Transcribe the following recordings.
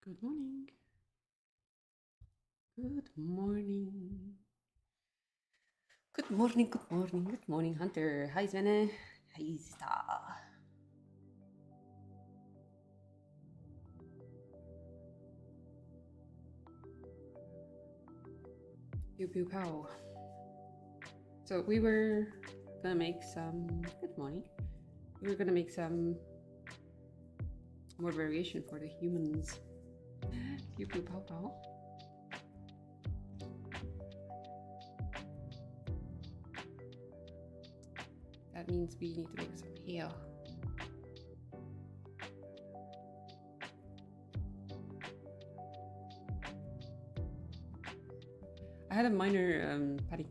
Good morning. Good morning. Good morning, good morning, good morning, Hunter. Hi, Svenne. Hi, Star. Pew pew pow. So we were gonna make some. Good morning. We were gonna make some more variation for the humans. Pew pew pow pow. That means we need to make some hair. I had a minor panic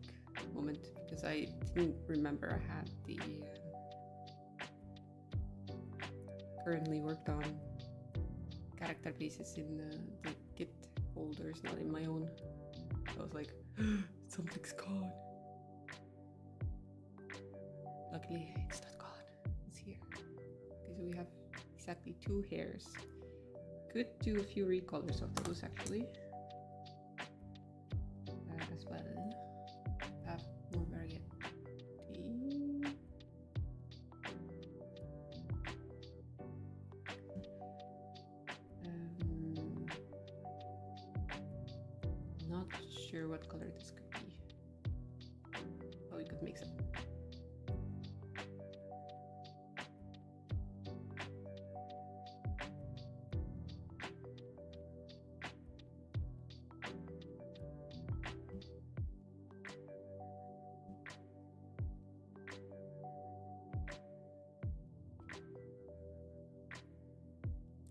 moment because I didn't remember I had the currently worked on character bases in the Git folders, not in my own. So I was like, something's gone. Luckily, it's not gone. It's here. Okay, so we have exactly 2 hairs. Could do a few recolors of those actually. As well. Have more variety. Not sure what color this could be. Oh, we could mix it.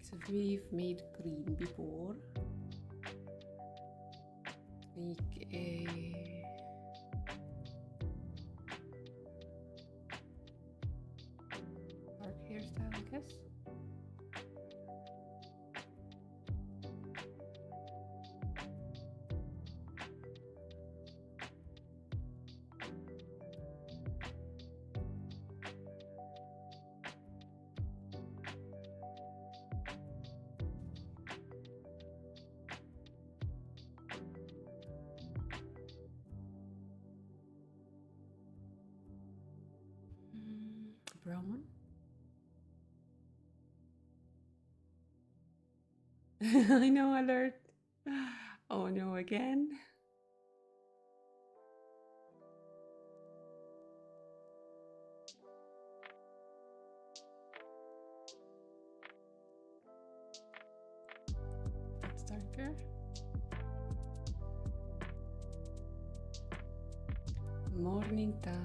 So we've made green before. Make a dark hairstyle, I guess. Brown one. I know, alert. Oh no, again. That's darker. Morning talk.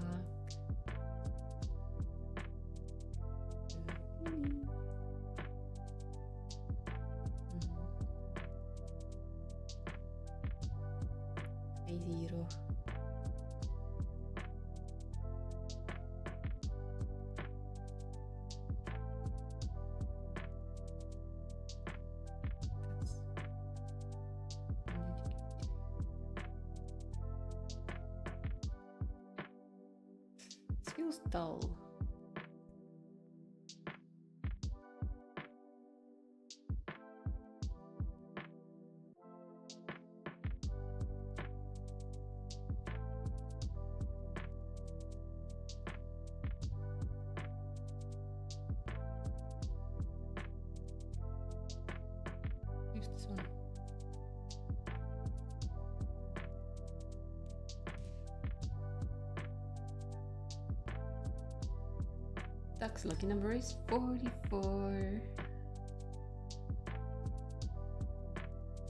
Zero. It feels dull. Use this one. Duck's lucky number is 44.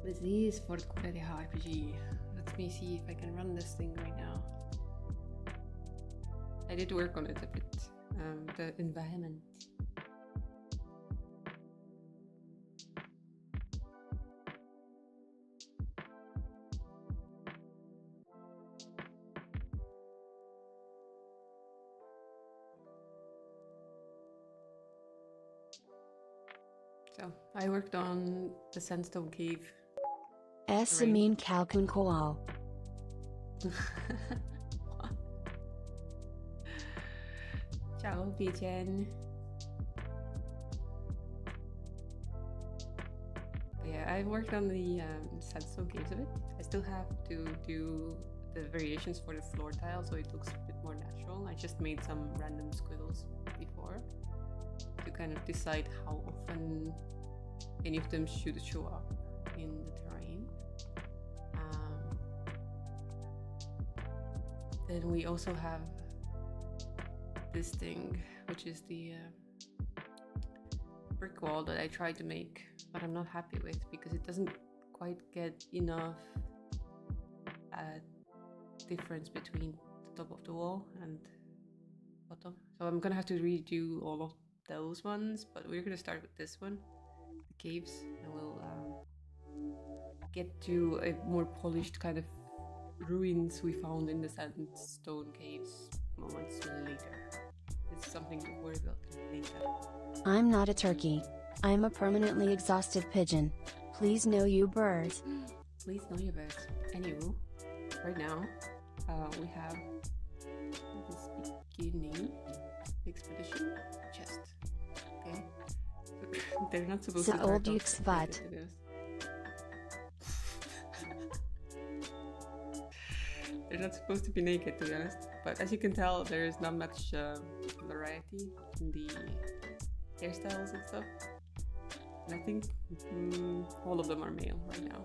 This is for the RPG. Let me see if I can run this thing right now. I did work on it a bit. The environment. So I worked on the sandstone cave. Samin Kalkun Koal. Ciao, Pigeon. Yeah, I worked on the sandstone caves a bit. I still have to do the variations for the floor tile so it looks a bit more natural. I just made some random squiggles before to kind of decide how often any of them should show up in the terrain. Then we also have this thing, which is the brick wall that I tried to make, but I'm not happy with because it doesn't quite get enough difference between the top of the wall and bottom. So I'm gonna have to redo all of those ones, but we're gonna start with this one, the caves, and we'll get to a more polished kind of ruins we found in the sandstone caves moments later. It's something to worry about later. I'm not a turkey. I'm a permanently exhausted pigeon. Please know you birds. Please know you birds. Anywho, right now we have this beginning expedition chest. Okay, they're not supposed to. Old Duke's butt. They're not supposed to be naked, to be honest. But as you can tell, there is not much variety in the hairstyles and stuff. And I think all of them are male right now.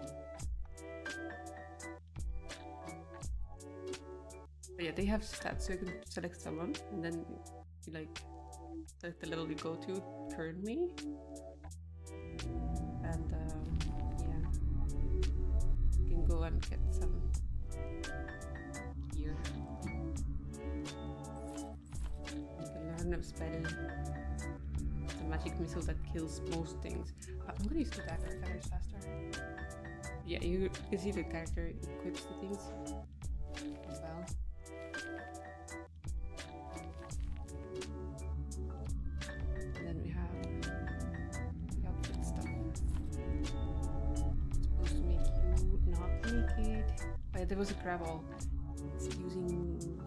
But yeah, they have stats, so you can select someone, and then you like select the level you go to currently. And yeah, you can go and get some gear. You can learn a spell. It's a magic missile that kills most things. I'm gonna use the dagger, that is faster. Yeah, you can see the character equips the things as well. And then we have the outfit stuff. It's supposed to make you not naked. But there was a gravel. It's using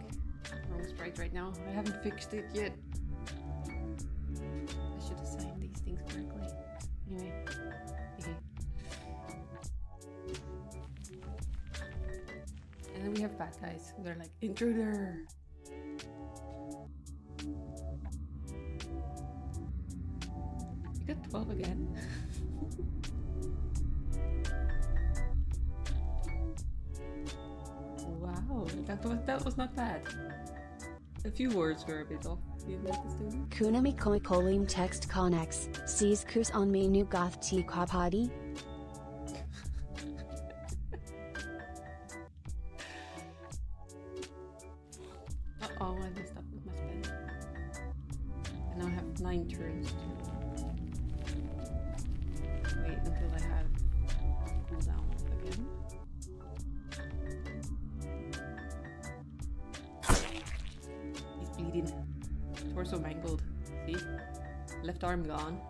wrong sprite right now. I haven't fixed it yet. I should assign these things correctly. Anyway. And then we have bad guys. They're like, intruder! You got 12 again? Wow, that was not bad. A few words were a bit off. Didn't like this dude? Kunami koikolim text connex, sees kus on me nu goth ti kapadi. Uh-oh, I messed up with my spell. And now I have 9 turns to wait until I have cooldown again. He's bleeding. Torso mangled. See? Left arm gone.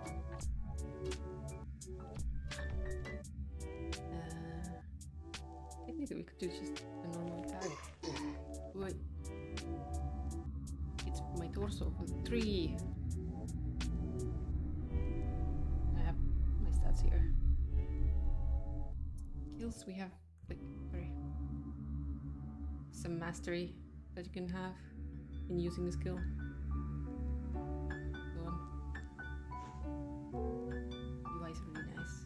Technically we could do just a normal attack. Wait. It's my torso for 3. I have my stats here. Kills, we have like some mastery that you can have in using the skill. Go on. UI is really nice.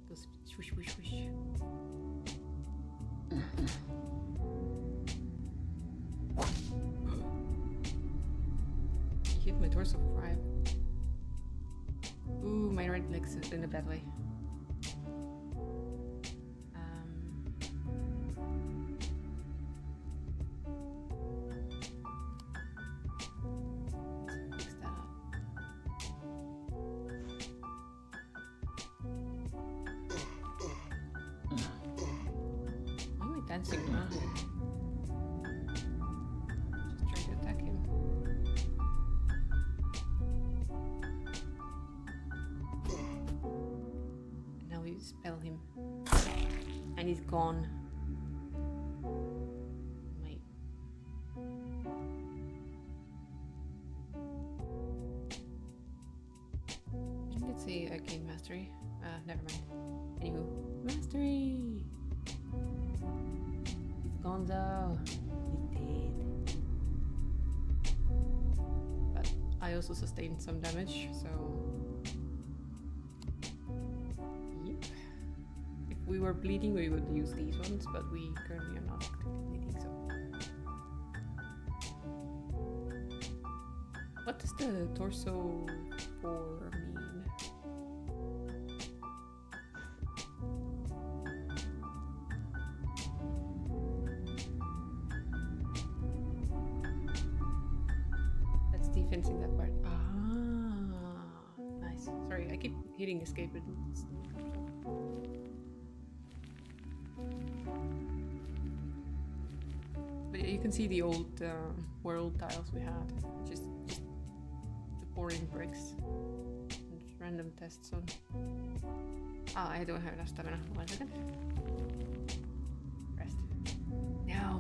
Goes swoosh, swoosh, swoosh. He hit my torso for 5. Ooh, my right leg's in a bad way. Let's fix that up. Why am I dancing around? Just trying to attack him. And now we spell him. And he's gone. My... gain mastery. Never mind. Anywho, mastery! He's gone though. He's dead. But I also sustained some damage, so... Yep. If we were bleeding, we would use these ones, but we currently are not actively bleeding, so... What does the torso 4 mean? That's defensing that part. Ah, nice. Sorry, I keep hitting escape and but yeah, you can see the old world tiles we had. Just boring bricks and random tests on. Ah, I don't have enough stamina. 1 second. Rest. No.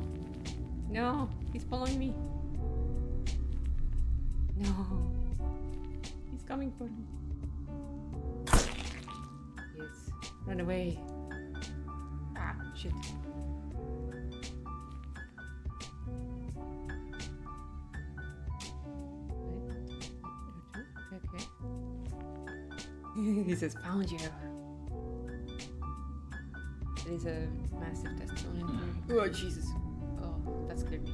No, he's following me. No. He's coming for me. Yes. Run away. Ah, shit. He says, found you. It is a massive test zone. Oh, Jesus. Oh, that scared me.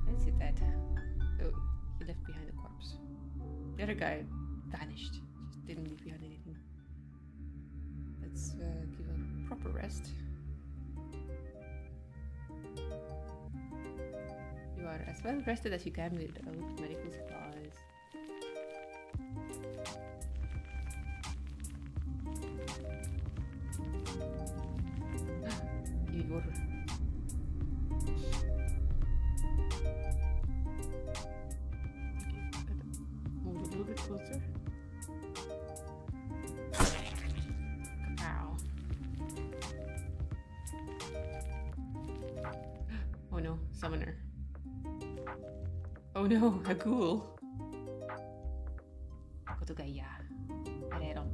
Let's see that. Oh, he left behind a corpse. The other guy vanished. Just didn't leave behind anything. Let's give a proper rest. You are as well rested as you can without medical supplies. Give me water. Move a little bit closer. Ow. Oh no, summoner. Oh no, a ghoul. Go to Gaia. Areromp.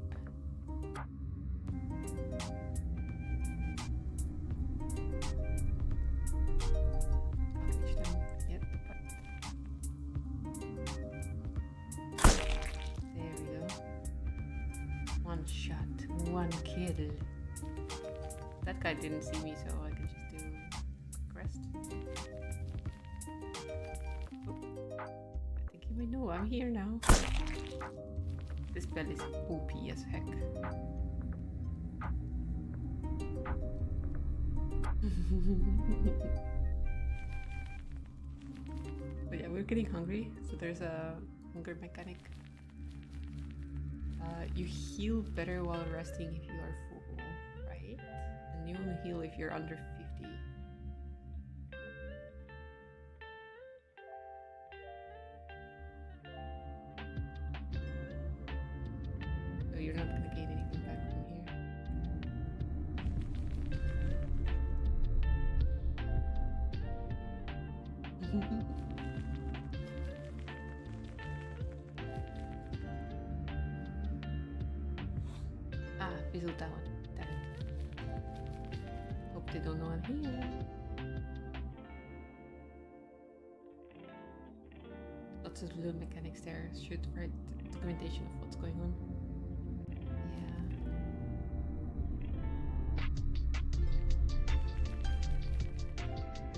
Yep. There we go. One shot, one kill. That guy didn't see me, so I can just do quick rest. I think he might know I'm here now. This spell is OP as heck. But yeah, we're getting hungry, so there's a hunger mechanic. You heal better while resting if you are full, right? And you only heal if you're under 50. So you're not gonna gain anything back from here. Ah, fizzled down. Damn it. Hope they don't know I'm here. Lots of little mechanics there. Should write documentation of what's going on. Yeah.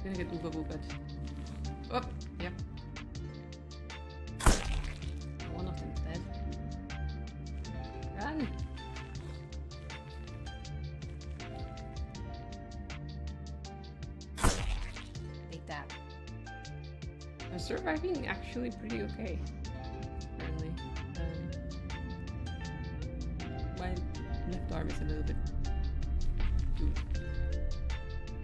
We're gonna get Ooga Boobed. Oh, yep. One of them's dead. Run! Take that. I'm surviving actually pretty okay. Apparently. My left arm is a little bit too.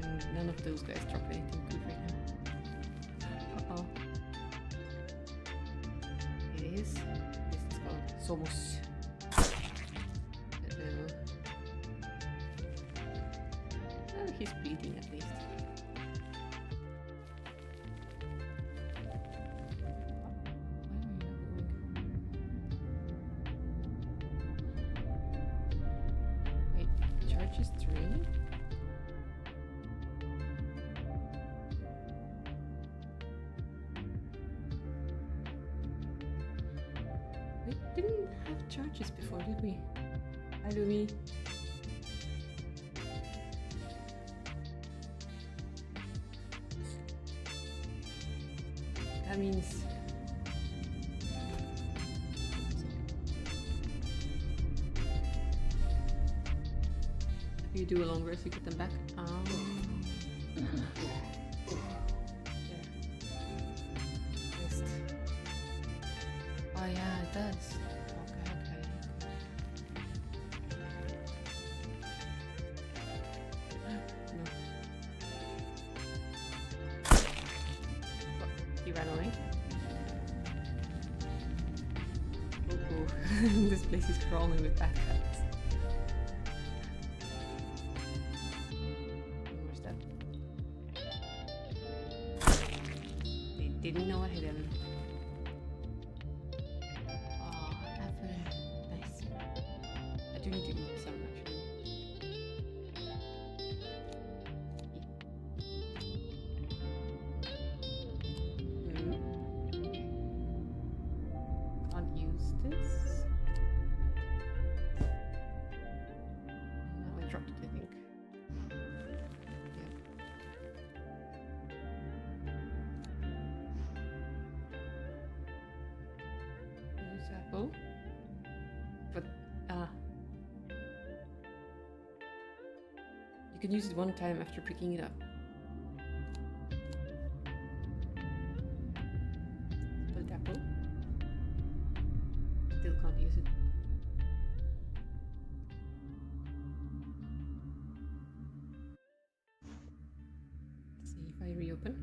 And none of those guys drop anything good right now. Uh-oh. It is. This is called Somos. Oh, he's bleeding at least. charges 3. We didn't have charges before, did we? Hi, Lumi. That means if you do a long rest, you get them back. Yeah. Rest. Oh yeah, it does. Okay, okay. No. Oh, he ran away. Oh, this place is crawling with bad cats. One more step. They didn't know what hit him. Oh, apple. Nice. I do need to eat some actually. Can't use this. No, I dropped it, I think. Yeah. Use apple. But, you can use it one time after picking it up. Split apple. Still can't use it. Let's see if I reopen.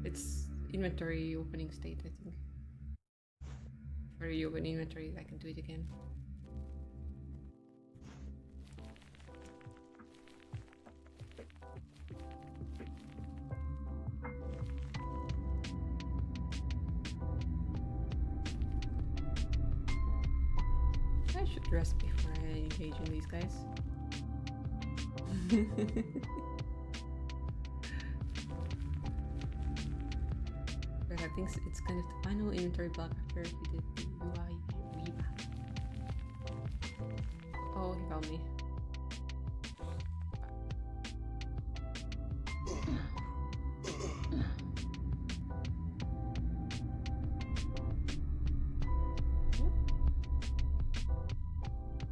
It's inventory opening state, I think. If I reopen inventory, I can do it again. I should rest before I engage in these guys. But I think it's kind of the final inventory block after he did the UI revamp. Oh, he found me.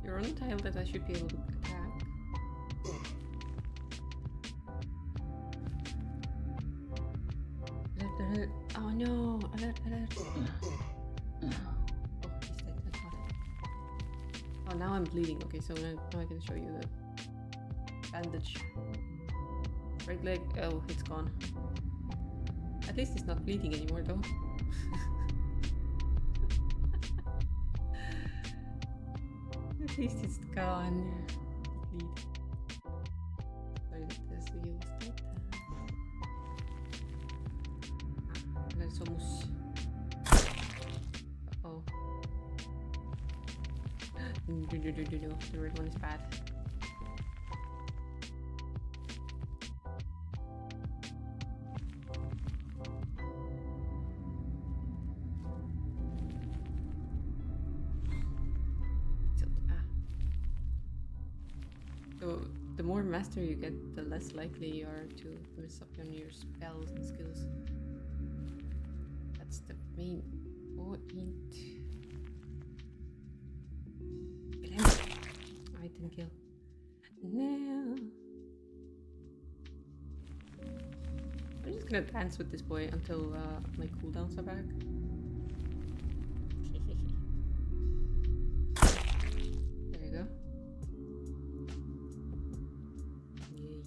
You're on a tile that I should be able to attack. Alert. Oh no! Alert, alert. Oh, he's dead. That's not it. Oh, now I'm bleeding. Okay, so now I can show you the bandage. Right leg. Oh, it's gone. At least it's not bleeding anymore, though. At least it's gone. Bleed. Sorry, that's the use that. That's almost. Oh. No. The red one is bad. So the more master you get, the less likely you are to mess up on your spells and skills. That's the main point. Kill him. I didn't kill. No. I'm just gonna dance with this boy until my cooldowns are back. There you go. Yay.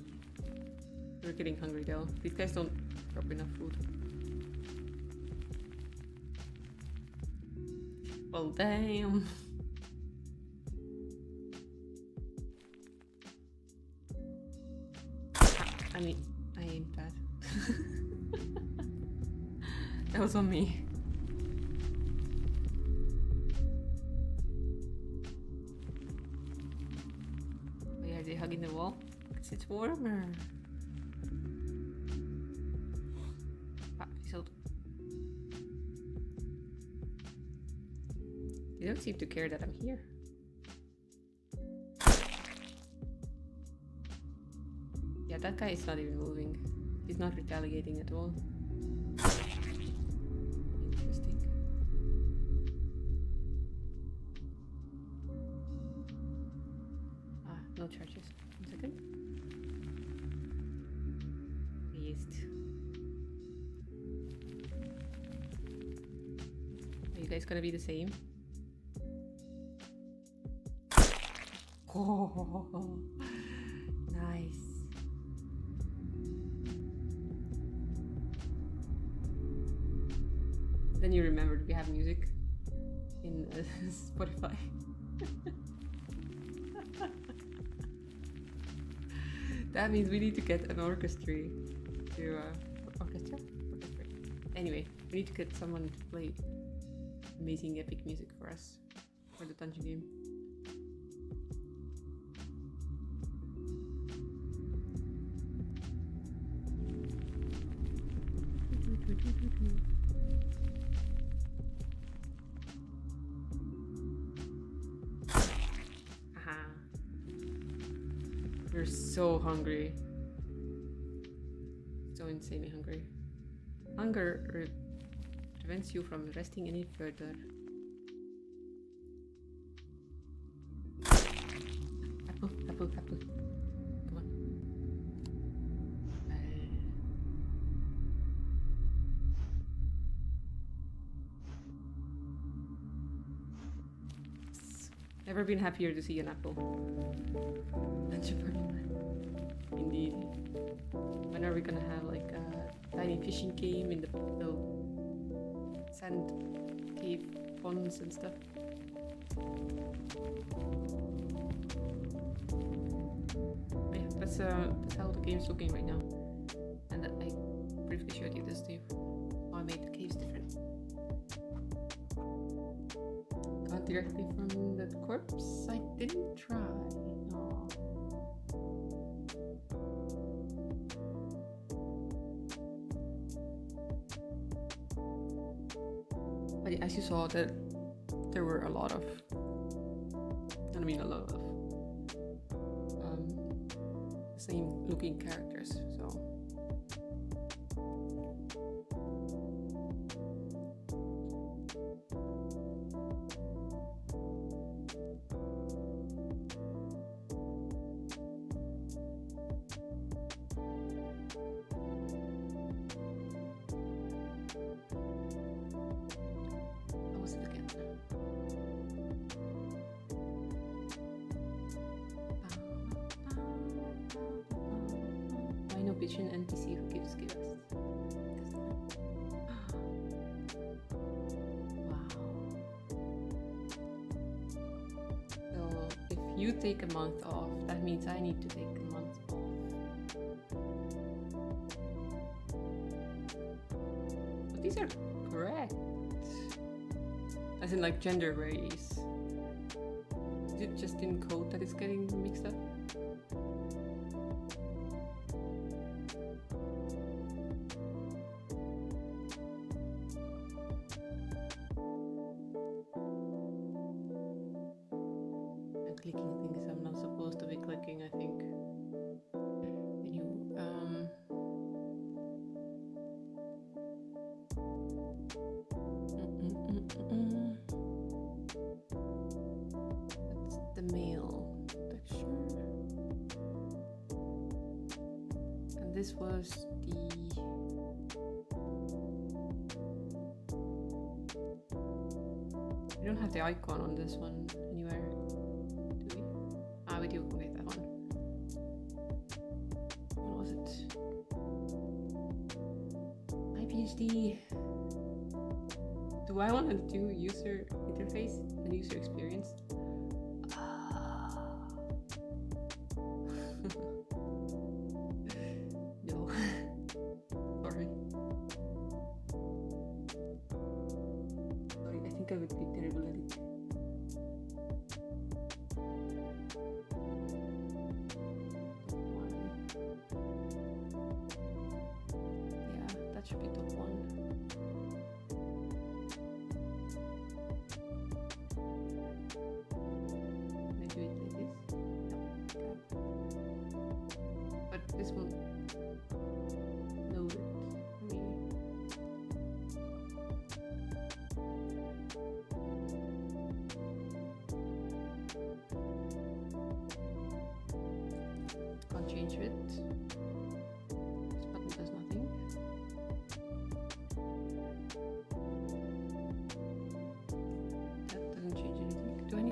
We're getting hungry though. These guys don't drop enough food. Well, damn. I mean, I aimed that. That was on me. Oh yeah, they had platformer. Ah, fizzled. They don't seem to care that I'm here. Yeah, that guy is not even moving. He's not retaliating at all. Interesting. Ah, no charges. 1 second. Paste. Are you guys gonna be the same? Oh, nice. Then you remembered we have music in Spotify. That means we need to get an orchestra to orchestra. Anyway, we need to get someone to play amazing epic music for us for the dungeon game. Aha. We're so hungry. So insanely hungry. Hunger prevents you from resting any further. Apple, apple, apple. Come on. Never been happier to see an apple. Indeed. When are we gonna have like a tiny fishing game in the little sand cave ponds and stuff? But yeah, that's how the game's looking right now. And I briefly showed you this too. How I made the caves different. Not directly from the corpse. I didn't try. No. But as you saw, that there were a lot of, same looking characters. So. Pigeon NPC who gives gifts. Wow. So if you take a month off, that means I need to take a month off. But these are correct. As in like gender race. Is it just in code that it's getting mixed up? Clicking things I'm not supposed to be clicking, I think. That's the male texture. And this was the... We don't have the icon on this one anywhere. We do with that one. What was it? My PhD. Do I want to do user interface and user experience? No. Sorry. Sorry, I think I would be terrible at it.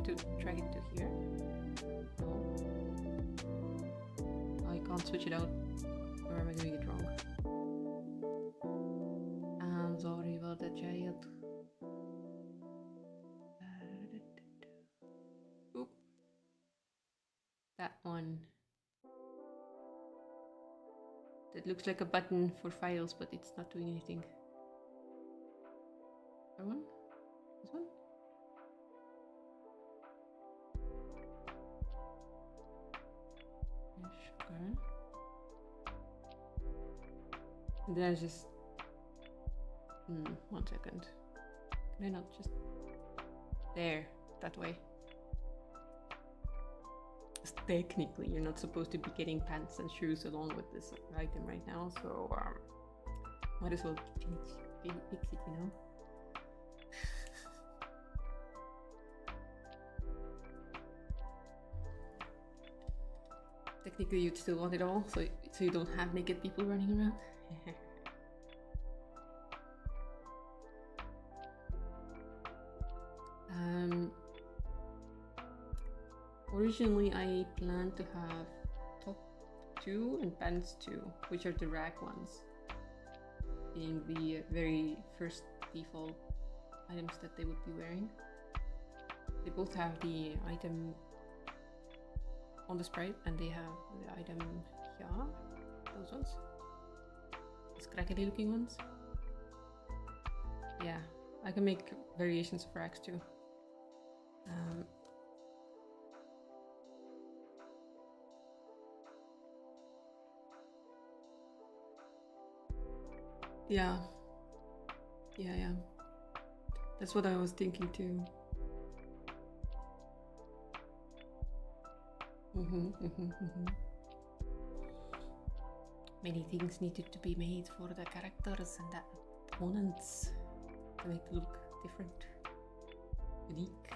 me to drag it to here? No. I can't switch it out. Or am I doing it wrong? I'm sorry about that, child. Oop. That one. That looks like a button for files, but it's not doing anything. That one? This one? Sugar. And then I just... 1 second. Can I not just... There, that way. Because technically, you're not supposed to be getting pants and shoes along with this item right now, so might as well fix it, you know? Technically, you'd still want it all, so you don't have naked people running around. Originally, I planned to have top 2 and pants 2, which are the rack ones, being the very first default items that they would be wearing. They both have the item on the sprite, and they have the item here, those ones, those crackly looking ones. Yeah, I can make variations of racks too. Yeah. That's what I was thinking too. Many things needed to be made for the characters and the opponents to make it look different, unique.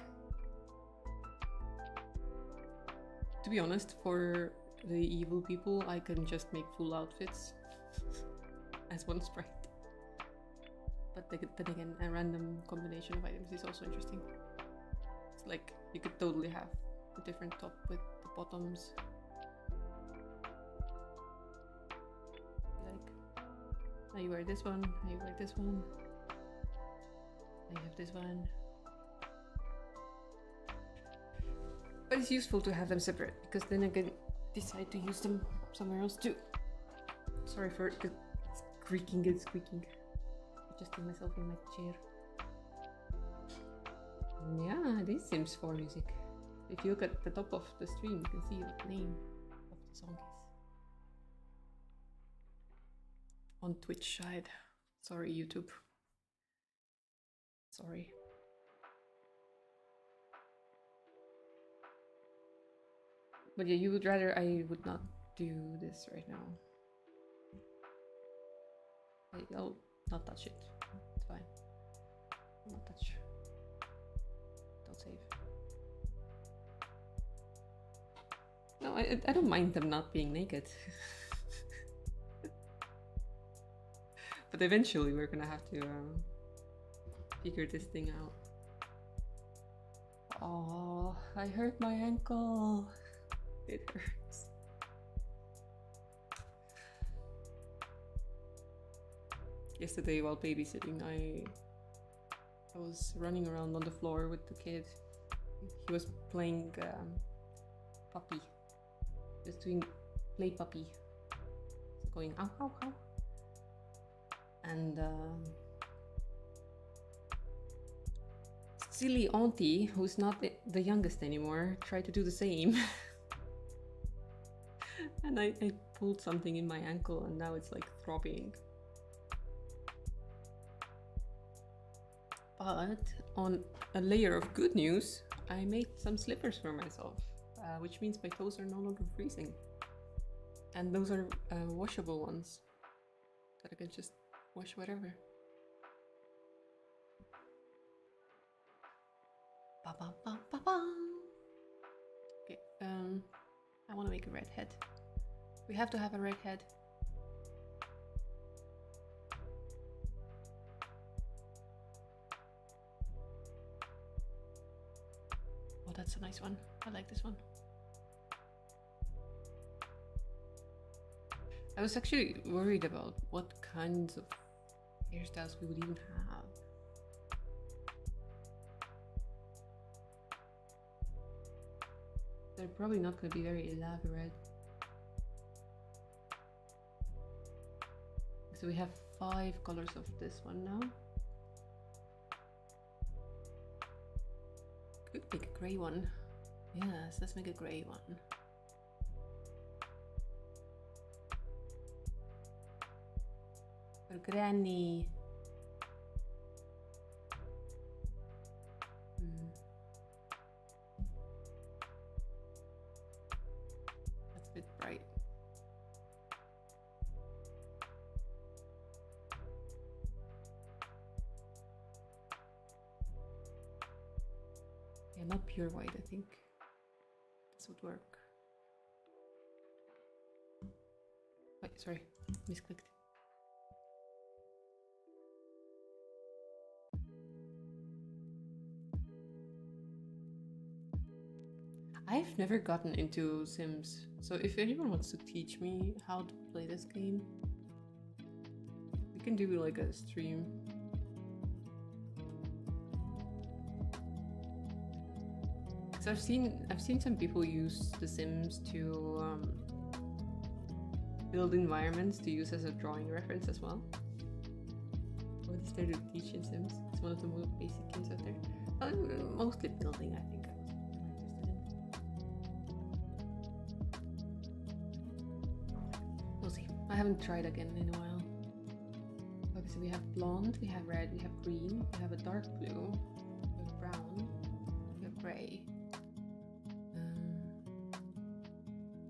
To be honest, for the evil people, I can just make full outfits as one sprite. But then again, a random combination of items is also interesting. It's like you could totally have a different top with the bottoms. Like, now you wear this one, now you wear this one, now you have this one. But it's useful to have them separate, because then I can decide to use them somewhere else too. Sorry for the creaking and squeaking. Adjusting myself in my chair. Yeah, this Sims 4 music. If you look at the top of the stream, you can see what the name of the song is. On Twitch side. Sorry, YouTube. Sorry. But yeah, you would rather I would not do this right now. I'll not touch it. It's fine. Not touch. Don't save. No, I don't mind them not being naked. But eventually we're gonna have to figure this thing out. Oh, I hurt my ankle. It hurts. Yesterday while babysitting, I was running around on the floor with the kid. He was playing puppy. He was doing play puppy. Going ow ow ow. And silly auntie, who's not the youngest anymore, tried to do the same. And I pulled something in my ankle and now it's like throbbing. But on a layer of good news, I made some slippers for myself, which means my toes are no longer freezing. And those are washable ones that I can just wash whatever. Ba -ba -ba -ba -ba. Okay, I want to make a red head. We have to have a red head. that's a nice one. I like this one. I was actually worried about what kinds of hairstyles we would even have. They're probably not going to be very elaborate. So we have 5 colors of this one now. Could make a gray one. Yes, let's make a gray one. For Granny. That's a bit bright. Yeah, not pure white, I think. This would work. Wait, sorry, misclicked. I've never gotten into Sims, so if anyone wants to teach me how to play this game, we can do like a stream. So I've seen some people use The Sims to build environments to use as a drawing reference as well. What is there to teach in Sims? It's one of the most basic games out there. Mostly building, I think I was more interested in. We'll see. I haven't tried again in a while. Okay, so we have blonde, we have red, we have green, we have a dark blue, we have brown, we have gray.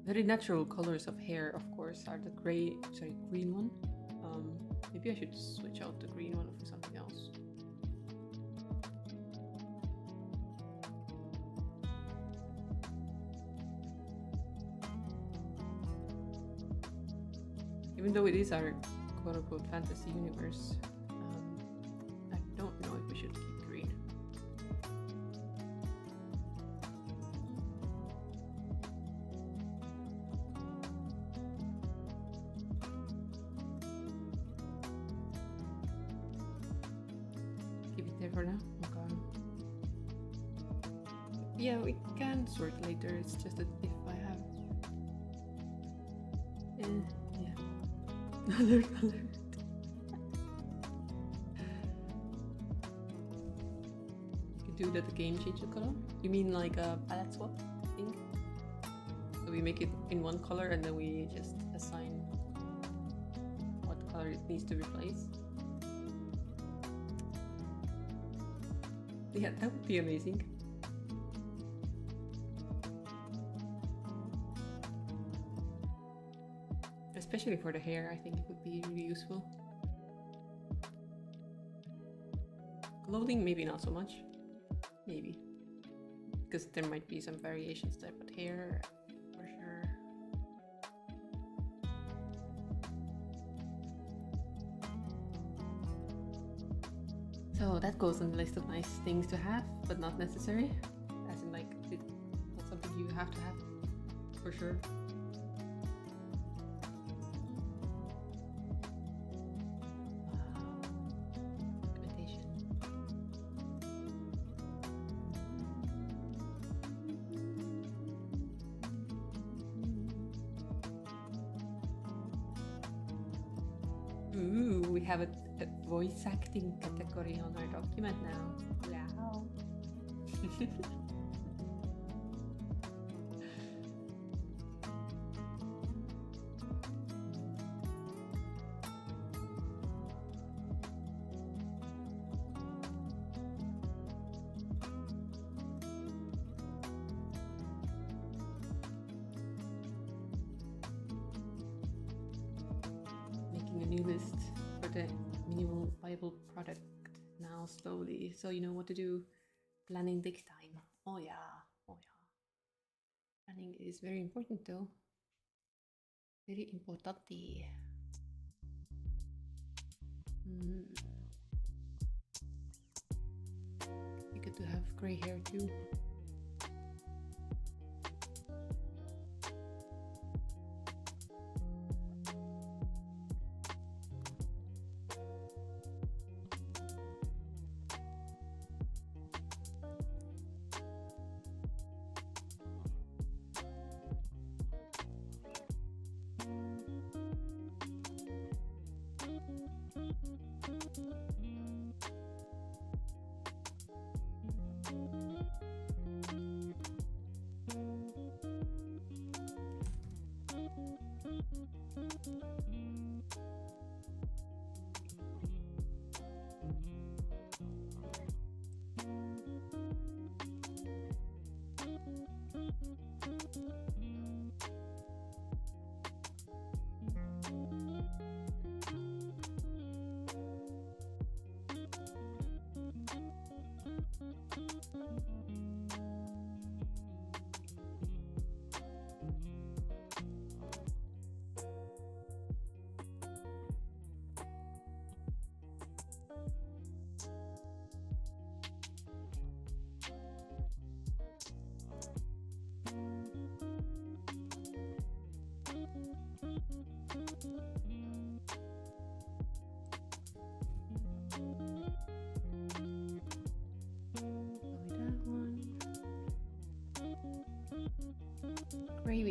Very natural colors of hair, of course, are the green one. Maybe I should switch out the green one for something else. Even though it is our quote-unquote fantasy universe, I don't know if we should keep green. For now. Okay. Yeah, we can sort later. It's just that if I have, yeah, alert. You can do that. The game change the color. You mean like a palette swap thing? So we make it in one color and then we just assign what color it needs to replace. Yeah, that would be amazing. Especially for the hair, I think it would be really useful. Clothing, maybe not so much. Maybe. Because there might be some variations there, but hair, for sure. So that goes on the list of nice things to have, but not necessary. As in, like, it's not something you have to have, for sure. Documentation. Ooh, we have a voice acting category on our document now. Wow. Making a new list for the minimal viable product now slowly, so you know what to do. Planning takes time. Oh yeah, oh yeah. Planning is very important though. Very importante. You get to have gray hair too.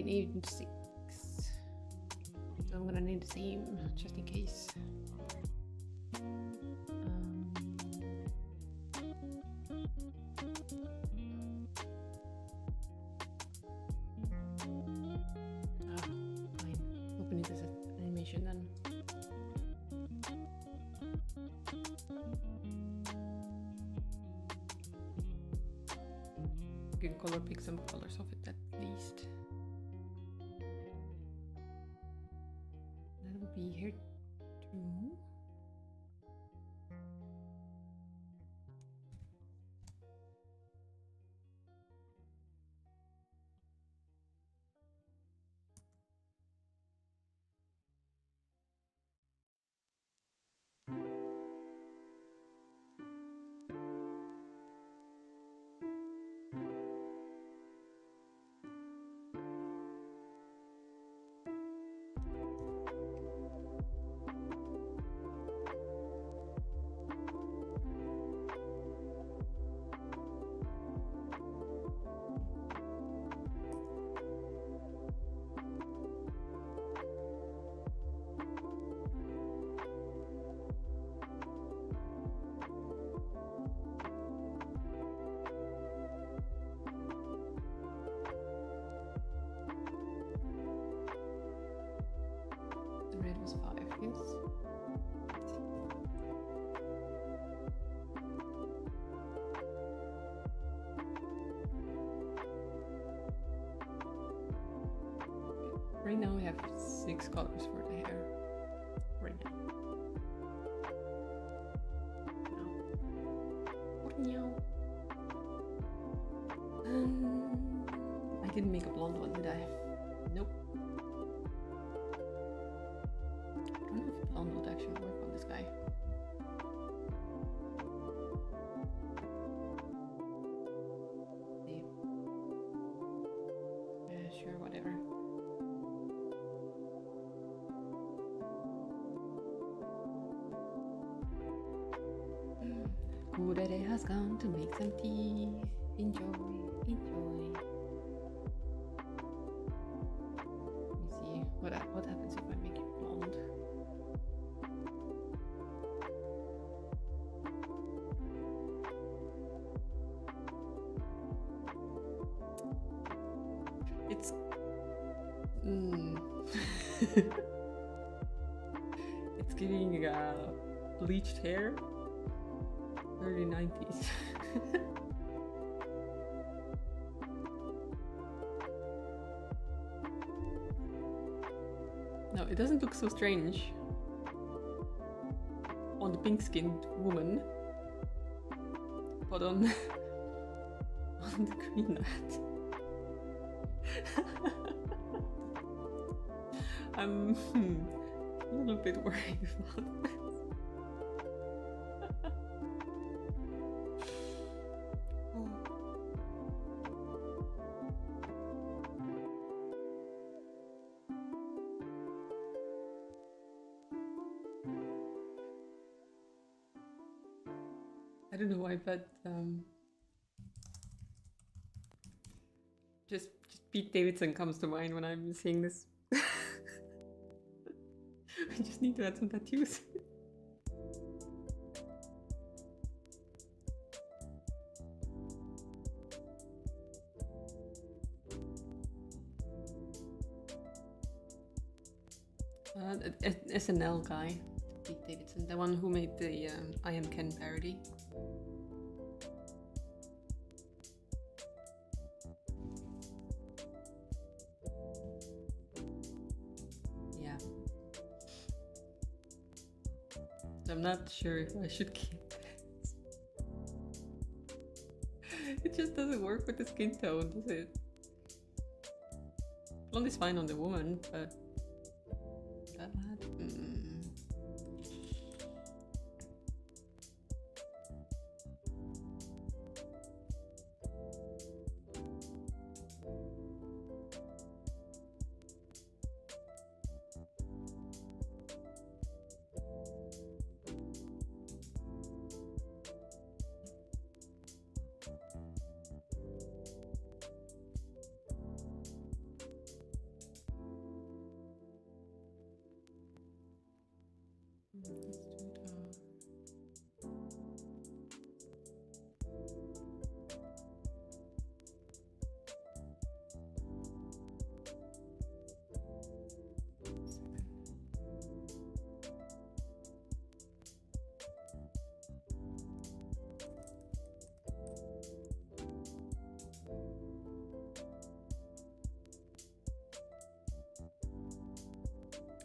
already need 6. So I'm gonna need the same just in case. Fine. Open it as an animation then. You can color pick some colors of it at least. That would be here too. The red was 5, yes. Right now we have 6 colors for the hair. Right now. Meow. I didn't make a blonde one, did I? Nope. I don't know if blonde would actually work on this guy. Yeah, sure, whatever. Kudere has gone to make some tea. Enjoy, enjoy. Let me see what happens if I make it blonde. It's it's giving bleached hair. Early 90s. No, it doesn't look so strange on the pink-skinned woman, but on the green lad. I'm a little bit worried about that. I don't know why, but just Pete Davidson comes to mind when I'm seeing this. I just need to add some tattoos. SNL guy, Pete Davidson, the one who made the I Am Ken parody. Yeah. So I'm not sure if I should keep this. It just doesn't work with the skin tone, does it? Blonde is fine on the woman, but that lad?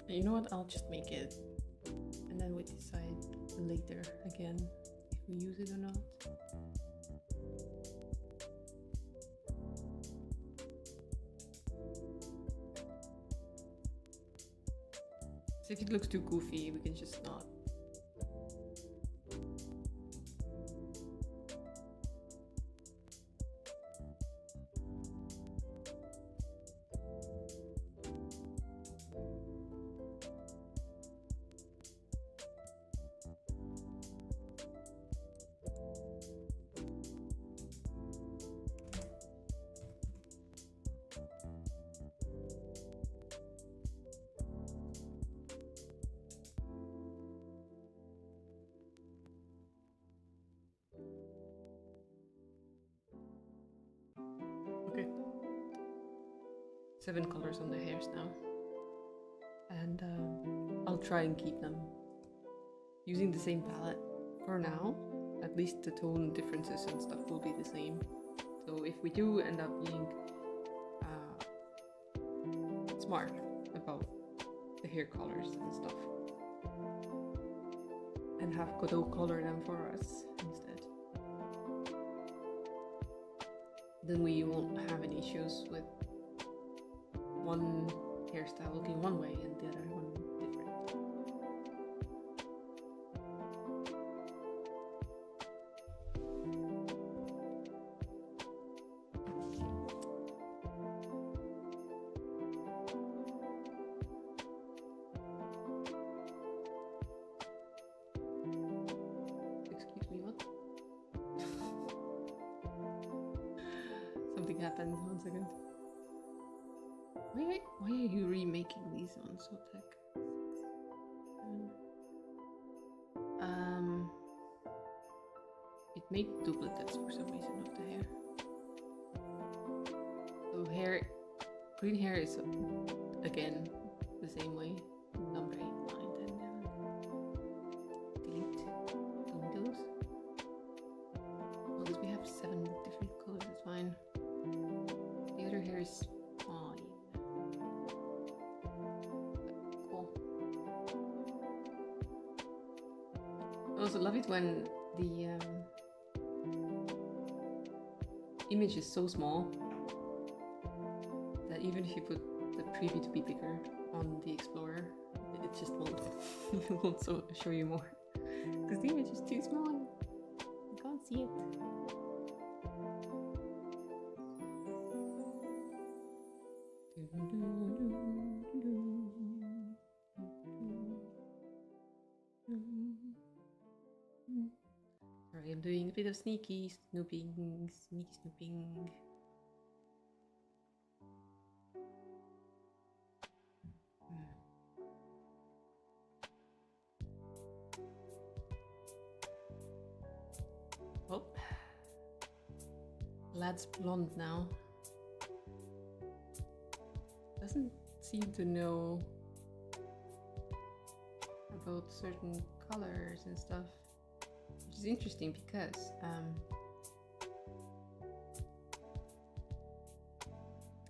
You know what? I'll just make it, and then we decide later again if we use it or not. So if it looks too goofy, we can just not. Okay. 7 colors on the hairs now. And I'll try and keep them using the same palette for now. At least the tone differences and stuff will be the same. So if we do end up being smart about the hair colors and stuff, and have Godot color them for us instead, then we won't have any issues with one hairstyle looking one way and the other one different. Excuse me, what? Something happened, 1 second. Why are you remaking these on so tech? It made duplicates for some reason of the hair. So green hair is again the same way. Number 8, 9, 10, 11. Delete. Delete those. Well, because we have 7 different colors, it's fine. The other hair is fine. Cool. I also love it when the image is so small that even if you put the preview to be bigger on the Explorer, it just won't, it won't show you more. Because the image is too small. You can't see it. Sorry, I'm doing a bit of sneaky snooping. Oh, lad's blonde now. Doesn't seem to know about certain colors and stuff, which is interesting because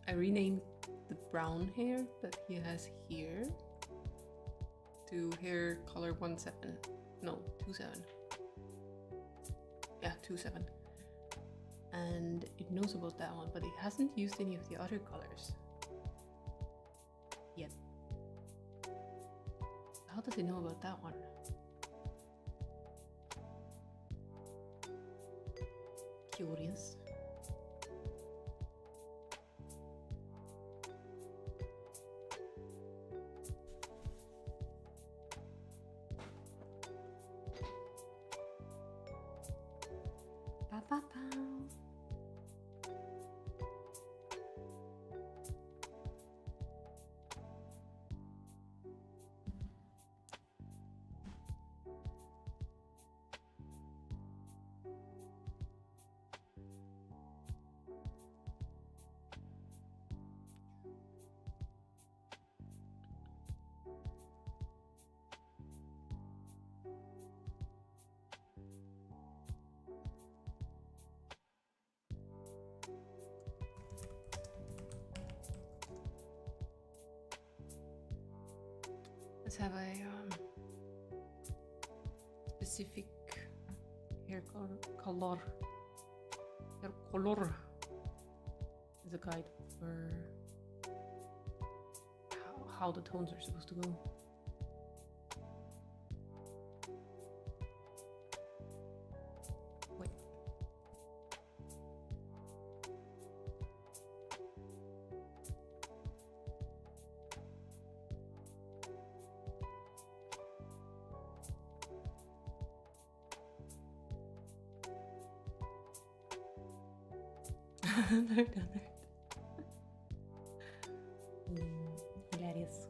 I renamed the brown hair that he has here to hair color 17. No, 27. Yeah, 27. And it knows about that one, but it hasn't used any of the other colors yet. How does it know about that one? Curious. Ba ba ba. have a specific hair color. Hair color is a guide for how the tones are supposed to go. Wait. They're done it. Hilarious.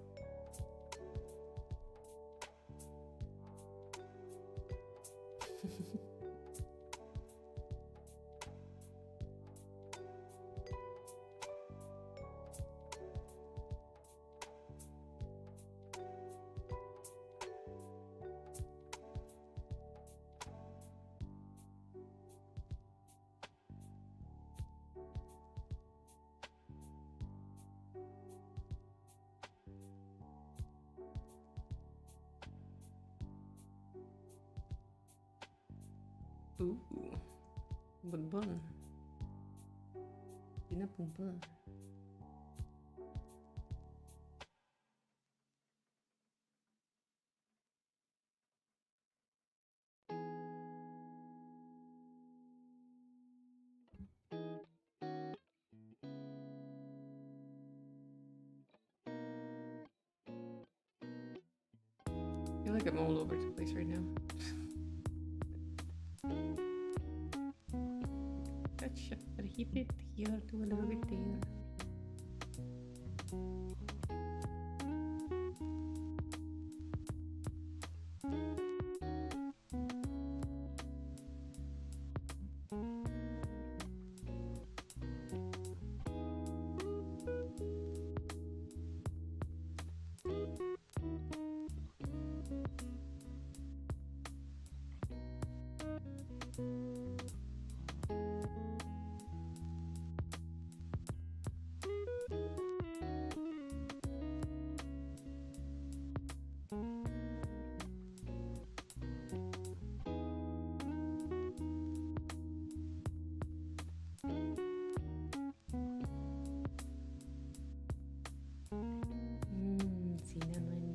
Ooh, bun bun. Yine bun bun. I feel like I'm all over the place right now. Touch it, but keep it here, do a little bit there. Cinnamon.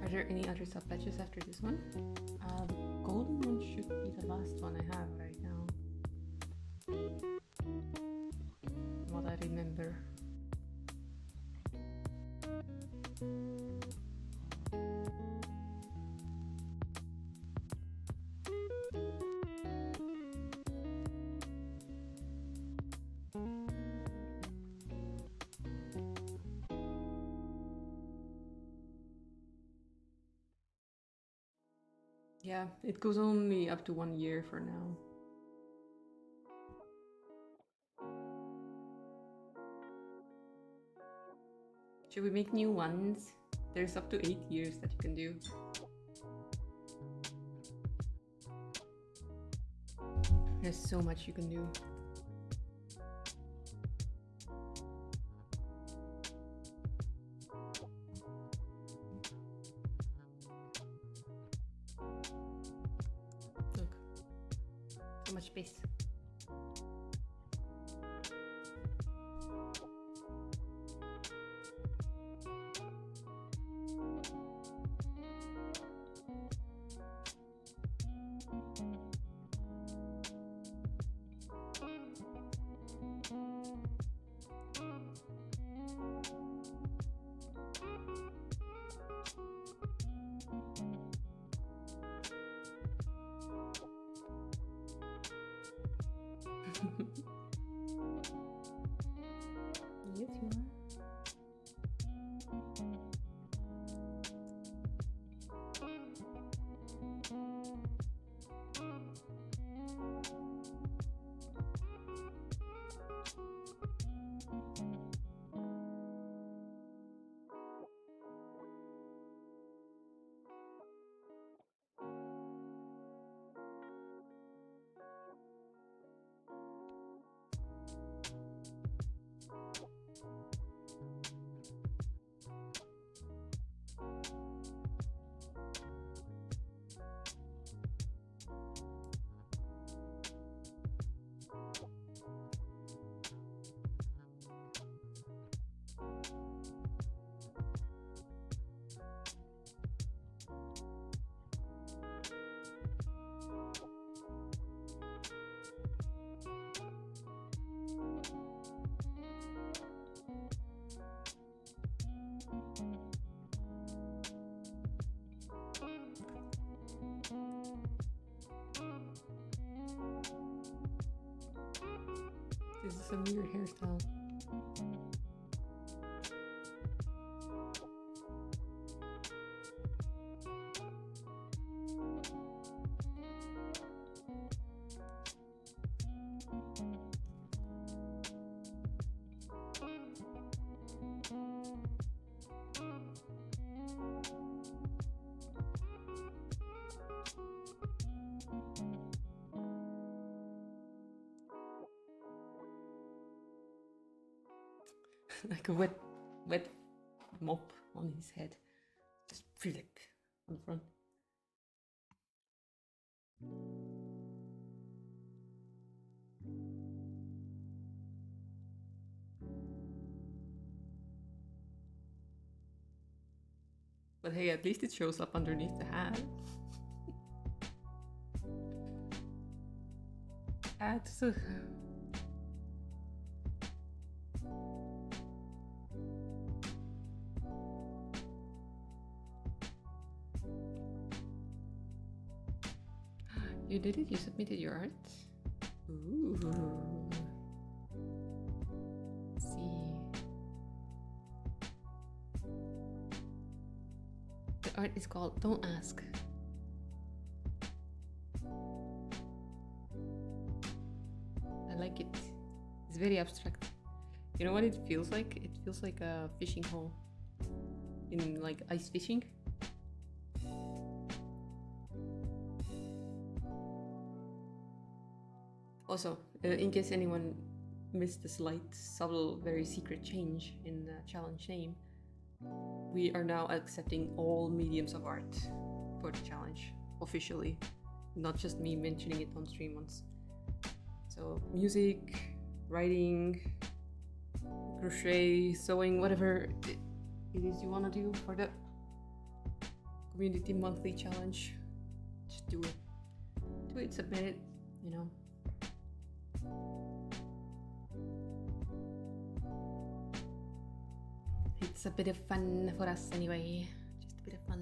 Are there any other sub patches after this one? The golden one should be the last one I have right now. What I remember. Yeah, it goes only up to 1 year for now. Should we make new ones? There's up to 8 years that you can do. There's so much you can do. Look, so much space. Yes, you are. This is a weird hairstyle. Like a wet mop on his head. Just flip on the front. But hey, at least it shows up underneath the hat. That's You did it? You submitted your art? Ooh. Let's see. The art is called Don't Ask. I like it. It's very abstract. You know what it feels like? It feels like a fishing hole in like ice fishing. Also, in case anyone missed the slight, subtle, very secret change in the challenge name, we are now accepting all mediums of art for the challenge, officially. Not just me mentioning it on stream once. So, music, writing, crochet, sewing, whatever it is you want to do for the community monthly challenge, just do it. Do it, submit it, you know. It's a bit of fun for us anyway. Just a bit of fun.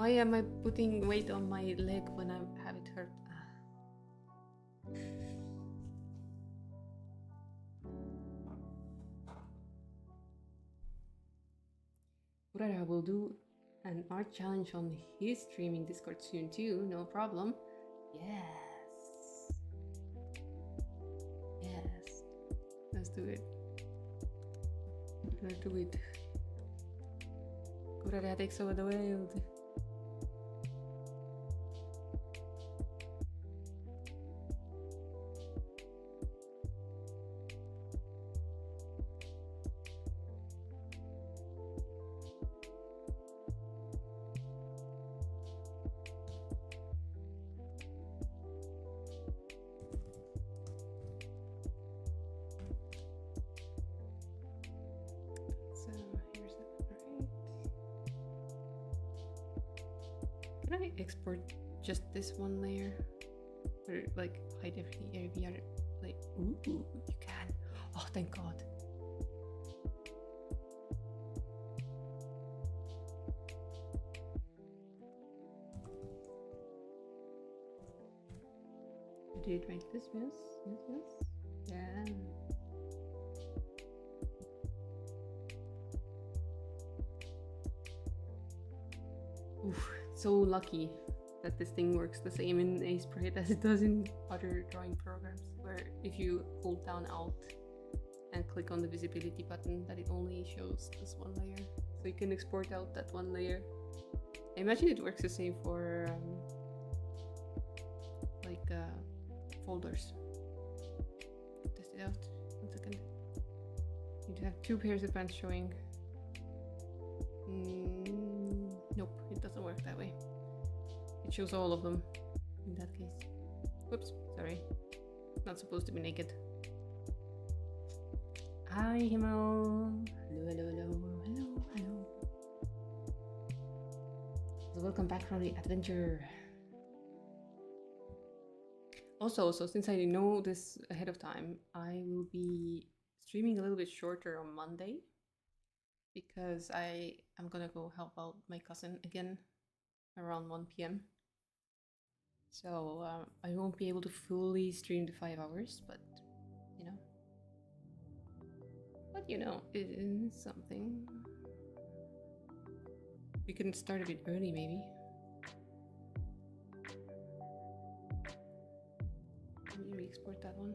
Why am I putting weight on my leg when I have it hurt? Urara will do an art challenge on his streaming Discord soon too, no problem. Yes. Yes. Let's do it. Let's do it. Urara takes over the world. Can I export just this one layer? Or like hide every other like ooh, you can. Oh thank God. I did right this, yes. Yeah. Oof, so lucky that this thing works the same in Sprite as it does in other drawing programs, where if you hold down Alt and click on the visibility button, that it only shows this one layer. So you can export out that one layer. I imagine it works the same for folders. Test it out. 1 second. You have 2 pairs of pants showing. Nope, it doesn't work that way. It shows all of them in that case. Whoops, sorry. Not supposed to be naked. Hi, Himmel. Hello. So welcome back from the adventure. Also, since I know this ahead of time, I will be streaming a little bit shorter on Monday because I am gonna go help out my cousin again around 1 p.m. So I won't be able to fully stream the 5 hours, but it is something. We can start a bit early, maybe. Let me export that one.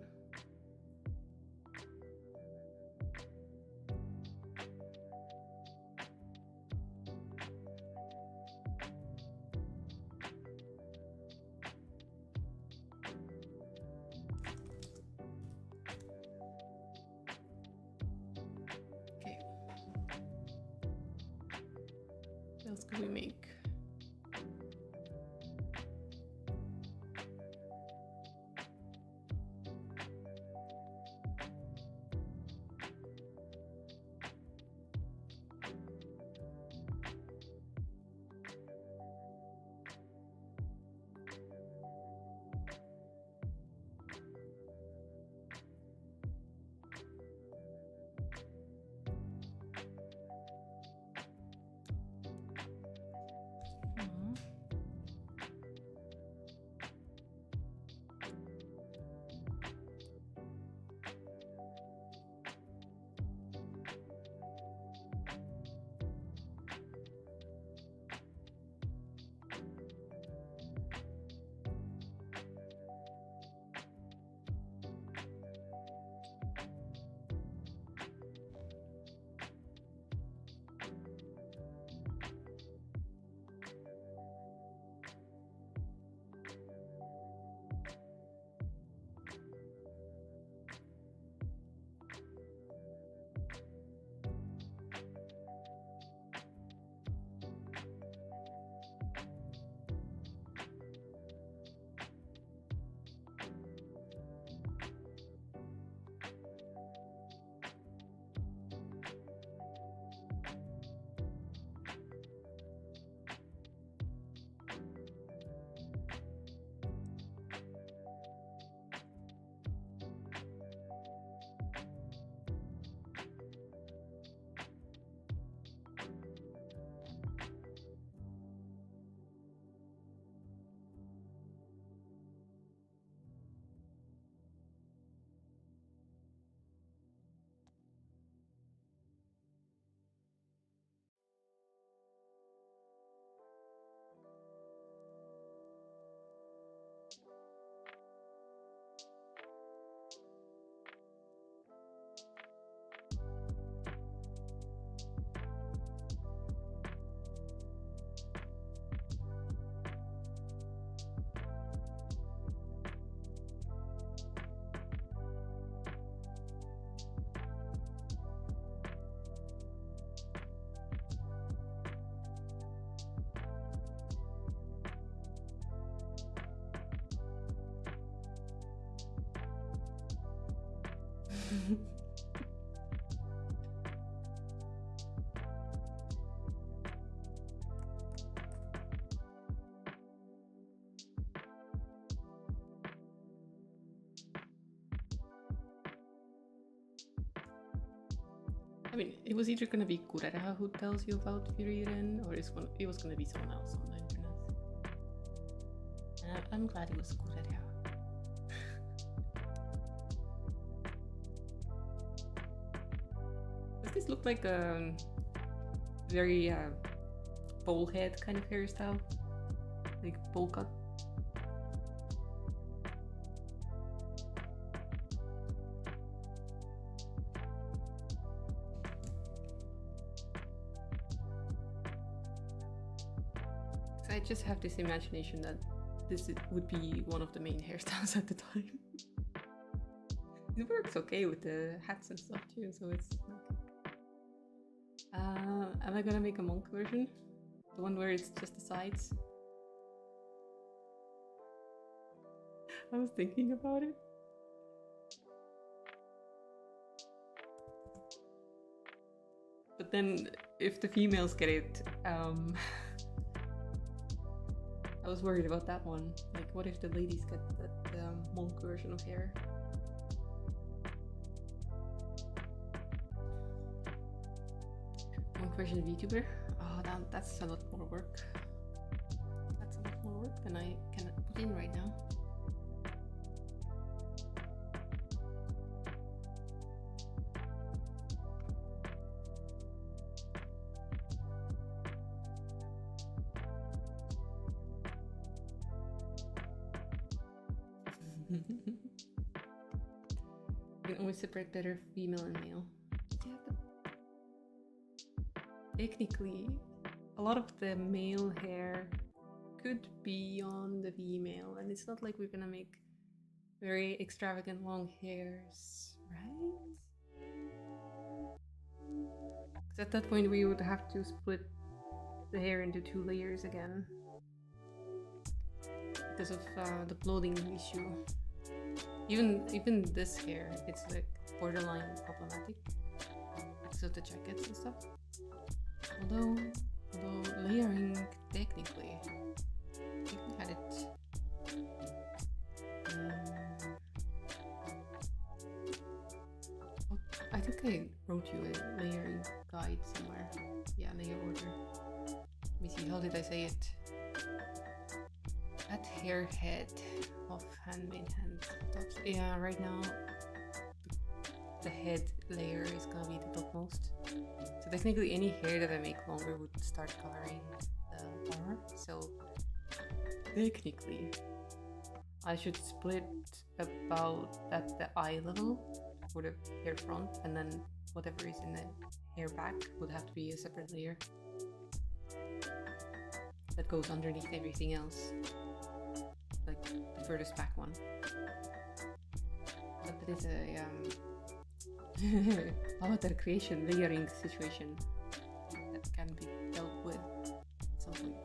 Okay. What else can we make? I mean, it was either gonna be Kurera who tells you about Viridian, or it was gonna be someone else on the internet. And I'm glad it was Kurera. Does this look like a very bowl head kind of hairstyle? Like bowl cut? I just have this imagination that would be one of the main hairstyles at the time. It works okay with the hats and stuff too, so it's am I gonna make a monk version? The one where it's just the sides? I was thinking about it. But then if the females get it, I was worried about that one. Like, what if the ladies get the monk version of hair? Monk version of YouTuber? Oh, that's a lot more work. That's a lot more work than I can put in right now. You can always separate better female and male. Yeah, but technically, a lot of the male hair could be on the female, and it's not like we're gonna make very extravagant long hairs, right? Because at that point we would have to split the hair into 2 layers again because of the clothing issue. Even this hair, it's like borderline problematic because of the jackets and stuff. Although layering technically, you can had it. I think I wrote you a layering guide somewhere. Yeah, layer order. Let me see, how did I say it? That hair head of handmade hand tops. Yeah, right now the head layer is gonna be the topmost. So technically any hair that I make longer would start coloring the armor. So technically I should split about at the eye level for the hair front, and then whatever is in the hair back would have to be a separate layer that goes underneath everything else. Like the furthest back one. But it is a avatar creation layering situation that can be dealt with at some point.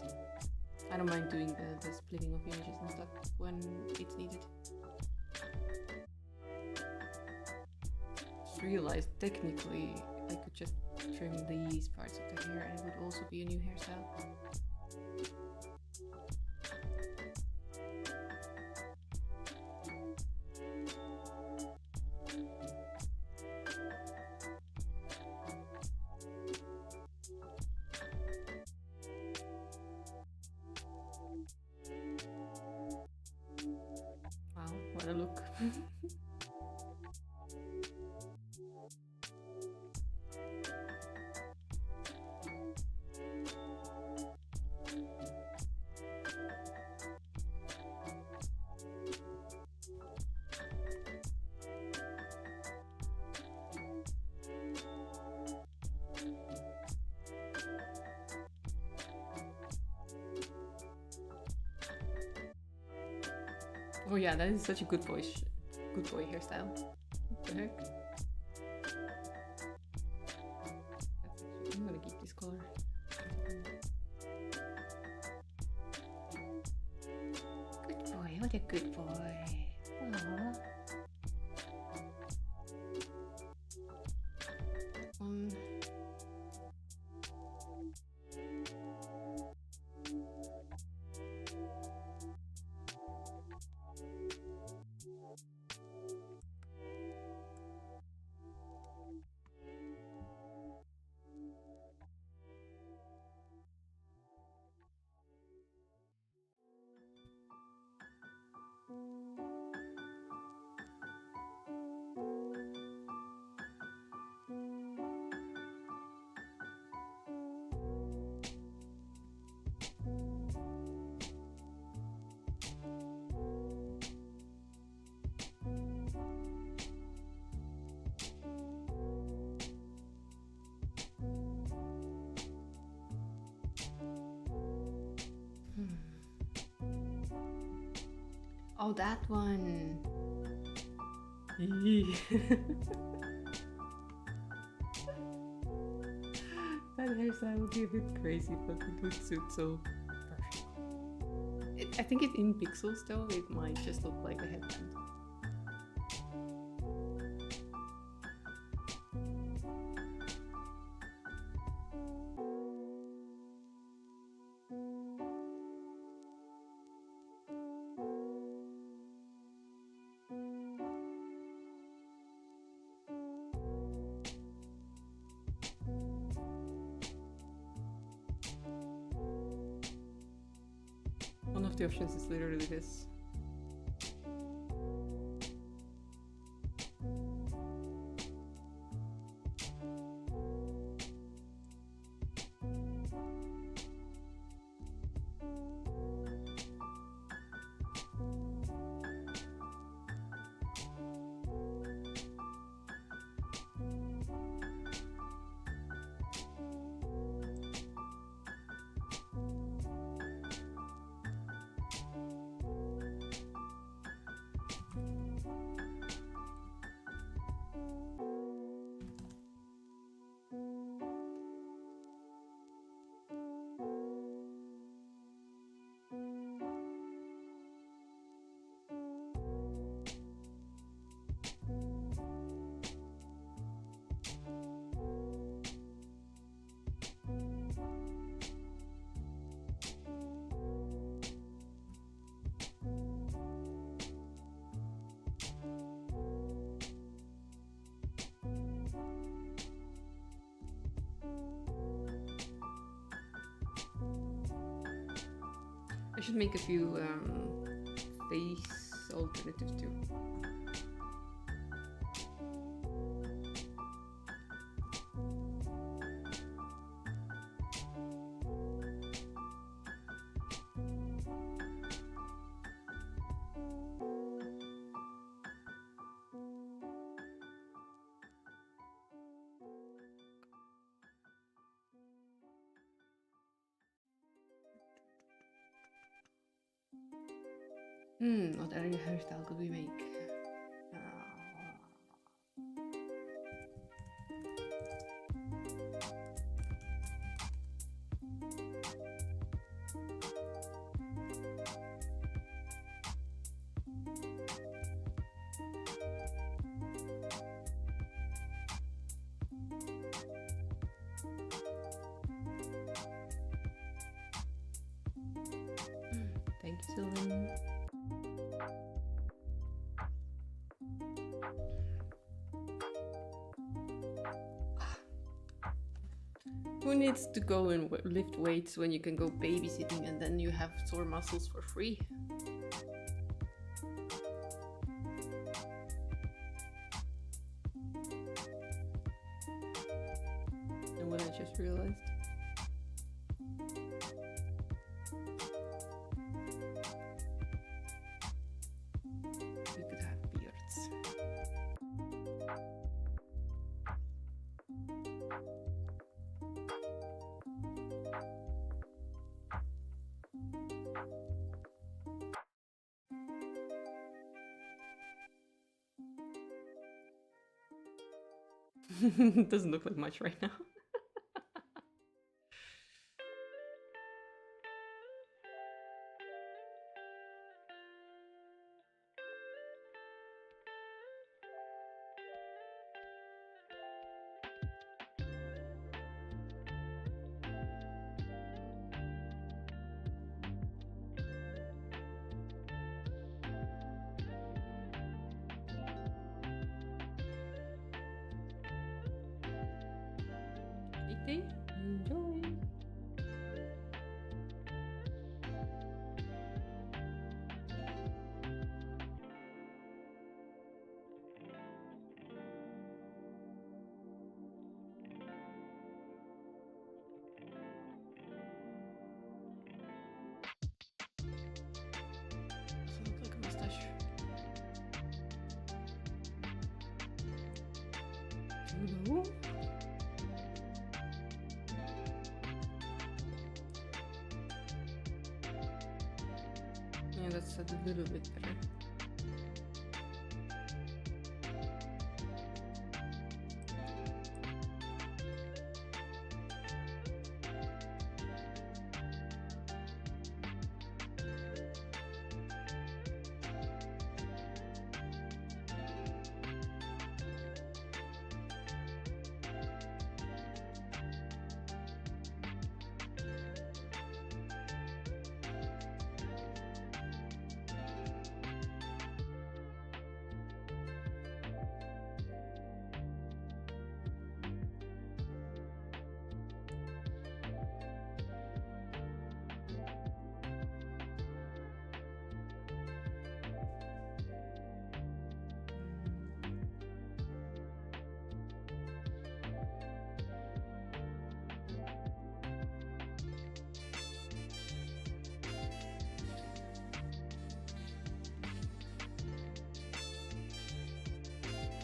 I don't mind doing the splitting of images and stuff when it's needed. Just realized technically I could just trim these parts of the hair and it would also be a new hairstyle. Wow, what a look. Oh yeah, that is such a good boy hairstyle. What the heck? I'm gonna keep this color. Good boy, what a good boy. Aww. Oh, that one. That hairstyle would be a bit crazy, but it would suit so perfect. I think it's in pixels though, it might just look like a headband. One of the options is literally this. I should make a few face alternatives too. What other hairstyle could we make? Thank you, Sylvan. Who needs to go and lift weights when you can go babysitting and then you have sore muscles for free? And what I just realized. We could have beards. Doesn't look like much right now. Enjoy. Doesn't look like a mustache. Hello? Yeah, that's a little bit better.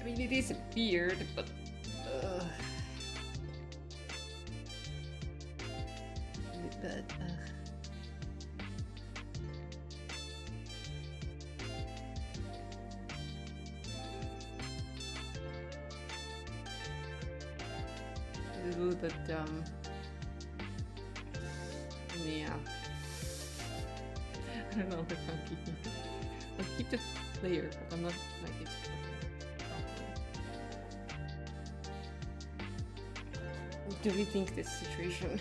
I mean, it is a beard, but a little bit yeah. I don't know if I'm keeping it. I'll keep the layer, but I'm not like it's to rethink this situation.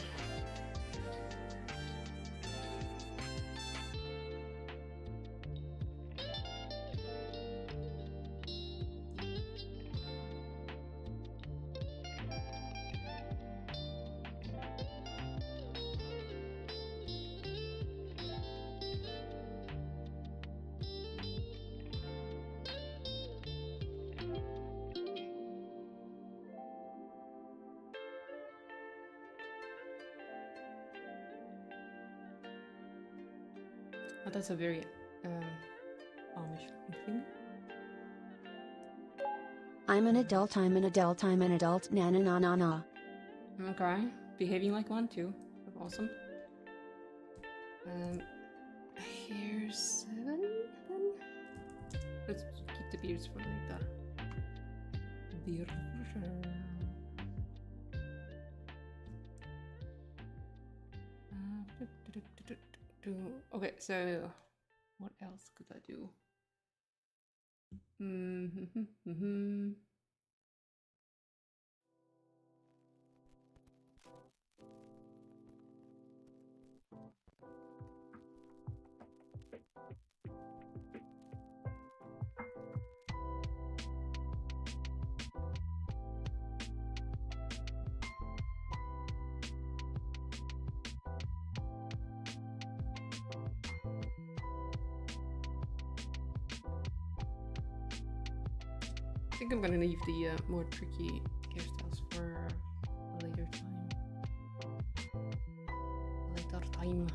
Oh, that's a very Amish thing. I'm an adult, I'm an adult, I'm an adult, na na na na na. Okay, behaving like one too. Awesome. Here's 7 then. Let's keep the beards for later. Beard for sure. Okay, so what else could I do? I think I'm gonna leave the more tricky hairstyles for a later time. Later time.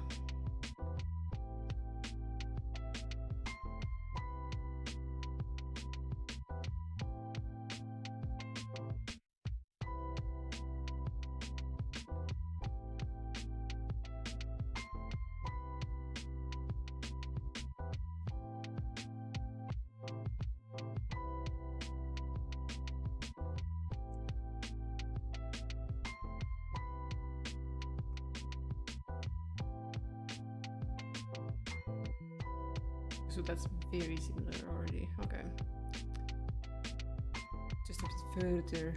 So that's very similar already. Okay. Just a bit further.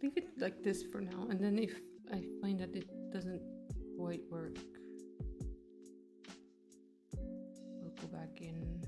leave it like this for now, and then if I find that it doesn't quite work, we'll go back in.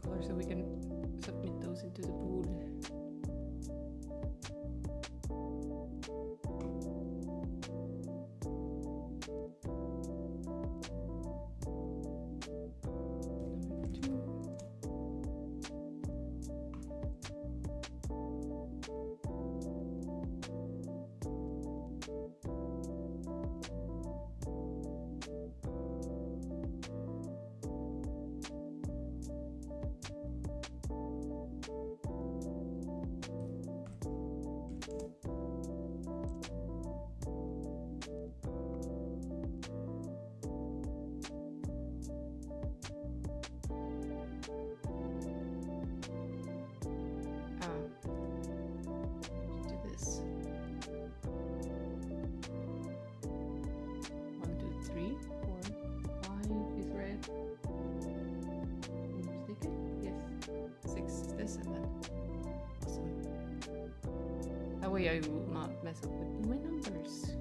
Color so we can submit those into the pool. Way I will not mess up with my numbers.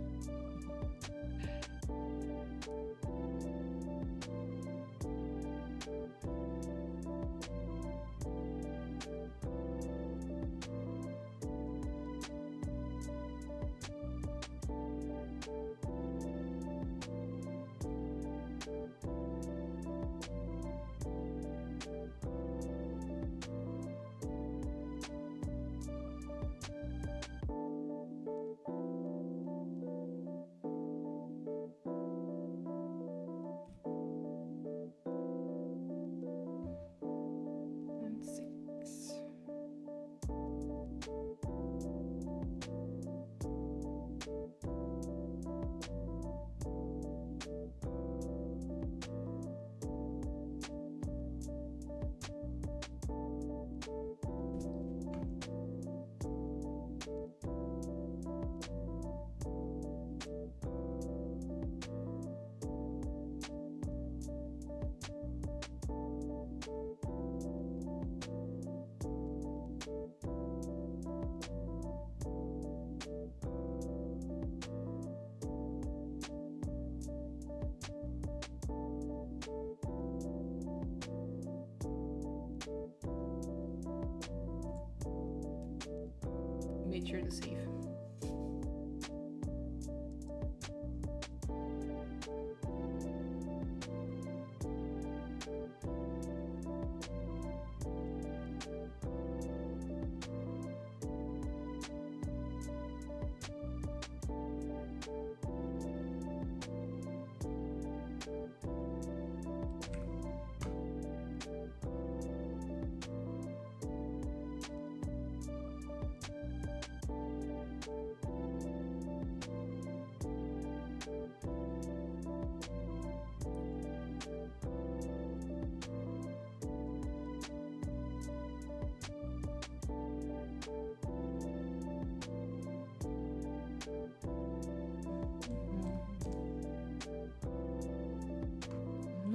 Made sure to save.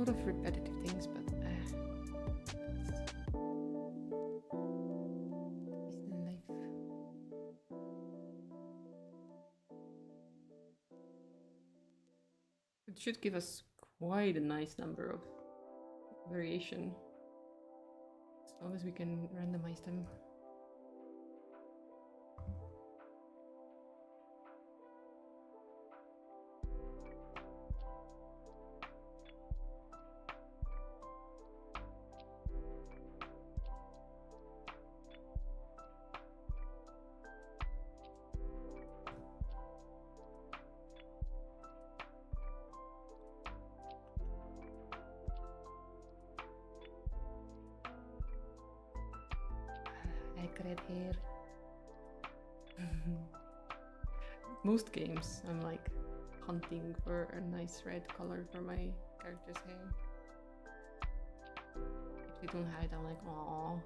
lot of repetitive things, but it's in life. It should give us quite a nice number of variation, as long as we can randomize them. Red hair. Most games I'm like hunting for a nice red color for my character's hair. If they don't have it, I'm like, aww.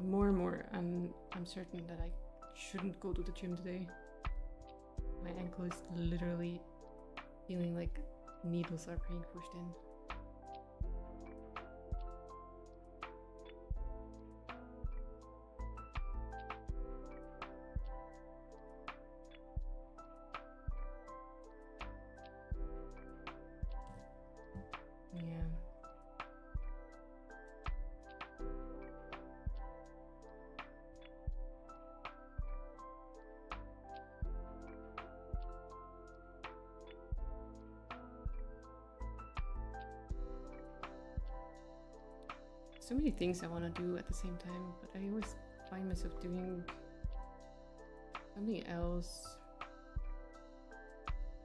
More and more, I'm certain that I shouldn't go to the gym today. My ankle is literally feeling like needles are being pushed in. Yeah. So many things I want to do at the same time, but I always find myself doing something else.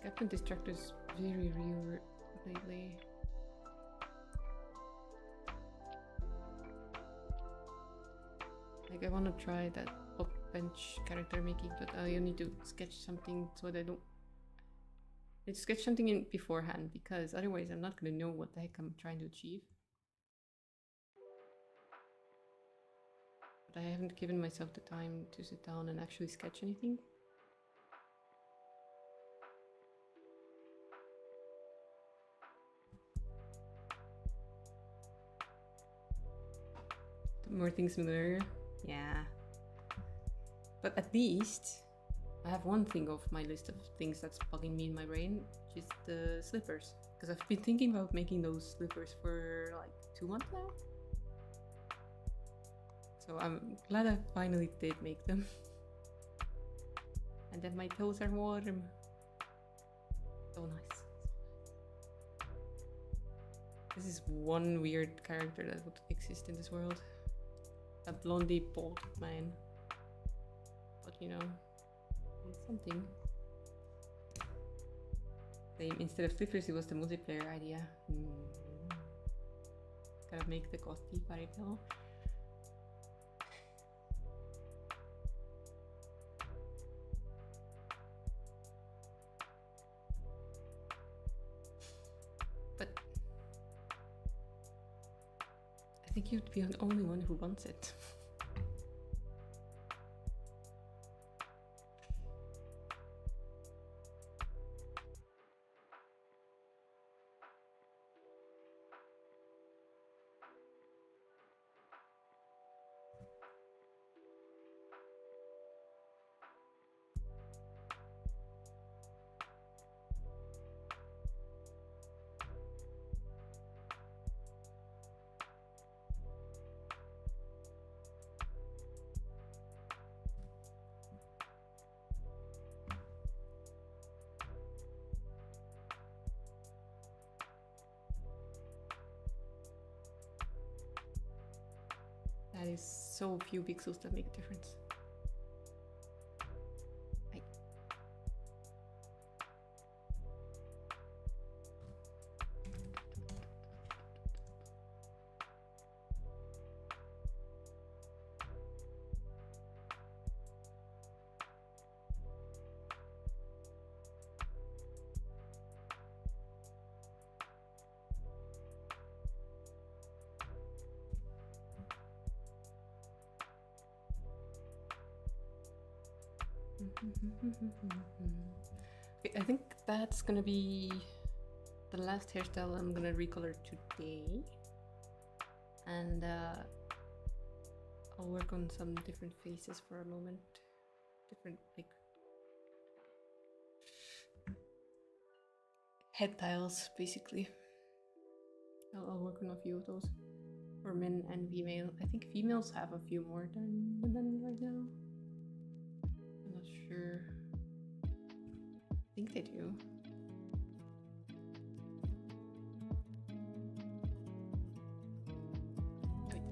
Captain Distractor's very real lately. Like I want to try that up bench character making, but I need to sketch something so that I don't. I need to sketch something in beforehand, because otherwise I'm not going to know what the heck I'm trying to achieve. But I haven't given myself the time to sit down and actually sketch anything. The more things the merrier. Yeah. But at least I have one thing off my list of things that's bugging me in my brain, which is the slippers. Because I've been thinking about making those slippers for like 2 months now. So I'm glad I finally did make them. And then my toes are warm. So nice. This is one weird character that would exist in this world. A blondie bald man. But you know, it's something. Same, instead of slippers, it was the multiplayer idea. Gotta make the coffee variable. But I think you'd be the only one who wants it. That is so few pixels that make a difference. Right. Okay, I think that's gonna be the last hairstyle I'm gonna recolor today, and I'll work on some different faces for a moment, different like head tiles basically. I'll work on a few of those for men and female. I think females have a few more than men right now. I'm not sure. I think they do. Wait.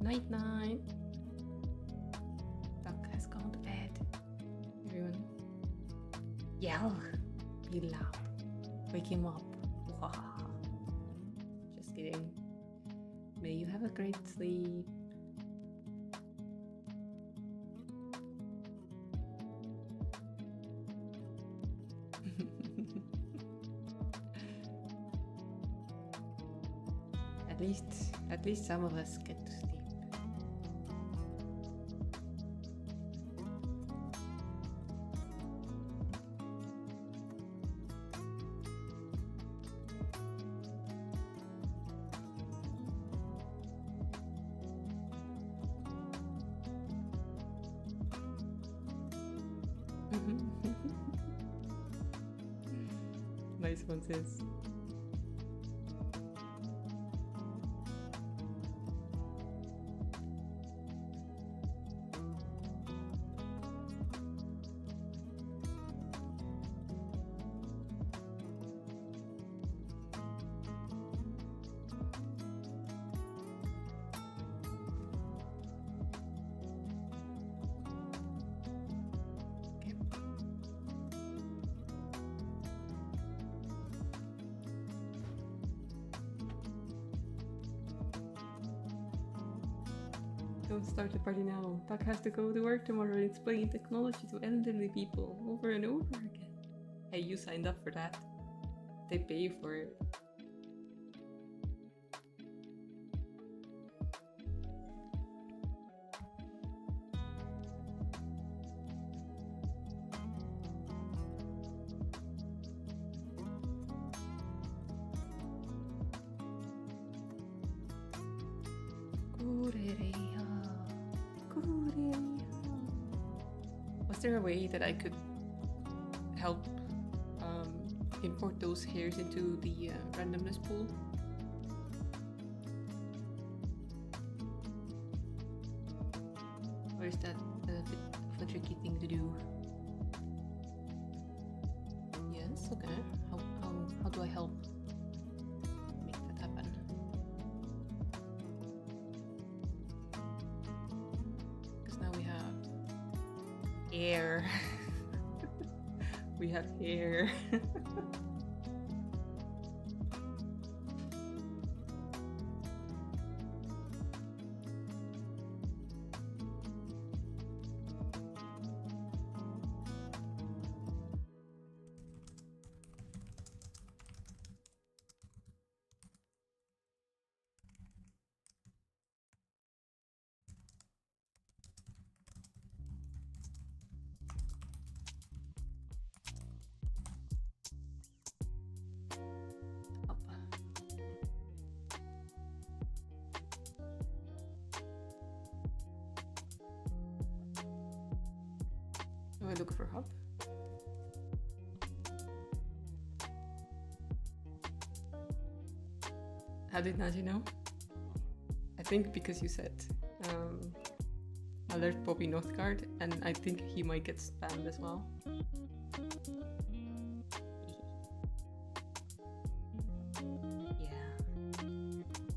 Night night. Duck has gone to bed. Everyone, yell, be loud, wake him up. Just kidding. May you have a great sleep. At least some of us get to sleep. Nice one, sis. Don't start the party now. Doc has to go to work tomorrow and explain technology to elderly people over and over again. Hey, you signed up for that. They pay you for it. Was there a way that I could help import those hairs into the randomness pool? Or is that a bit of a tricky thing to do? Yes, okay. How do I help make that happen? Because now we have air. We have hair. Do I look for hub? How did Naji know? I think because you said alert Poppy Northgard, and I think he might get spammed as well. Yeah.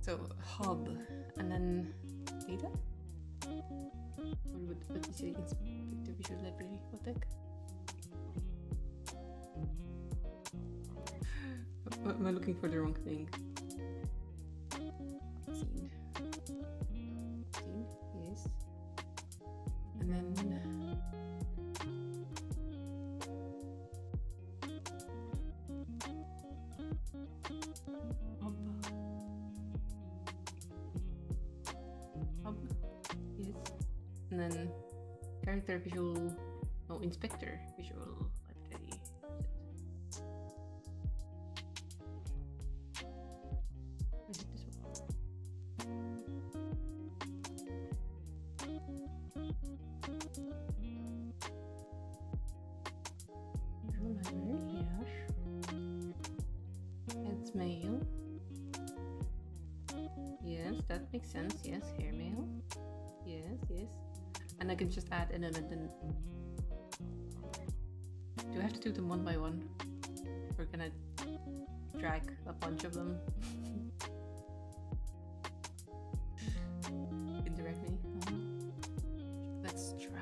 So hub, and then data? Or what you say? Inspector Visual Library. What the heck? Am I looking for the wrong thing? Scene. Scene, yes. And then hub. Hub, yes. And then character visual, oh, inspector visual library. Is it this one? Visual library, yes. It's mail. Yes, that makes sense. Yes, hair mail. Yes, yes. And I can just add an element and do I have to do them one by one? Or can I drag a bunch of them? Indirectly? Let's try.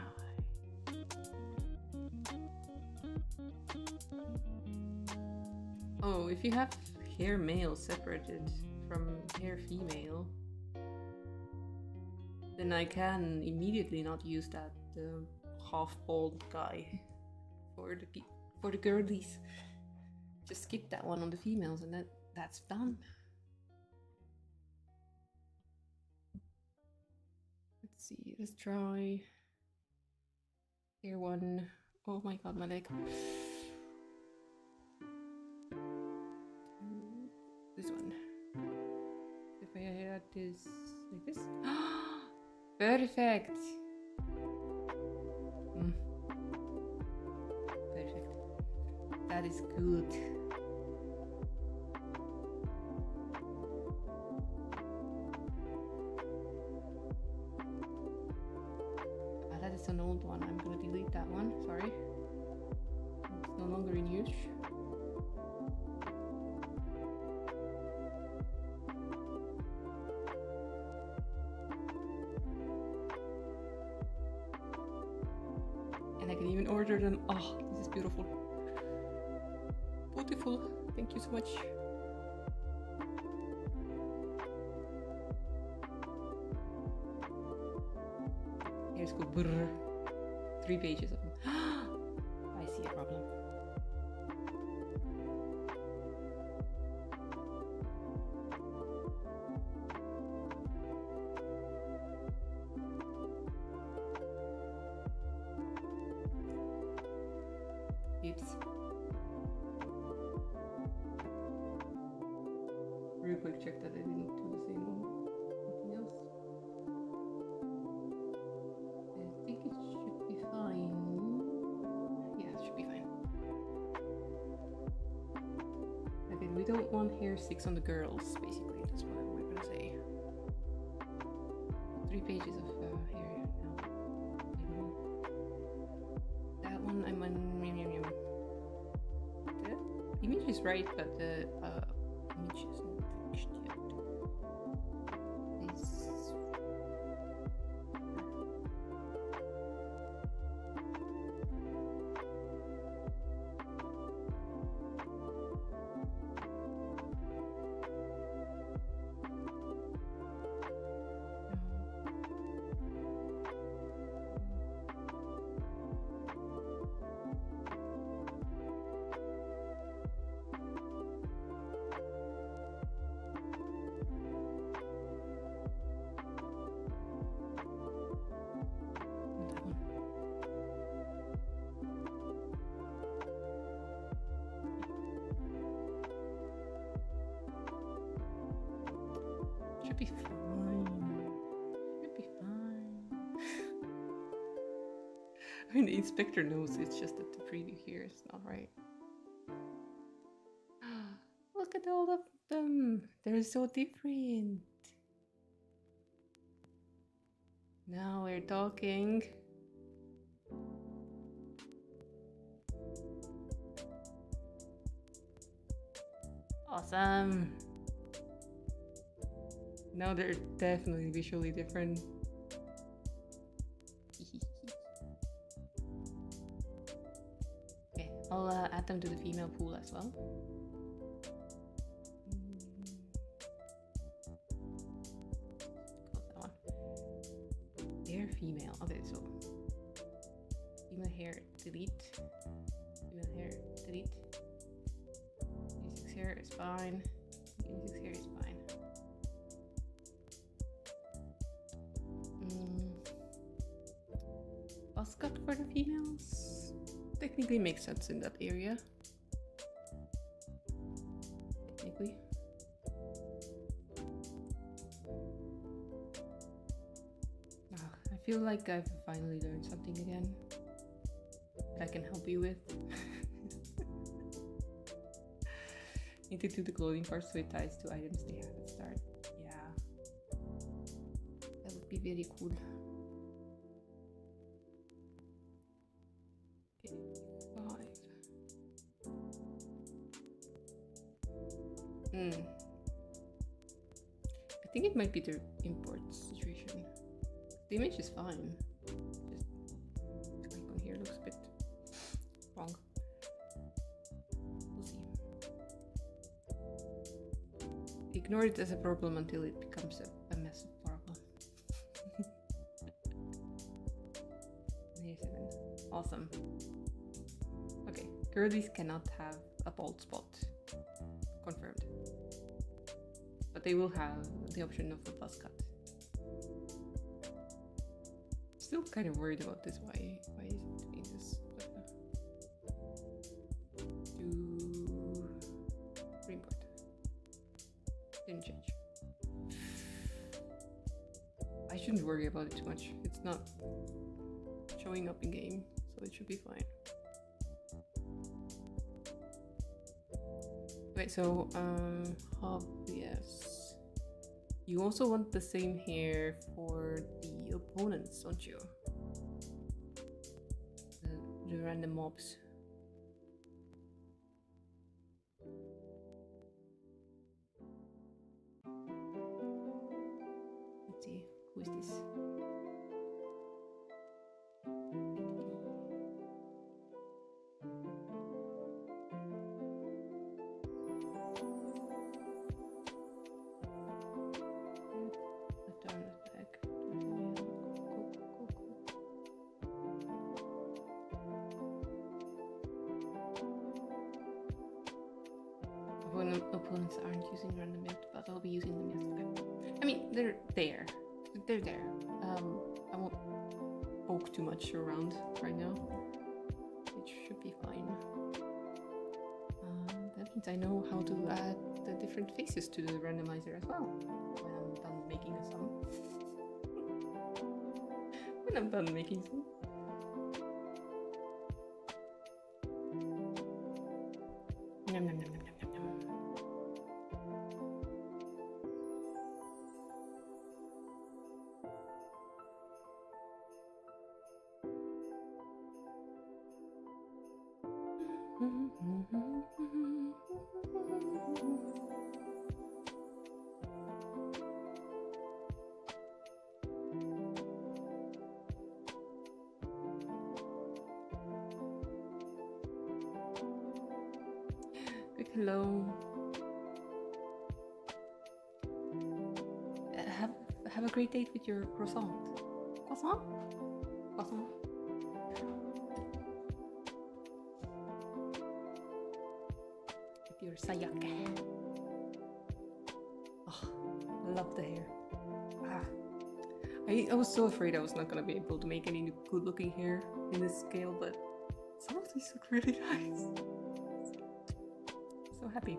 Oh, if you have hair male separated from hair female, then I can immediately not use that half bald guy for the girlies. Just skip that one on the females, and that's done. Let's see. Let's try hair one. Oh my god, my leg. This one. If I add this like this. Perfect. Perfect. That is good. That is an old one. I'm gonna delete that one. Sorry. It's no longer in use. And I can even order them. Oh, this is beautiful. Beautiful. Thank you so much. Here's go brr. 3 pages of them. I see a problem. Oops. Real quick check that I didn't do the same one. Anything else? I think it should be fine. Yeah, it should be fine. Okay, we don't want hair 6 on the girls, basically. That's what we're gonna say. 3 pages of hair now. That one I'm on. The image is right, but the image isn't fixed yet. This. Should be fine. Should be fine. I mean, the inspector knows, it's just that the preview here is not right. Look at all the them. They're so different. Now we're talking. Awesome. Now they're definitely visually different. Okay, I'll add them to the female pool as well. Close that one. They're female. Okay, so female hair, delete. Female hair, delete. Unisex hair is fine. Unisex hair is fine. Buzz cut for the females technically makes sense in that area. Technically. I feel like I've finally learned something again that I can help you with. Need to do the clothing parts so it ties to items they have at start. Yeah. That would be very cool. Okay, 5. I think it might be the import situation. The image is fine. Just the icon here looks a bit wrong. We'll see. Ignore it as a problem until it becomes a massive problem. Here's 7. Awesome. Okay, girlies cannot have a bald spot. Confirmed. But they will have the option of a buzz cut. Still kind of worried about this. Why is it doing this? Do reimport. Didn't change. I shouldn't worry about it too much. It's not showing up in game, so it should be fine. Okay, so obvious. You also want the same hair for the opponents, don't you? The random mobs. Let's see, who is this? Opponents aren't using random int, but I'll be using them yesterday. I mean, they're there. They're there. I won't poke too much around right now. It should be fine. That means I know how to add the different faces to the randomizer as well. When I'm done making a sum. When I'm done making some. Nom nom nom nom nom nom nom. Hello. Have a great date with your croissant. Croissant? Croissant. With your sayake. Oh, I love the hair. I was so afraid I was not gonna be able to make any good looking hair in this scale, but some of these look really nice. So happy.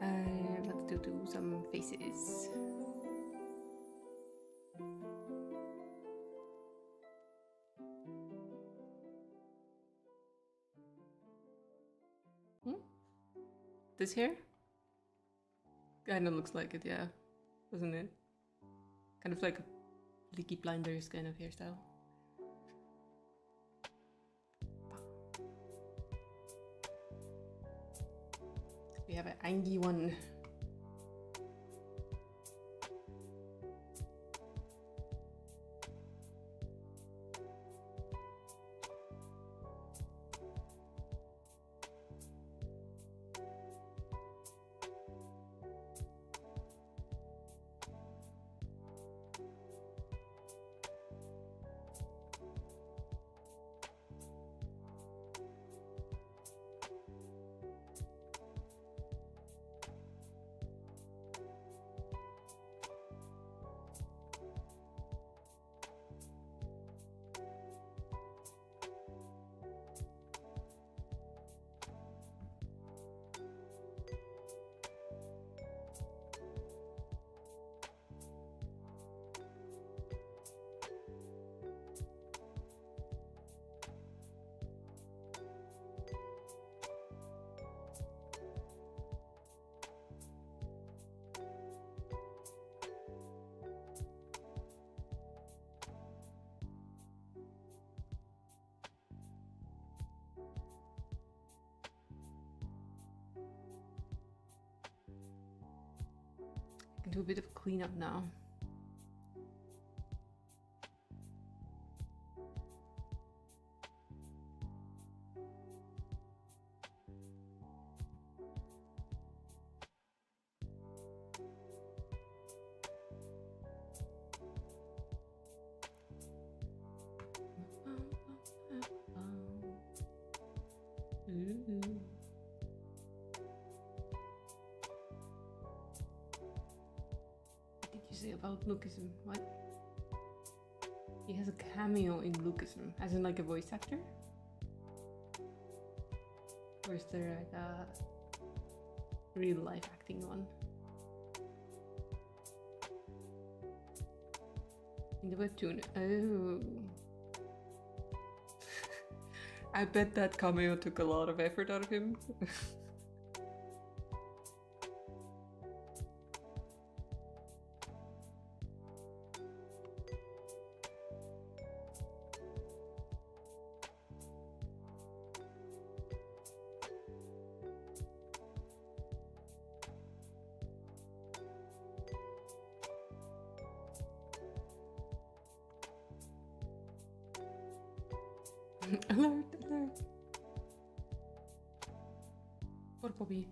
Let's do some faces. This hair? Kind of looks like it, yeah. Doesn't it? Kind of like a Peaky Blinders kind of hairstyle. We have an Angie one. Can do a bit of cleanup now. Ooh. What did you say about Lucasm? What? He has a cameo in Lucasm, as in like a voice actor? Or is there like a real life acting one? In the webtoon. Oh. I bet that cameo took a lot of effort out of him. Alert, alert. Poor Bobby.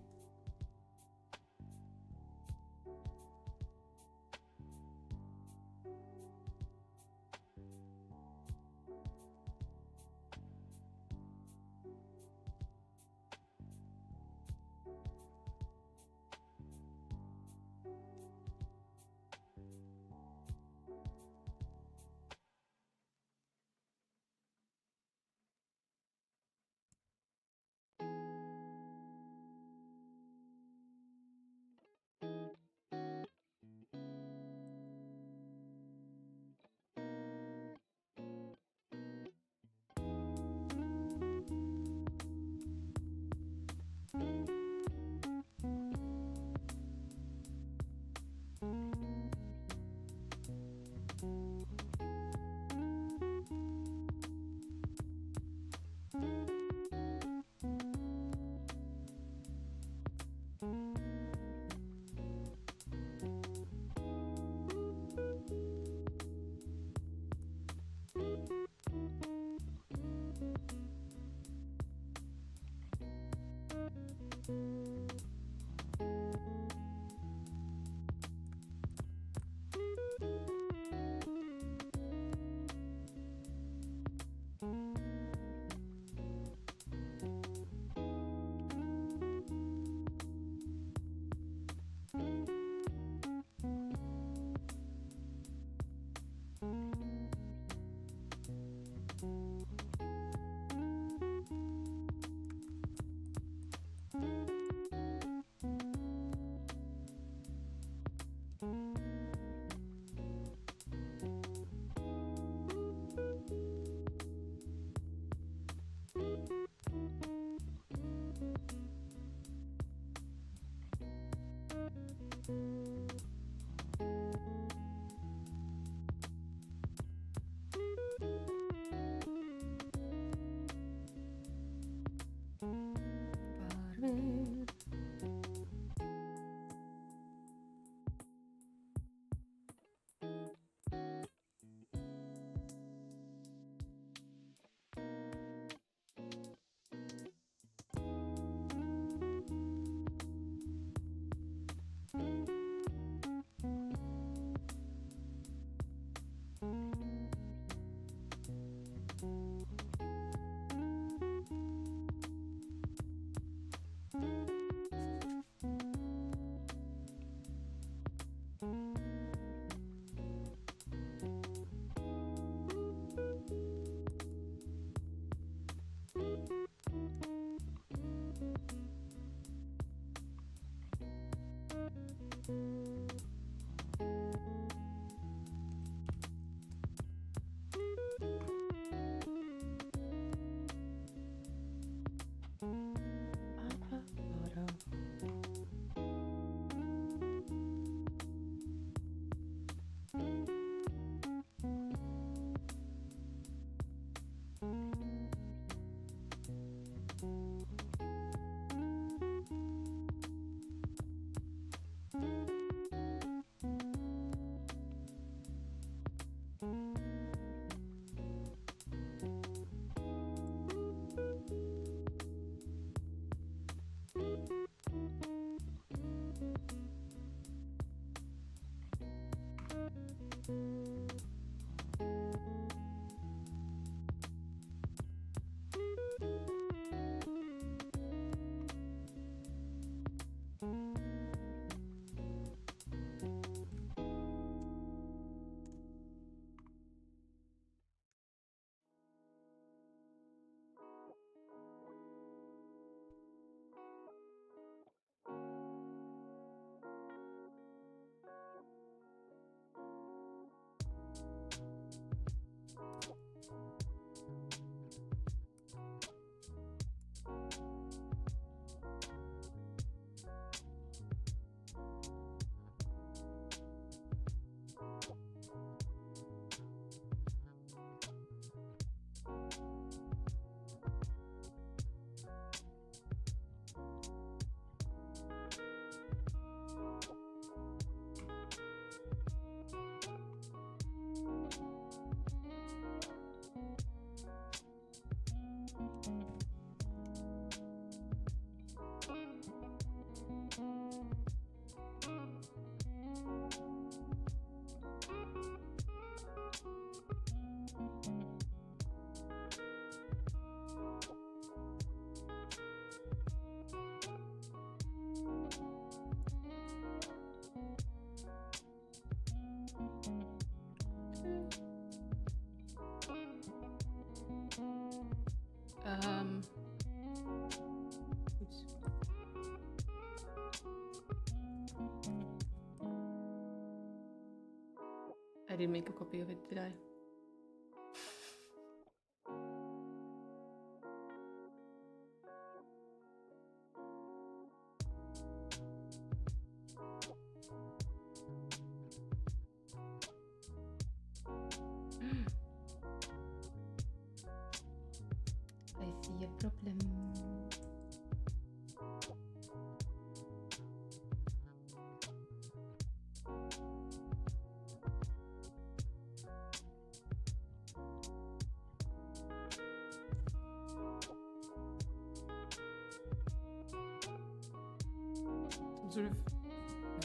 Oops. I didn't make a copy of it, did I? I see a problem. Some sort of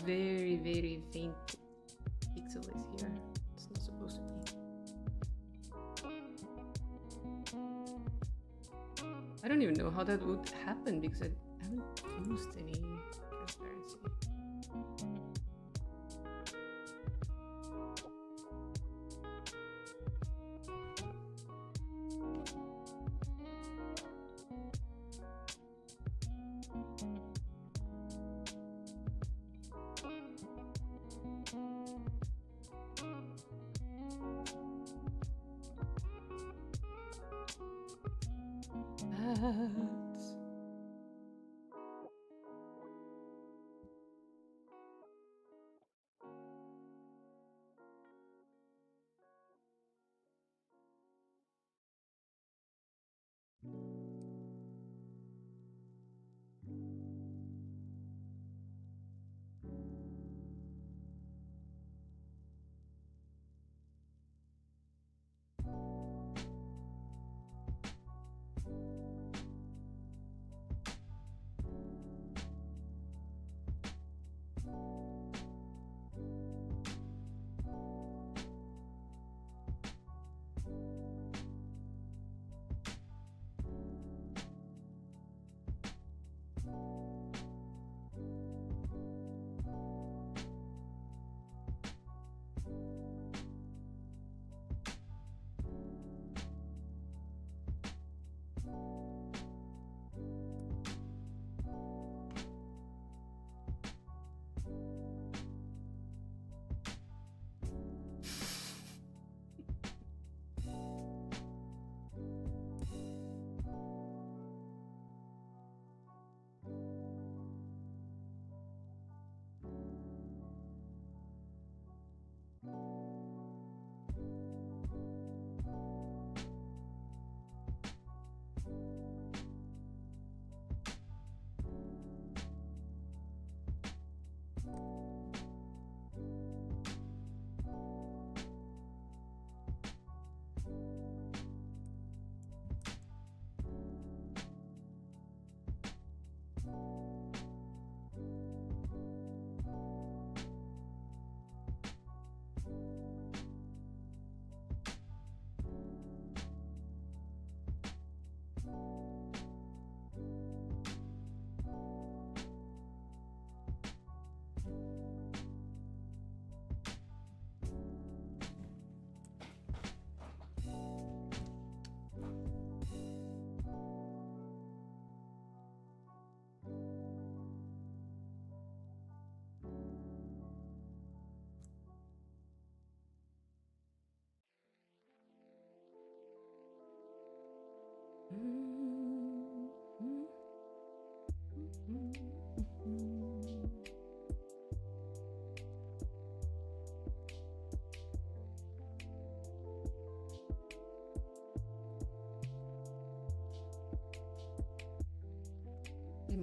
very, very faint pixel is here. It's not supposed to be. I don't even know how that would happen because I haven't used any transparency.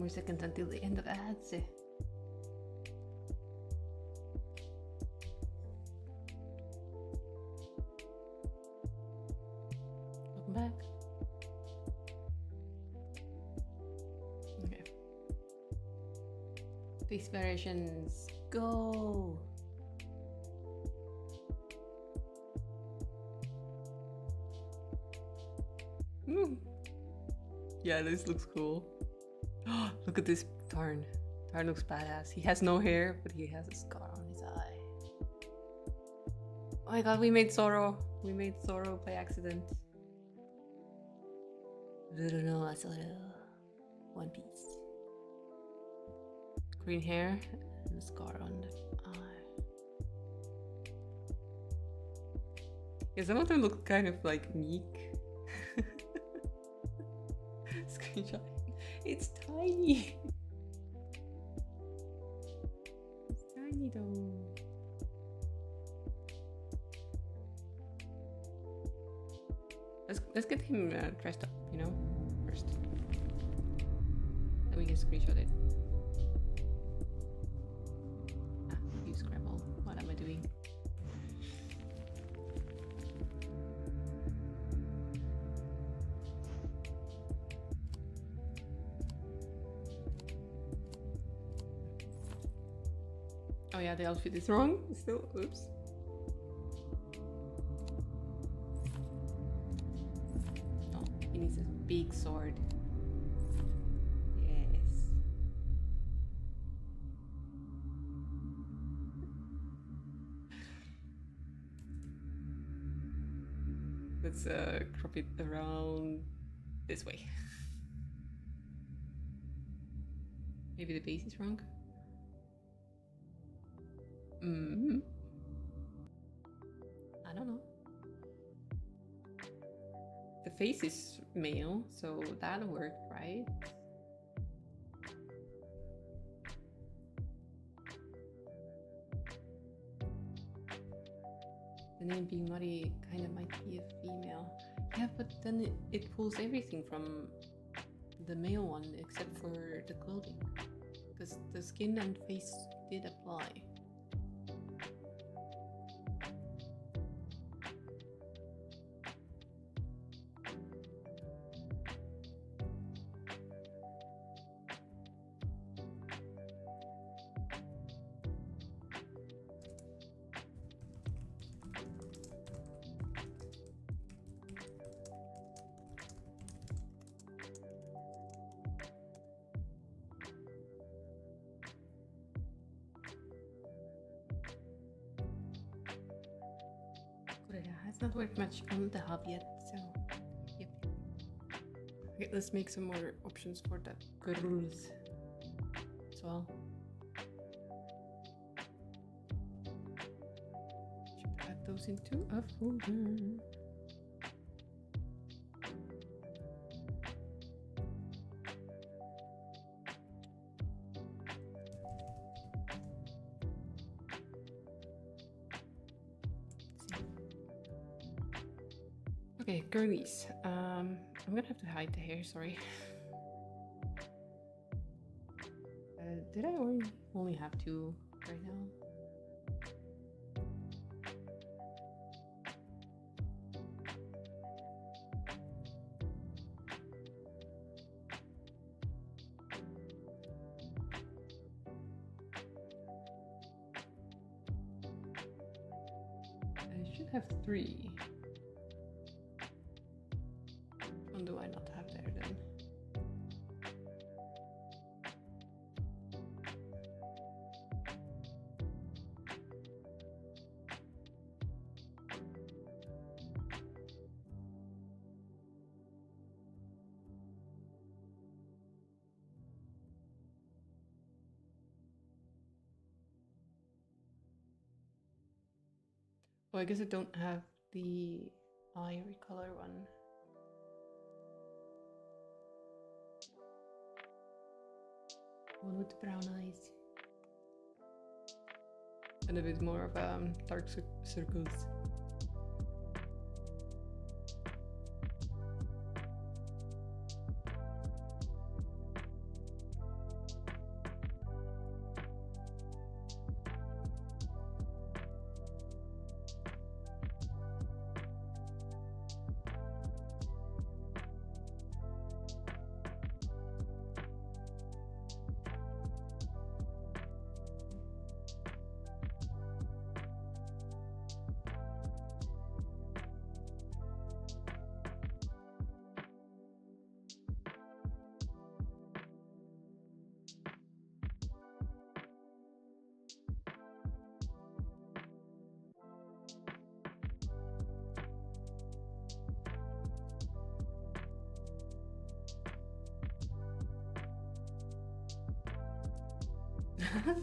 more seconds until the end of ads. Welcome back. Okay. Face variations, go! Yeah, this looks cool. Look at this Tarn. Tarn looks badass. He has no hair, but he has a scar on his eye. Oh my god, we made Zoro. We made Zoro by accident. Zoro. One Piece. Green hair and a scar on the eye. Yeah, some of them look kind of like meek. Screenshot. It's tiny. It's tiny though. Let's get him dressed up, you know, first. Then we can screenshot it. Use Scrabble. What am I doing? Oh yeah, the outfit is wrong. Still, oops. Oh, he needs a big sword. Yes. Let's crop it around this way. Maybe the base is wrong. I don't know. The face is male, so that'll work, right? The name being Muddy kind of might be a female. Yeah, but then it pulls everything from the male one except for the clothing. Because the skin and face did apply. It's not worked much on the hub yet, so yep. Okay, let's make some more options for the girls as well. Should add those into a folder. Okay, girlies. I'm gonna have to hide the hair, sorry. Did I only have two right now? I should have three. Which one do I not have there then? Well, I guess I don't have the ivory color one. One with brown eyes. And a bit more of dark circles.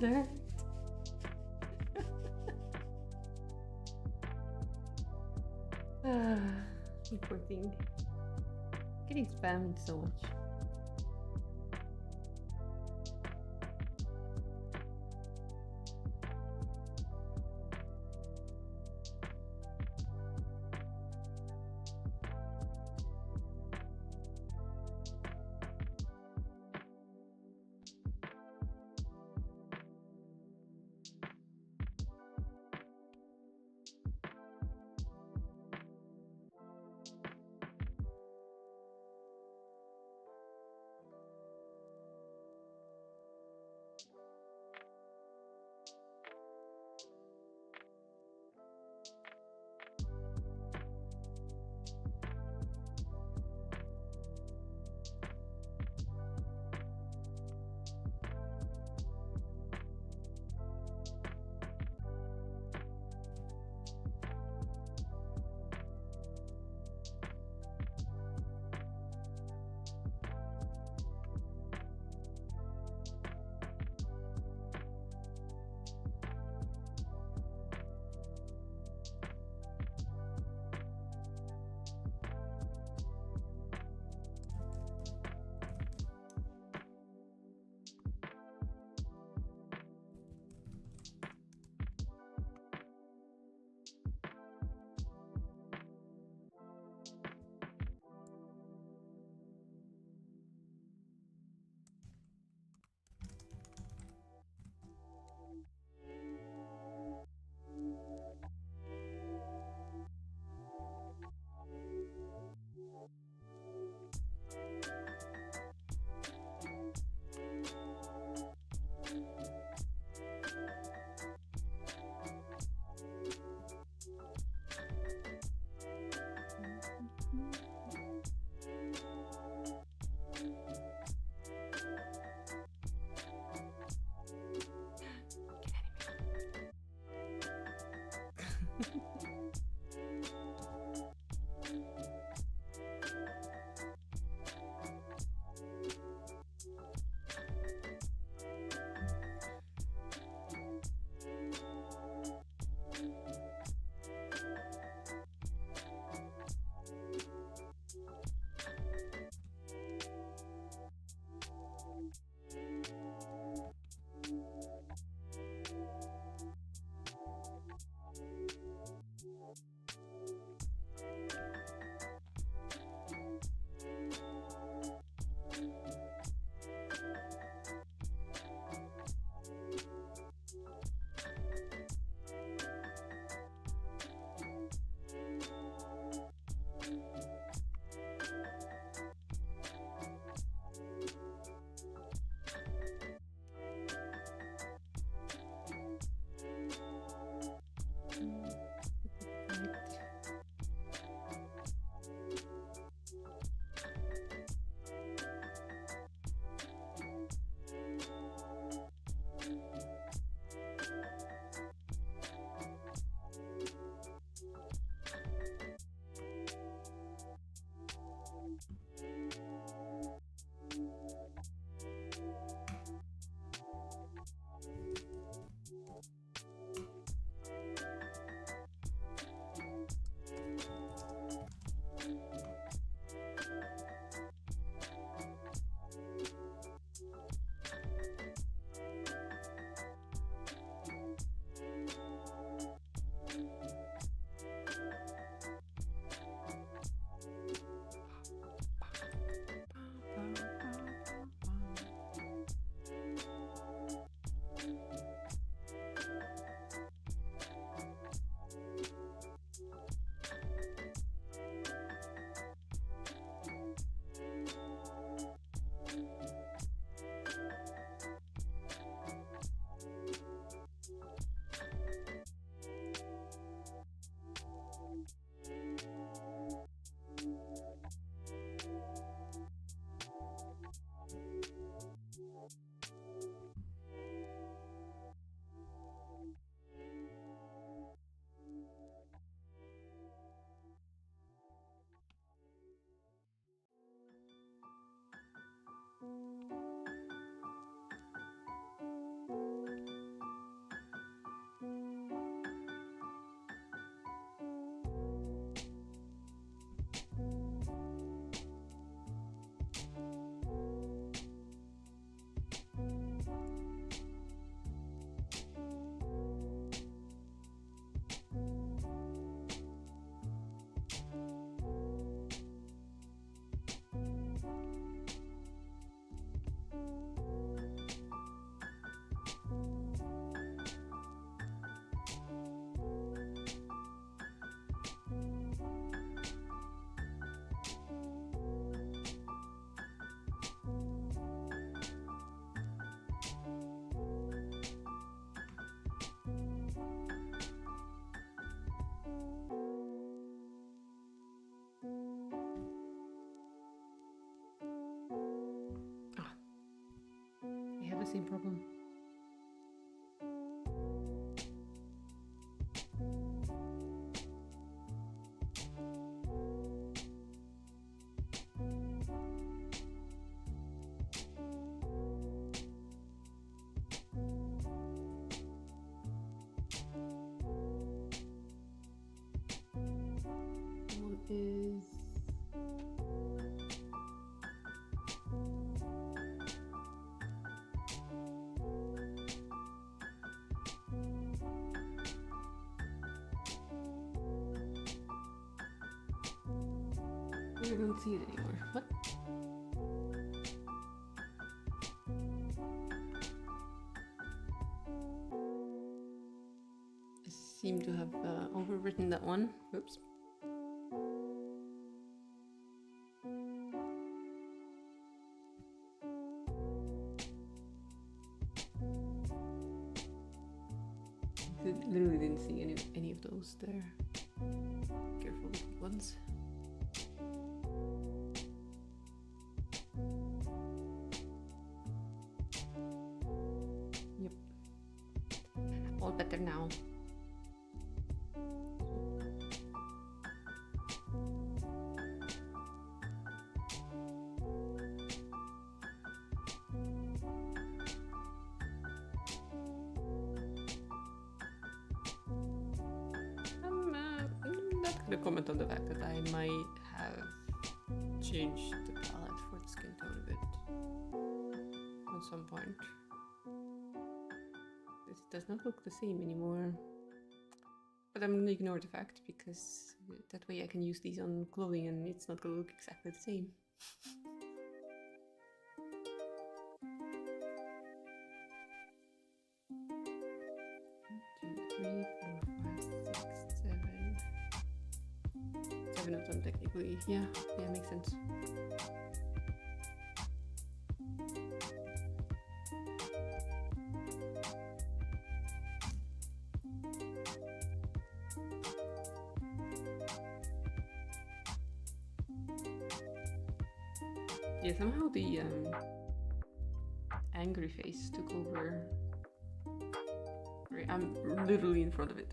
There. You poor thing. Getting spammed so much. same problem. One is I don't see it anymore. What? I seem to have overwritten that one. Oops. Literally didn't see any of those there. Careful with the ones. Yep. All better now. I'm not gonna comment on the fact that I might have changed the palette for the skin tone a bit at some point. It does not look the same anymore. But I'm gonna ignore the fact because that way I can use these on clothing and it's not gonna look exactly the same. 3, 4, 5, 6, 7. 7 of them technically. Yeah, makes sense. Yeah, somehow the angry face took over. Right, I'm literally in front of it.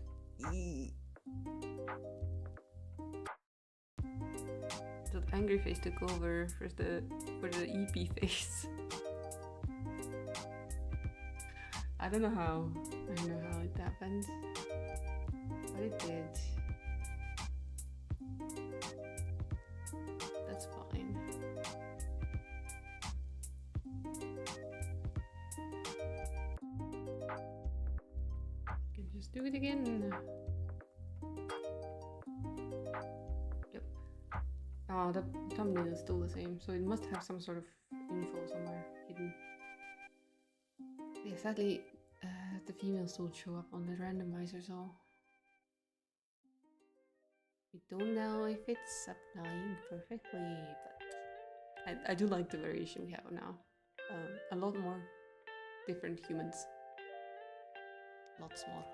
So the angry face took over for the EP face. I don't know how it happened, but it did. That's fine. Can just do it again. Yep. Oh, the thumbnail is still the same, so it must have some sort of info somewhere hidden. Yeah, sadly, the females don't show up on the randomizer, so we don't know if it's applying perfectly, but I do like the variation we have now. A lot more different humans. Lots more.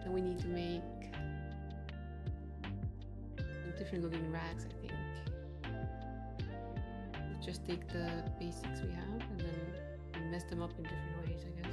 Then we need to make some different looking rags, I think. Just take the basics we have and then mess them up in different ways, I guess.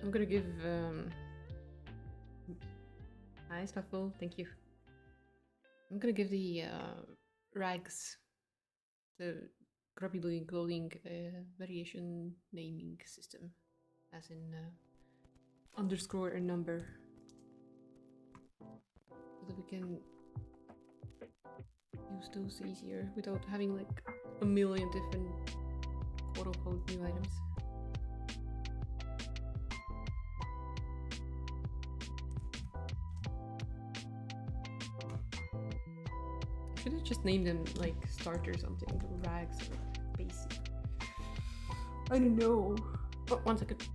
I'm gonna give hi Spuffle, thank you. I'm gonna give the rags, the grubby blue clothing variation naming system, as in underscore a number, so that we can use those easier without having like a million different quote-unquote new items. Should have just named them like start or something, or rags or basic. I don't know. Oh, 1 second.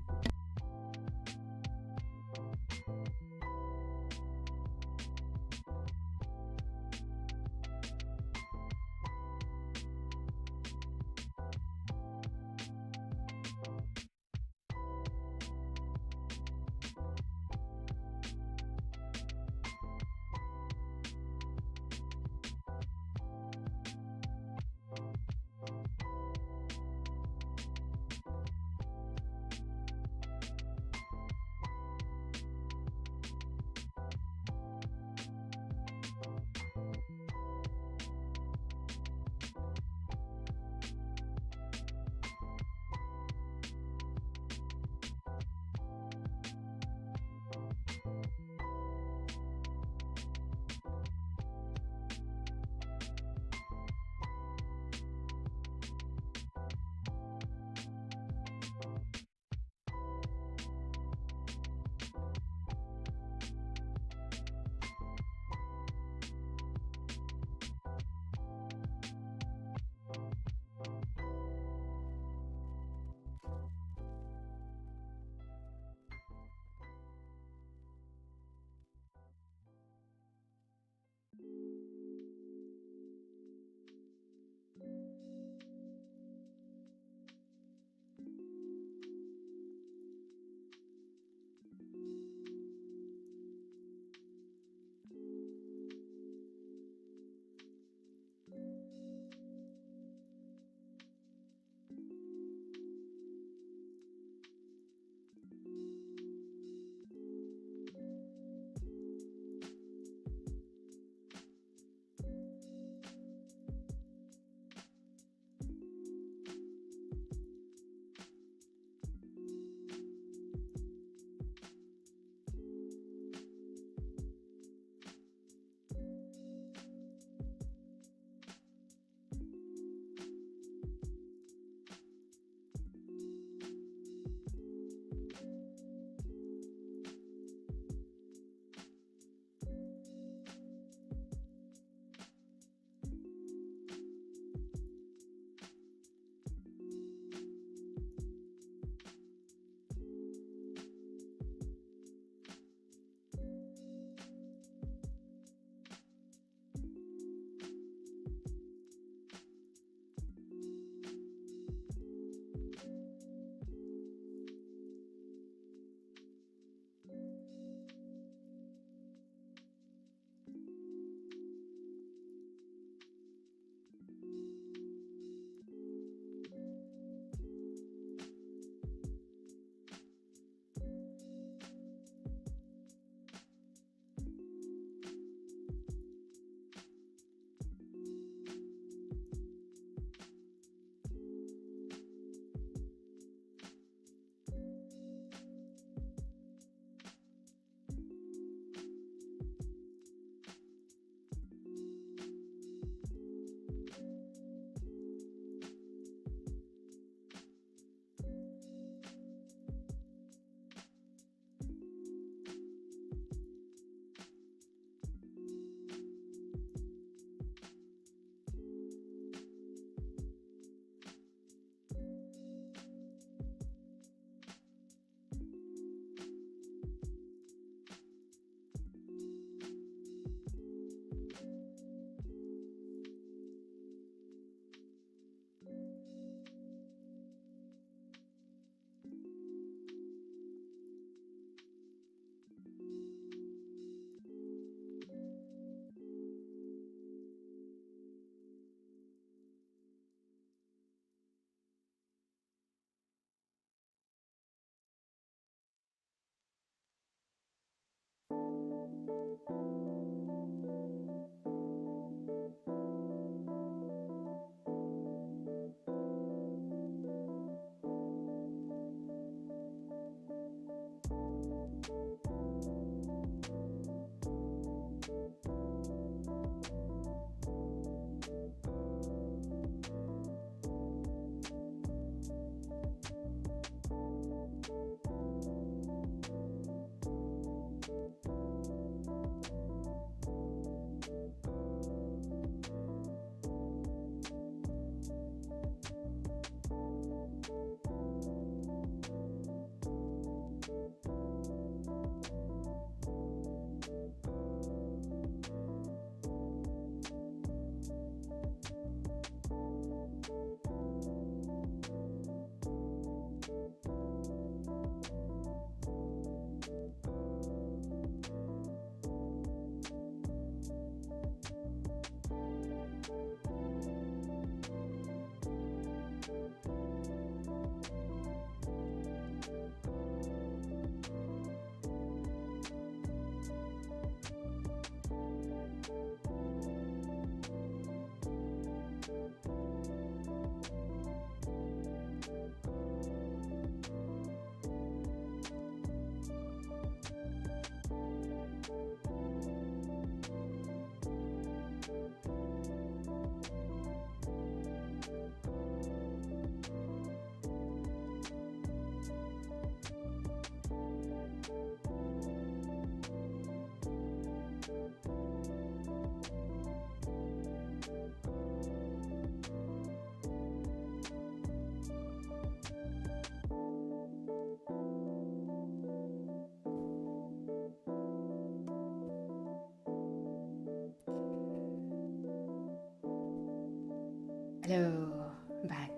Hello, I'm back.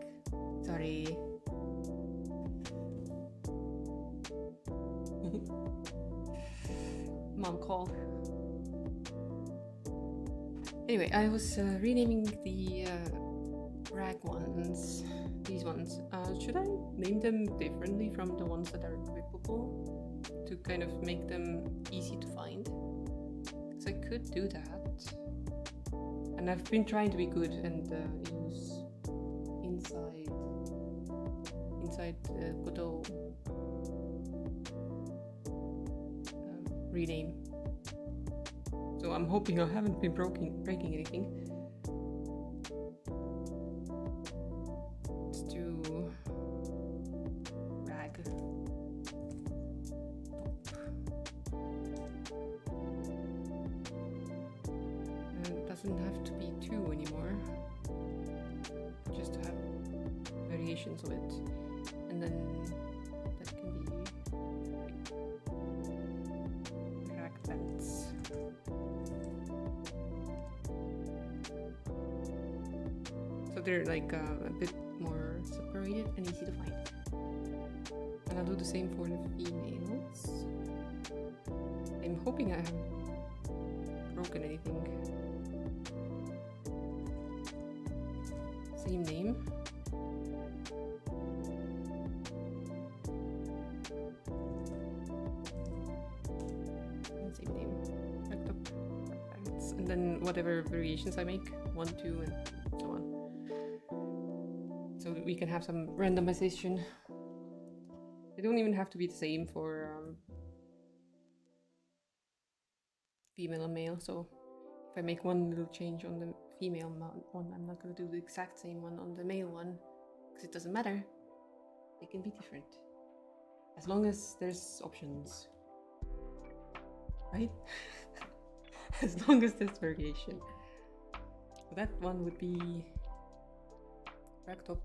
Sorry. Mom called. Anyway, I was renaming the rag ones. These ones. Should I name them differently from the ones that are equipable to kind of make them easy to find? Because I could do that. And I've been trying to be good and use inside the Godot rename. So I'm hoping I haven't been breaking anything. Let's do rag. And it doesn't have to be 2 anymore. Just to have variations of it. And then that can be rag pants. So they're like a bit more separated and easy to find. And I'll do the same for the females. I'm hoping I haven't broken anything. Same name. And same name. And then whatever variations I make, 1, 2, and so on. So that we can have some randomization. They don't even have to be the same for female and male. So if I make one little change on the female one, I'm not going to do the exact same one on the male one, because it doesn't matter. They can be different. As long as there's options. Right? As long as there's variation. So that one would be ragtop.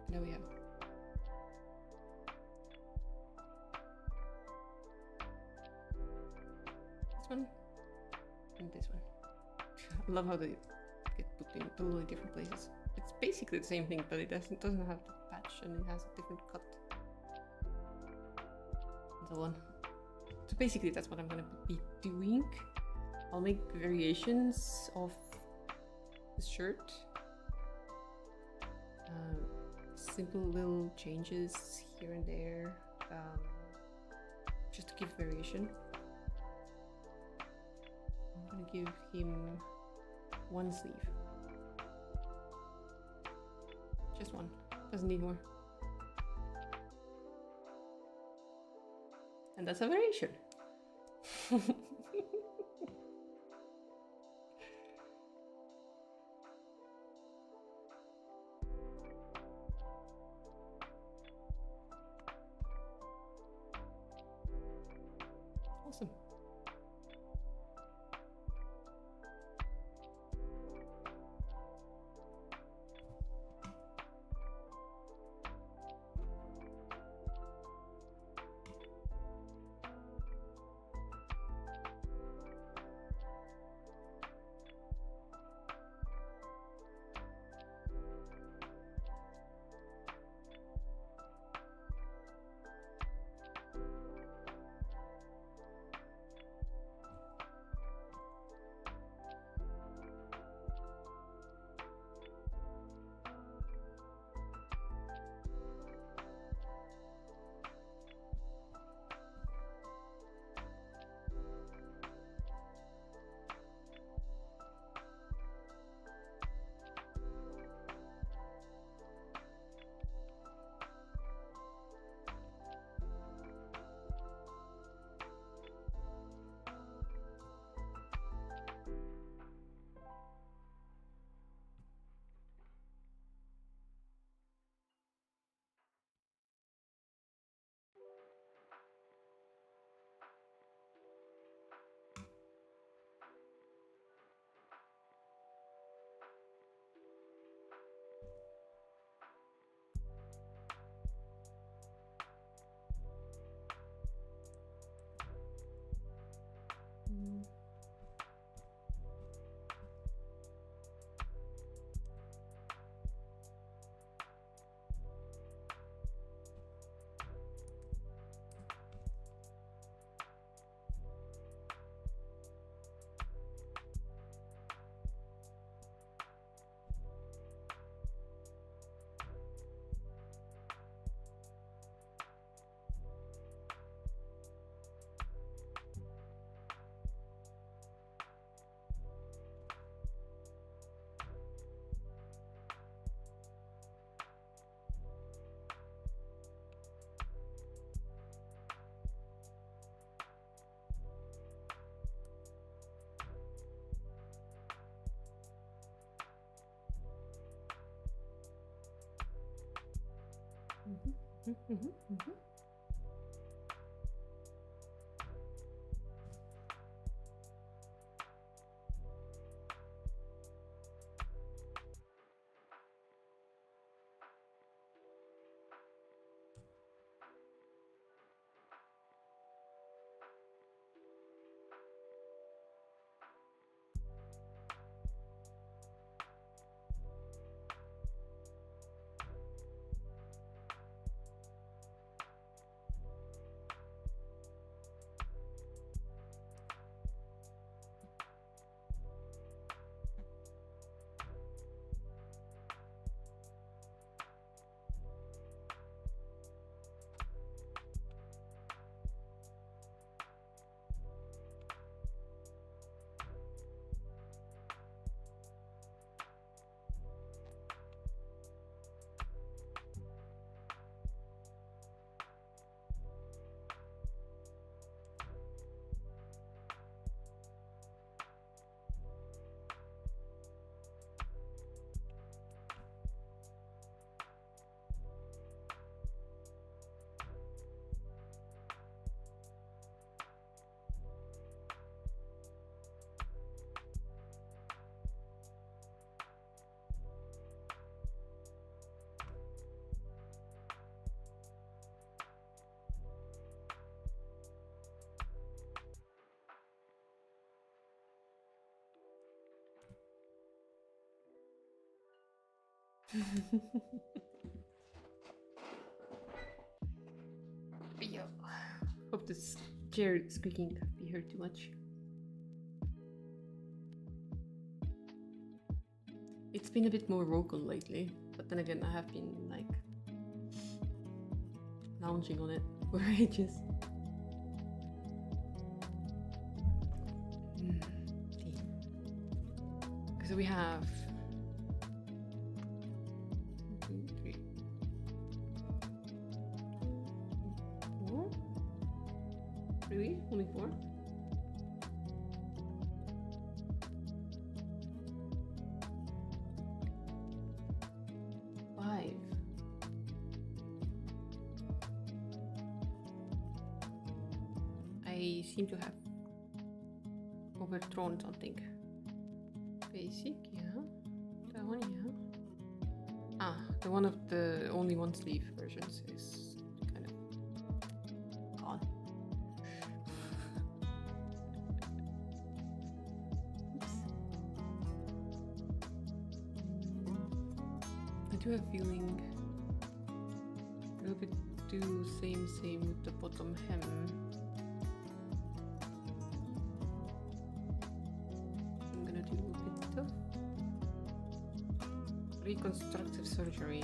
Now we have this one and this one. I love how they get put in totally different places. It's basically the same thing, but it doesn't have the patch and it has a different cut. And so on. So basically that's what I'm gonna be doing. I'll make variations of the shirt. Simple little changes here and there, just to give variation. I'm gonna give him one sleeve. Just one. Doesn't need more. And that's a variation. Awesome. Yo, hope this chair squeaking can't be heard too much. been a bit more vocal lately, but then again, I have been like lounging on it for ages. So we have 1, 2, 3, 4. Really? Only 4? I seem to have overthrown something. Basic, yeah. That one, yeah. Ah, the one of the only one sleeve versions is kind of gone. Oops. I do have a feeling a little bit do same with the bottom hem. Reconstructive surgery.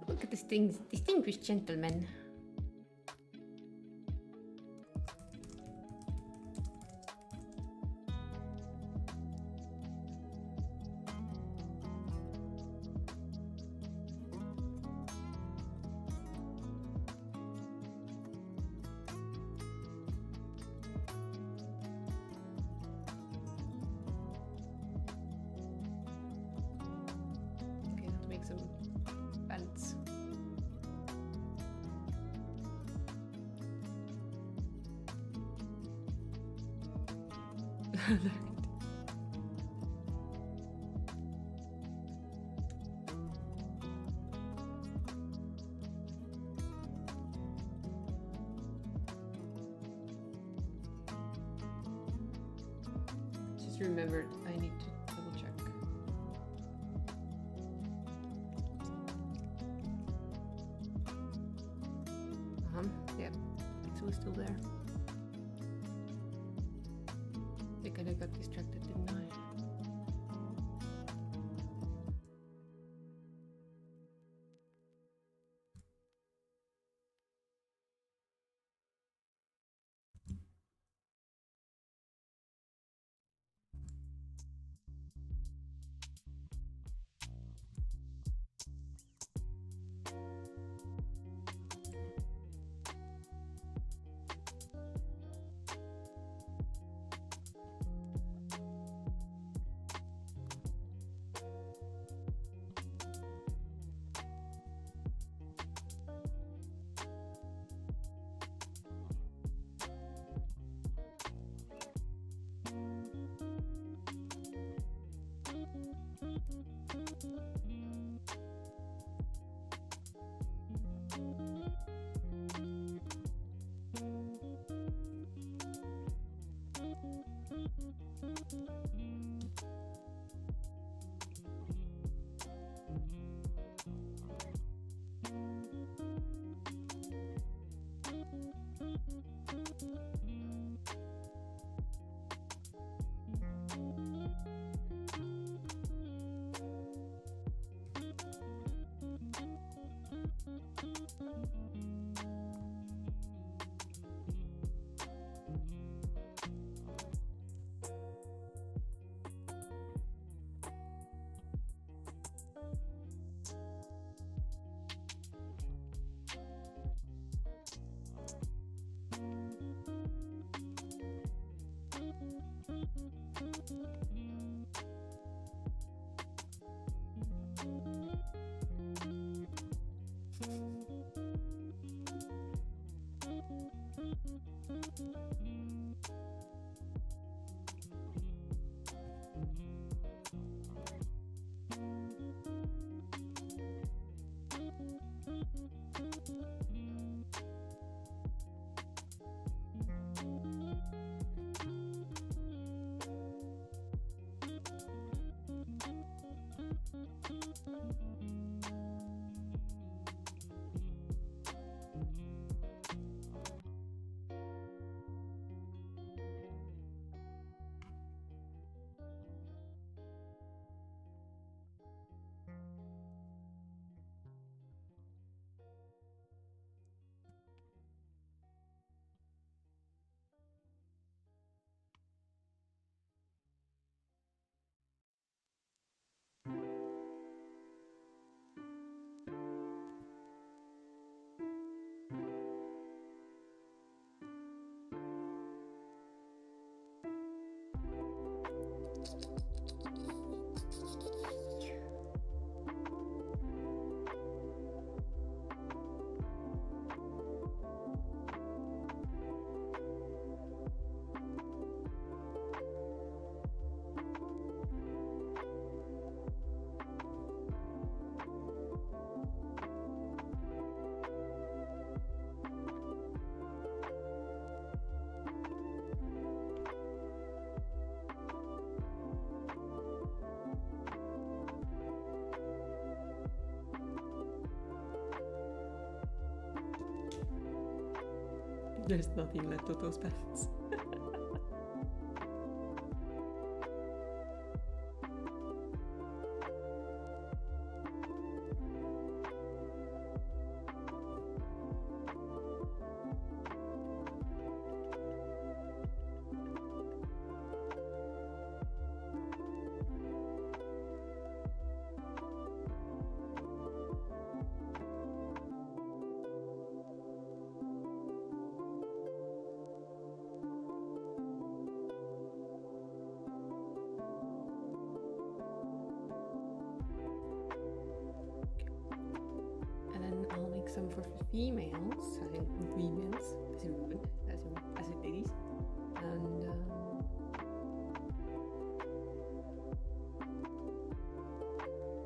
Look at this distinguished gentleman. Okay, let's make some pants. Just remembered I need to double check. Yep, pixel is still there. I think I got distracted, didn't I? There's nothing left of those pants. Some for females, as in females, as in women, as in ladies, and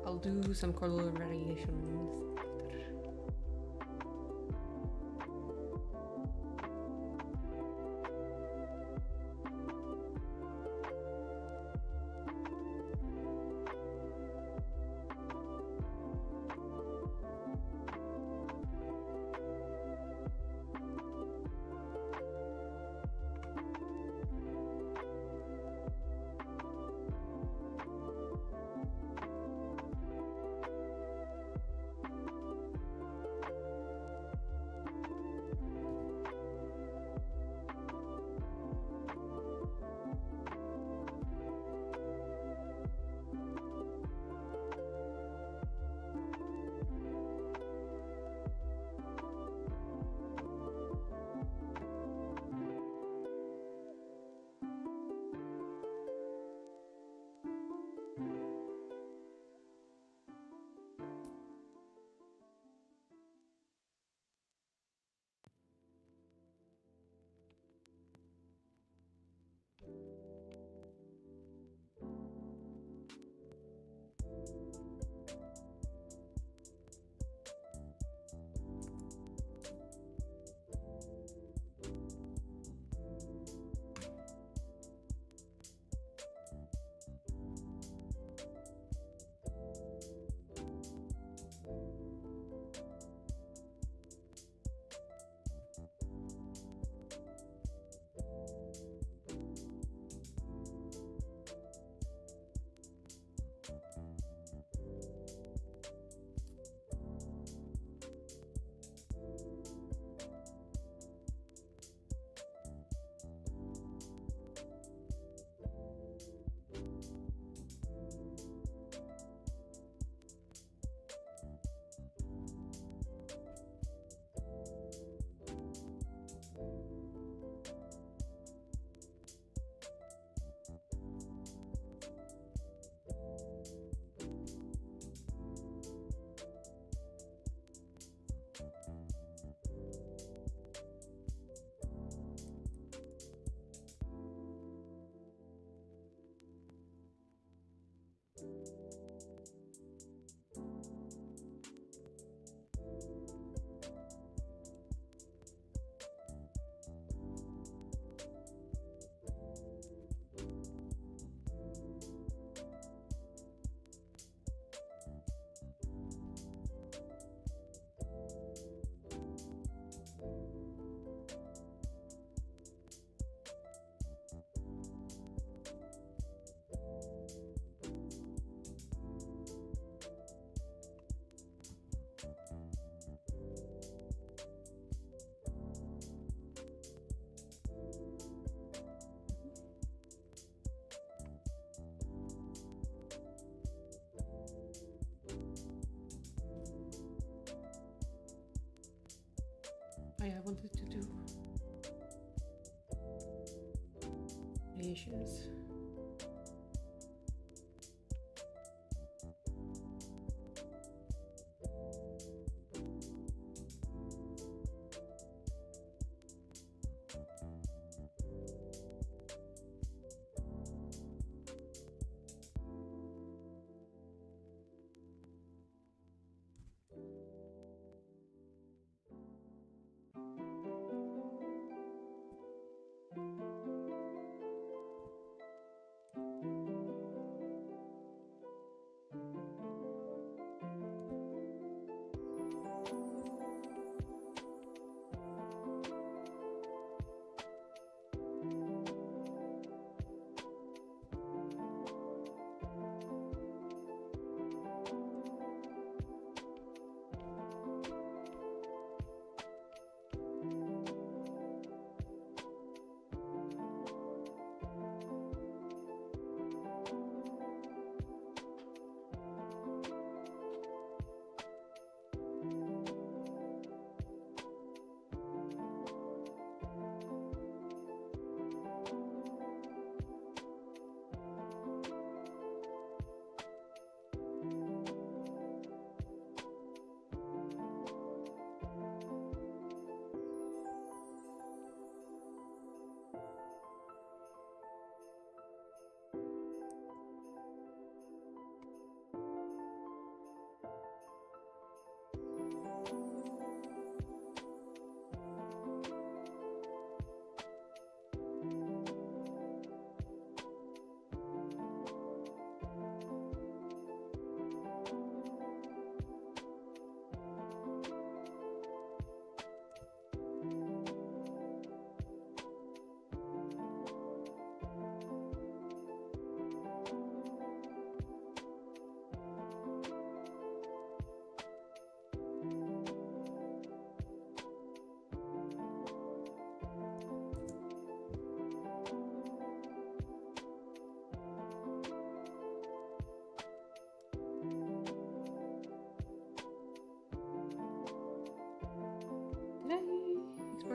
I'll do some color variations after. I wanted to do variations.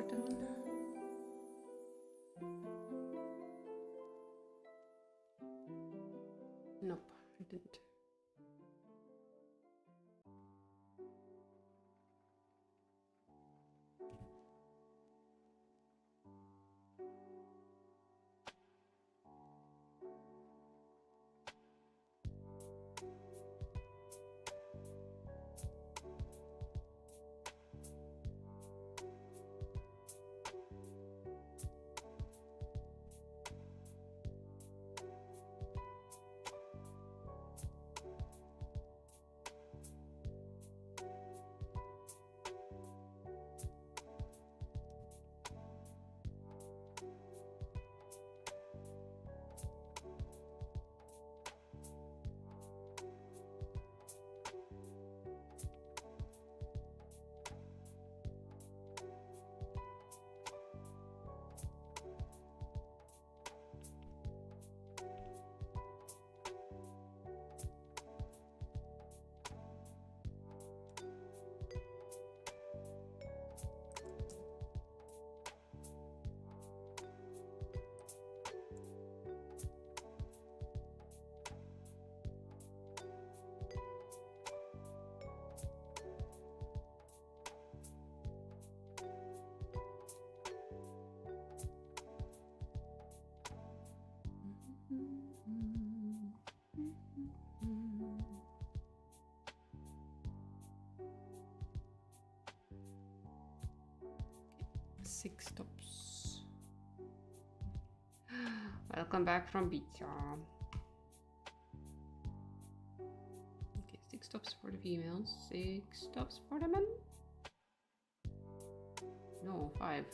we're done. Nope, I didn't. Six stops. Welcome back from pizza. Okay, 6 stops for the females, 6 stops for the men. No, 5.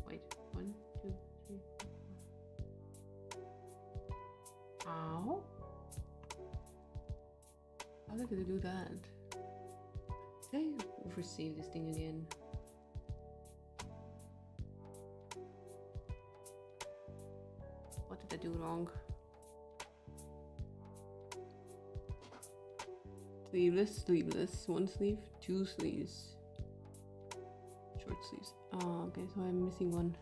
Wait, 1, 2, 3, 4. Ow. How did I do that? Did I receive this thing again? What did I do wrong? Sleeveless, sleeveless, 1 sleeve, 2 sleeves. Short sleeves. Oh, okay, so I'm missing 1.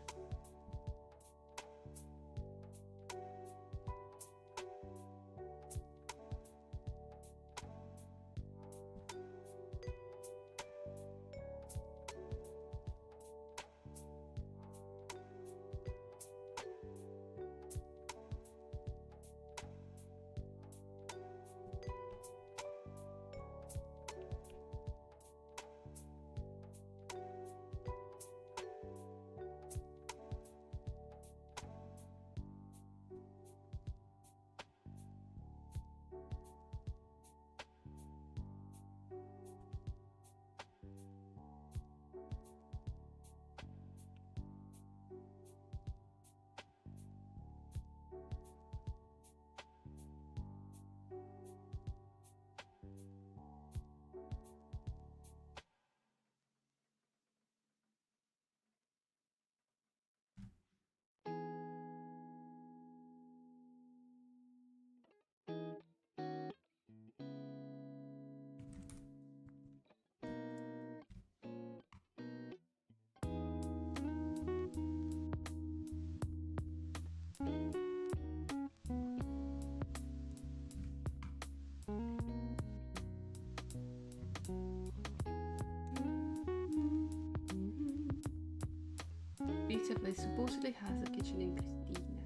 Pizza place supposedly has a kitchen in Christina.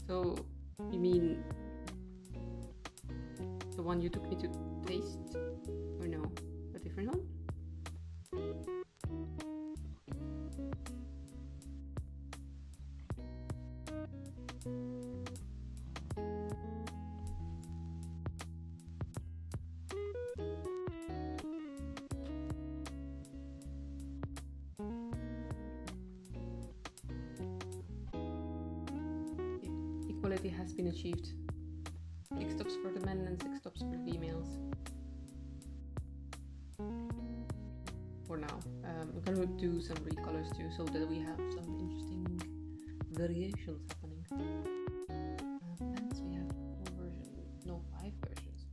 So, you mean the one you took me to taste? Or no? A different one? Equality has been achieved. 6 stops for the men and 6 stops for the females. For now. I'm gonna do some recolors too, so that we have some interesting variations happening. Pants, we have 4 versions. No, 5 versions.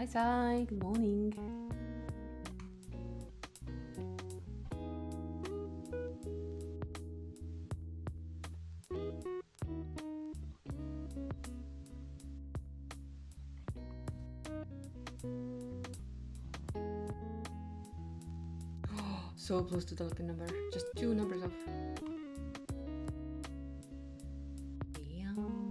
Hi, Sai. Good morning. So close to the lucky number. Just 2 numbers off. Damn.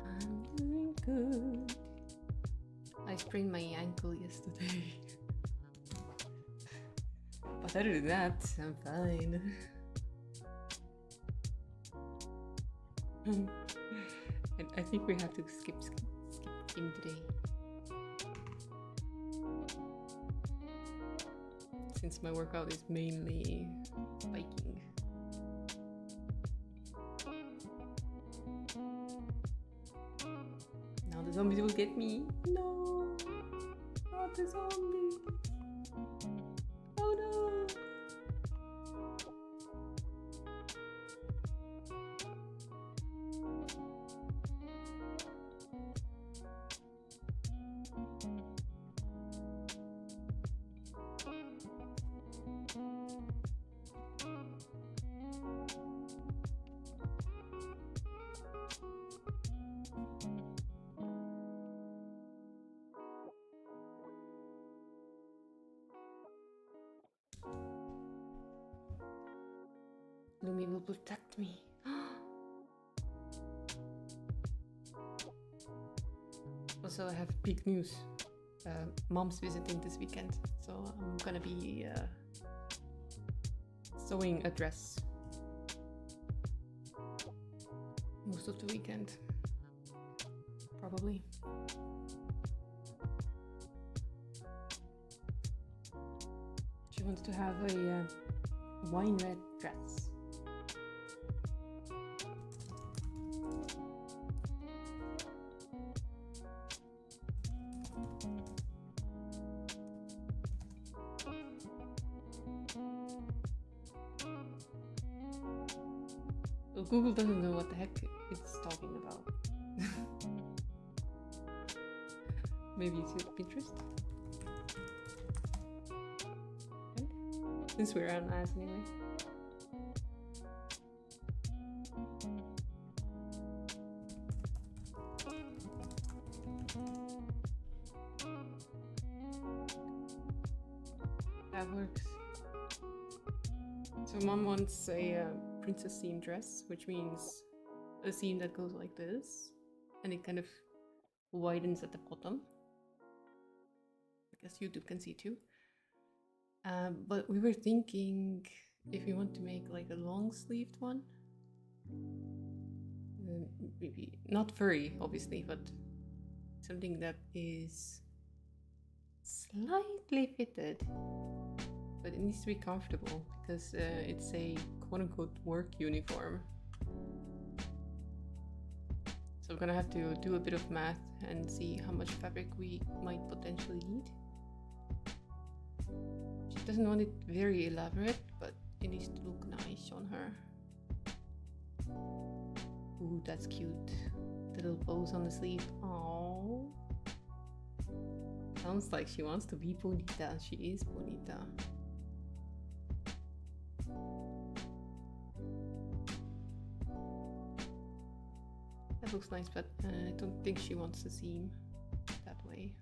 I'm doing good. I sprained my ankle yesterday. But other than that, I'm fine. And I think we have to skip him today. Since my workout is mainly biking. Now the zombies will get me. No, not the zombies. Oh no. Lumi will protect me. Also, I have big news. Mom's visiting this weekend, so I'm gonna be sewing a dress most of the weekend, probably. She wants to have a wine red dress. Well, Google doesn't know what the heck it's talking about. Maybe it's Pinterest? Okay. Since we're on ads anyway. That works. So mom wants a princess theme dress, which means a seam that goes like this, and it kind of widens at the bottom. I guess YouTube can see too. But we were thinking if we want to make like a long sleeved one, maybe not furry, obviously, but something that is slightly fitted. But it needs to be comfortable because it's a quote-unquote work uniform. So I'm gonna have to do a bit of math and see how much fabric we might potentially need. She doesn't want it very elaborate, but it needs to look nice on her. Ooh, that's cute. The little bows on the sleeve. Oh. Sounds like she wants to be bonita. She is bonita. That looks nice, but I don't think she wants to seem that way.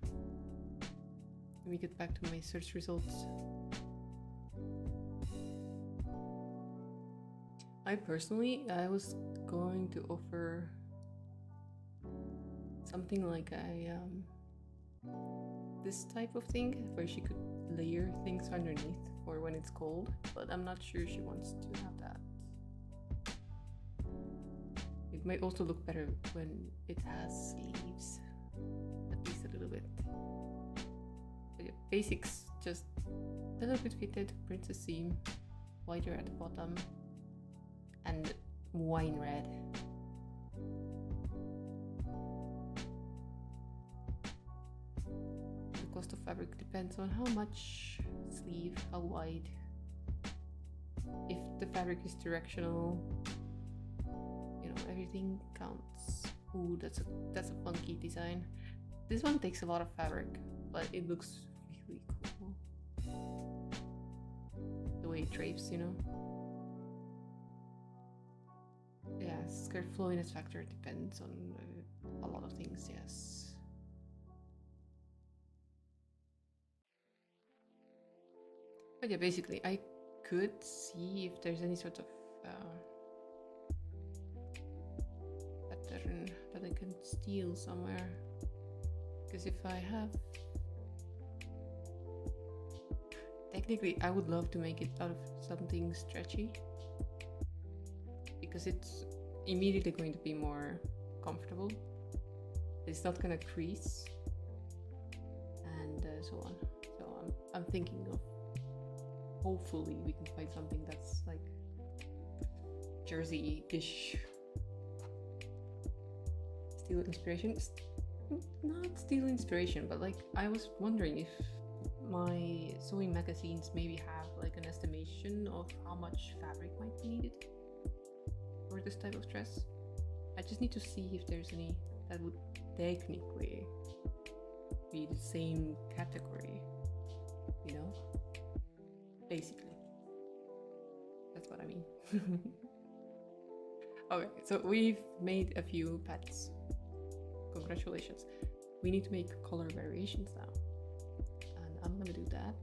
Let me get back to my search results. I was going to offer something like a this type of thing where she could layer things underneath for when it's cold, but I'm not sure she wants to have that. It might also look better when it has sleeves, at least a little bit. But yeah, basics, just a little bit fitted, princess seam, wider at the bottom, and wine red. The cost of fabric depends on how much sleeve, how wide. If the fabric is directional, you know, everything counts. Ooh, that's a funky design. This one takes a lot of fabric, but it looks really cool. The way it drapes, you know. Yeah, skirt flowiness factor depends on a lot of things, yes. But yeah, basically, I could see if there's any sort of pattern that I can steal somewhere. Because if I have... Technically, I would love to make it out of something stretchy. Because it's immediately going to be more comfortable. It's not gonna crease. And so on. So I'm thinking of... Hopefully we can find something that's like jersey-ish. Steal inspiration? Not steal inspiration, but like I was wondering if my sewing magazines maybe have like an estimation of how much fabric might be needed for this type of dress. I just need to see if there's any that would technically be the same category, you know? Basically. That's what I mean. Okay, so we've made a few pets. Congratulations. We need to make color variations now. And I'm gonna do that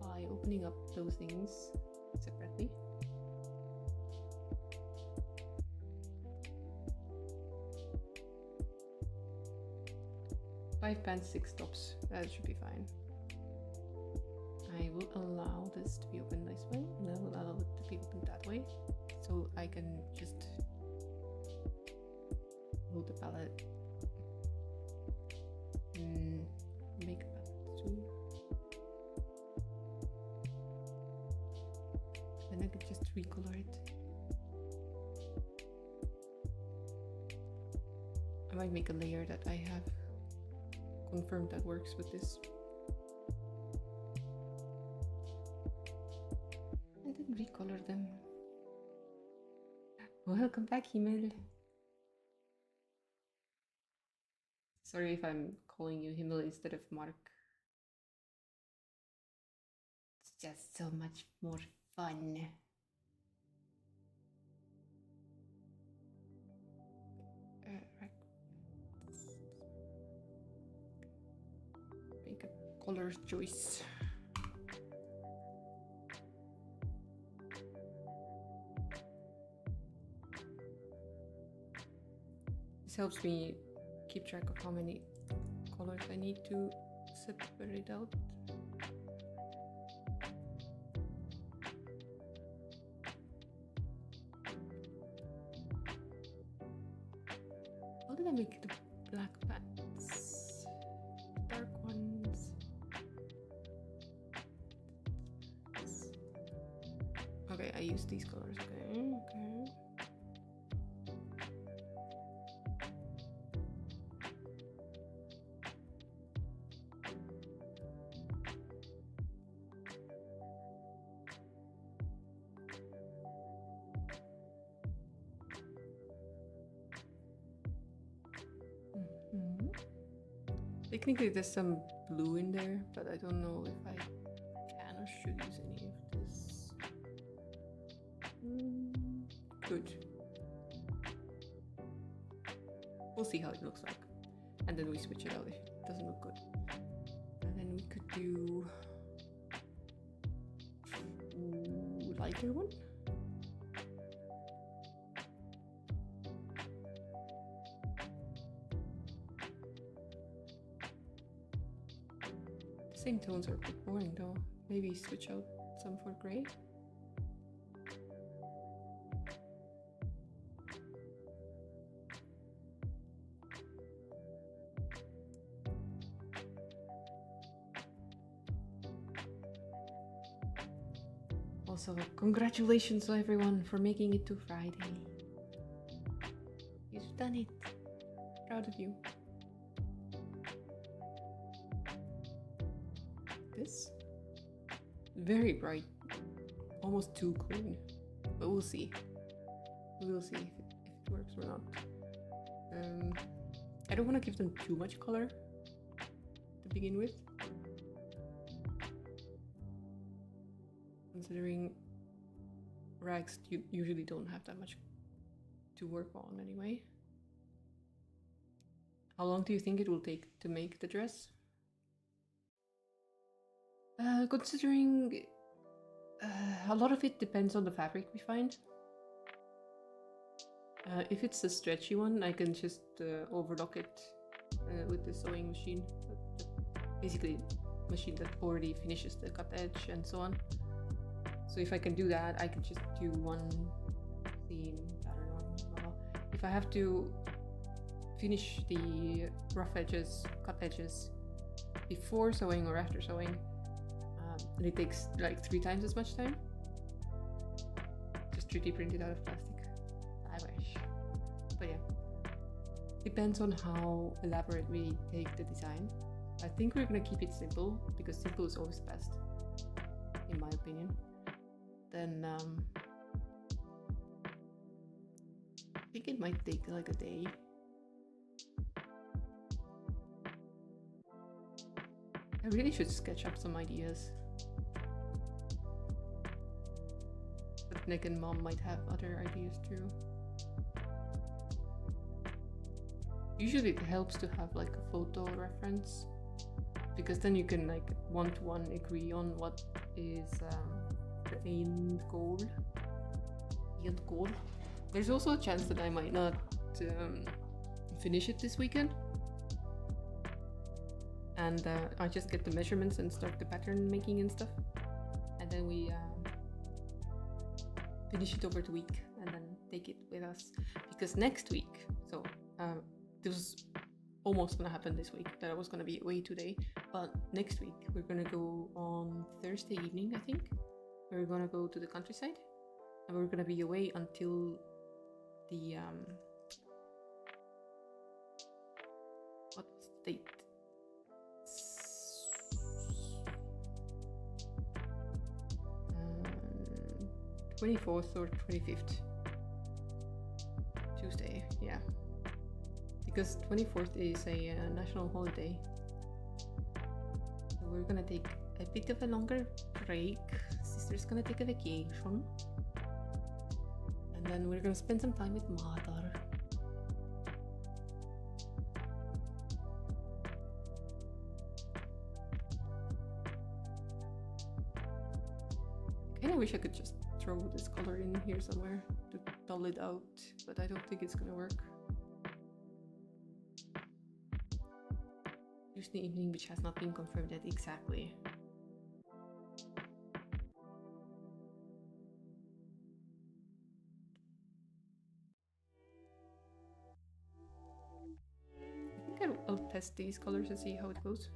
by opening up those things separately. Five pants, 6 tops. That should be fine. I will allow this to be opened this way, and I will allow it to be opened that way, so I can just load the palette. Make a palette too. Then I could just recolor it. I might make a layer that I have confirmed that works with this. And then recolor them. Welcome back, Himmel. Sorry if I'm calling you Himmel instead of Mark. It's just so much more fun. Right. Make a color choice. This helps me keep track of how many colors I need to separate out. How did I make the black pants? Dark ones. Okay, I use these colors. Okay, okay. Technically there's some blue in there, but I don't know if I can or should use any of this. Good. We'll see how it looks like. And then we switch it out if it doesn't look good. And then we could do lighter one. The same tones are a bit boring though. Maybe switch out some for gray. Also, congratulations everyone for making it to Friday. You've done it. Proud of you. This? Very bright. Almost too clean. But we'll see. We will see if it works or not. I don't want to give them too much color to begin with. Considering rags usually don't have that much to work on anyway. How long do you think it will take to make the dress? Considering a lot of it depends on the fabric we find. If it's a stretchy one, I can just overlock it with the sewing machine. Basically, machine that already finishes the cut edge and so on. So if I can do that, I can just do one seam pattern on. Blah, blah. If I have to finish the rough edges, cut edges before sewing or after sewing, and it takes like 3 times as much time. Just 3D printed out of plastic. I wish. But yeah, depends on how elaborate we take the design. I think we're gonna keep it simple because simple is always best, in my opinion. Then I think it might take like a day. I really should sketch up some ideas. But Nick and Mom might have other ideas too. Usually it helps to have like a photo reference, because then you can like one-to-one agree on what is the end goal. There's also a chance that I might not finish it this weekend, and I just get the measurements and start the pattern making and stuff, and then we finish it over the week and then take it with us, because next week, so this was almost gonna happen this week, that I was gonna be away today, but next week we're gonna go on Thursday evening, I think. We're gonna go to the countryside, and we're gonna be away until the what's the date? 24th or 25th. Tuesday, yeah. Because 24th is a national holiday. So we're gonna take a bit of a longer break. Sister's gonna take a vacation. And then we're gonna spend some time with Mother. I kinda wish I could just throw this color in here somewhere to dull it out, but I don't think it's gonna work. Tuesday evening, which has not been confirmed yet exactly. I think I'll test these colors and see how it goes.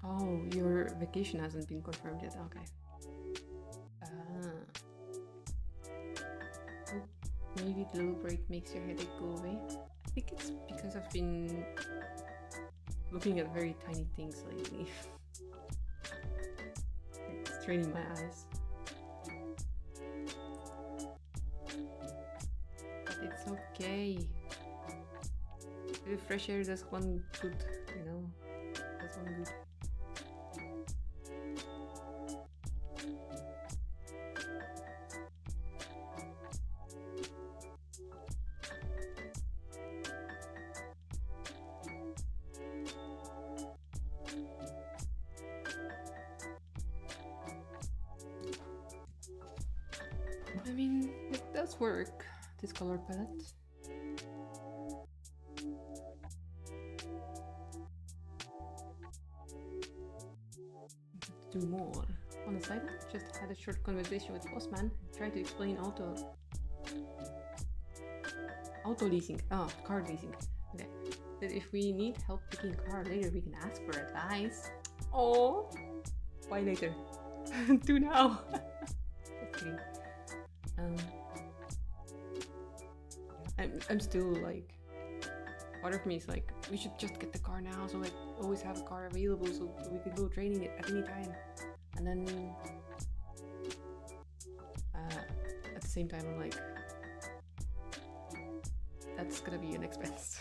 Oh, your vacation hasn't been confirmed yet. Okay. Oh, maybe the little break makes your headache go away. I think it's because I've been looking at very tiny things lately. It's straining my eyes. But it's okay. The fresh air does one good, you know. Does one good. I mean, it does work, this color palette. Do more. On the side, just had a short conversation with Postman. Tried to explain auto leasing. Oh, car leasing. Okay. That if we need help picking a car later, we can ask for advice. Oh, why later? Do now. Just kidding. I'm still like, part of me is like, we should just get the car now, so I always have a car available, so we can go training it at any time. And then at the same time, I'm like, that's gonna be an expense.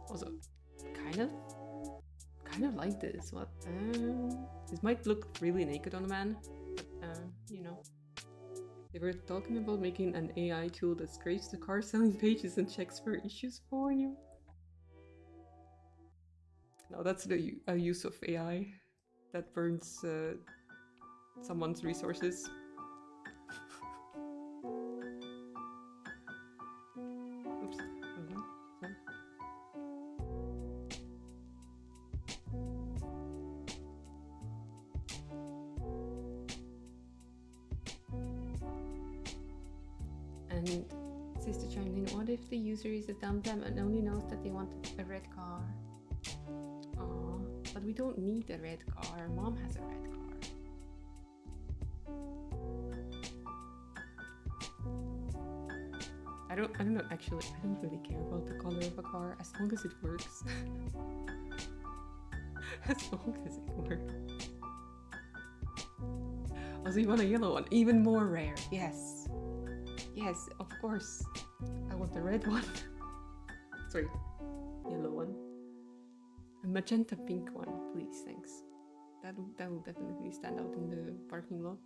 Also, kind of like this. What? This might look really naked on a man, but you know. They were talking about making an AI tool that scrapes the car selling pages and checks for issues for you. No, that's a use of AI that burns someone's resources. Oops. Sorry. And Sister chimed in, what if the user is a dum-dum and only knows that they want a red car? Aw, but we don't need a red car. Mom has a red car. I don't know, actually, I don't really care about the color of a car as long as it works. As long as it works. Also, you want a yellow one, even more rare. Yes. Yes, of course. I want the red one. Sorry, yellow one. A magenta pink one, please, thanks. That will definitely stand out in the parking lot.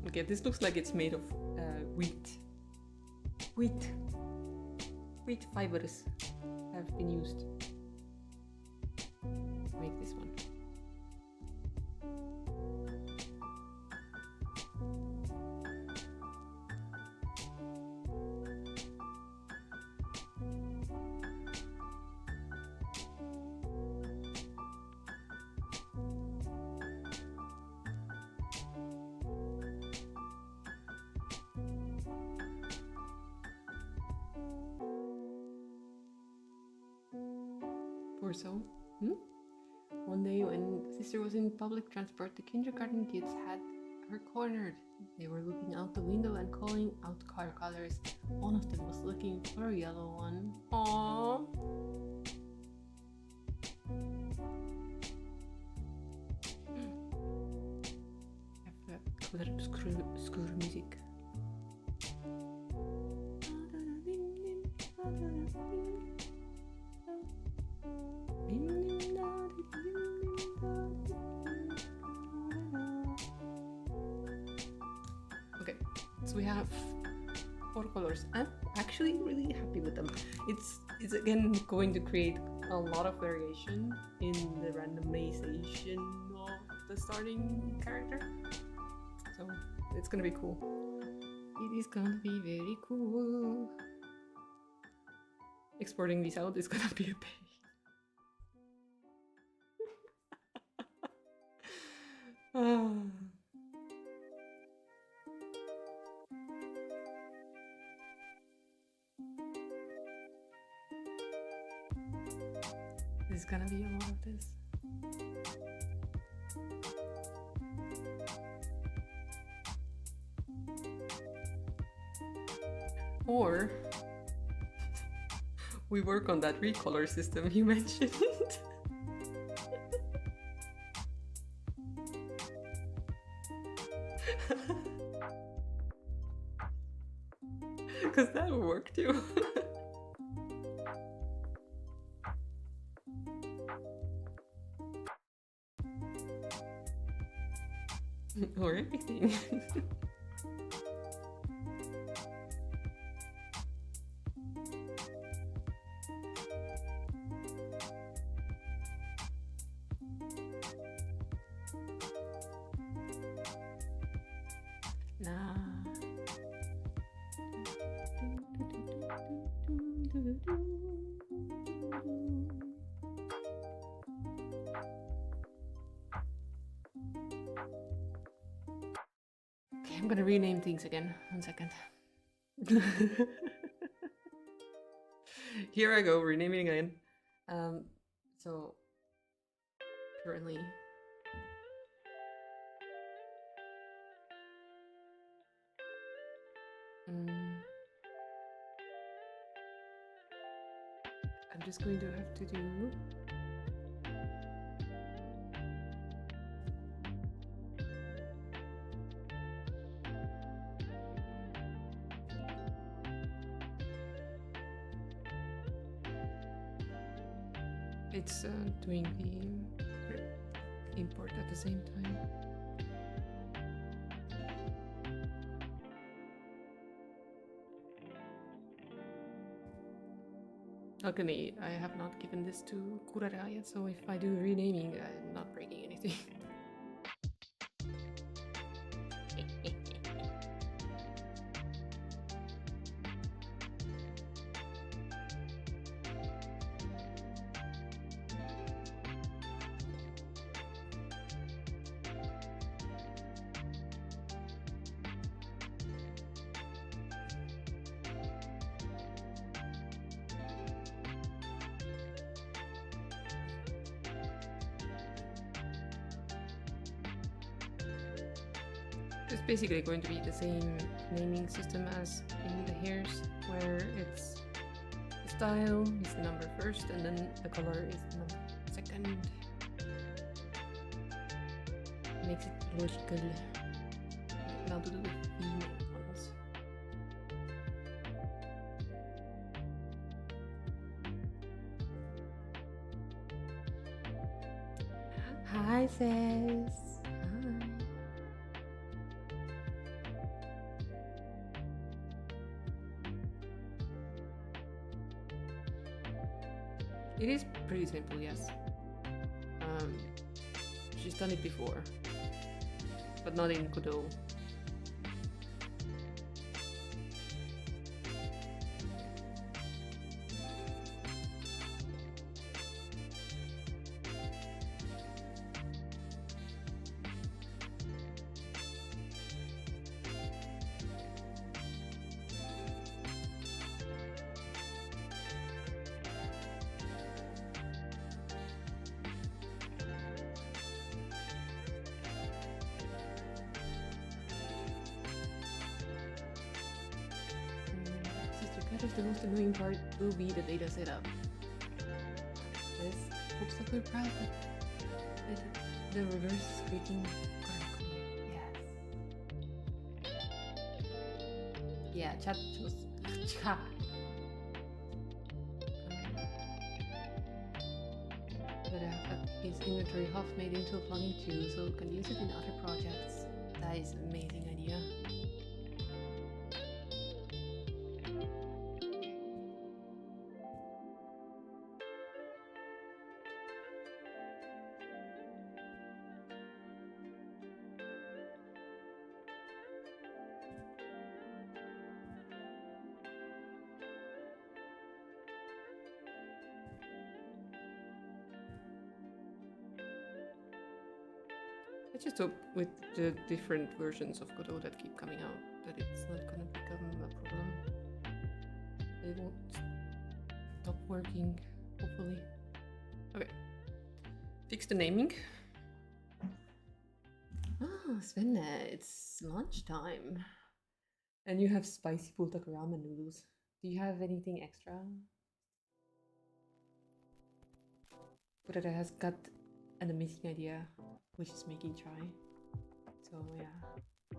Okay, this looks like it's made of wheat. Wheat fibers have been used to make this one. So, one day when Sister was in public transport, the kindergarten kids had her cornered. They were looking out the window and calling out car colors. One of them was looking for a yellow one. Aww. I have school music. Okay, so we have 4 colors. I'm actually really happy with them. It's again going to create a lot of variation in the randomization of the starting character. So it's gonna be cool. It is gonna be very cool. exporting these out is gonna be a pain. Ah. There's gonna be a lot of this. Or we work on that recolor system you mentioned. Because that will work too. Or everything. Nah. Okay, I'm gonna rename things again. 1 second. Here I go, renaming again. So currently I'm just going to have to do it's doing the import at the same time. Luckily, I have not given this to Kurara yet, so if I do renaming, I'm not breaking anything. It's basically going to be the same naming system as in the hairs, where it's the style is the number first and then the color is the number second. Makes it logical. Now do the female ones. Hi sis. Hi. It is pretty simple, yes. She's done it before, but not in Godot. The most annoying part will be the data setup. This hopes that we're proud that the reverse is squeaking correctly. Yes. Yeah, chat just chat. But is inventory half made into a plugin too, so can use it in other projects. That is an amazing idea. I just hope with the different versions of Godot that keep coming out that it's not gonna become a problem. It won't stop working, hopefully. Okay. Fix the naming. Ah, Svenne, it's lunchtime. And you have spicy bulldog ramen noodles. Do you have anything extra? But it has got an amazing idea, which is making chai. So yeah.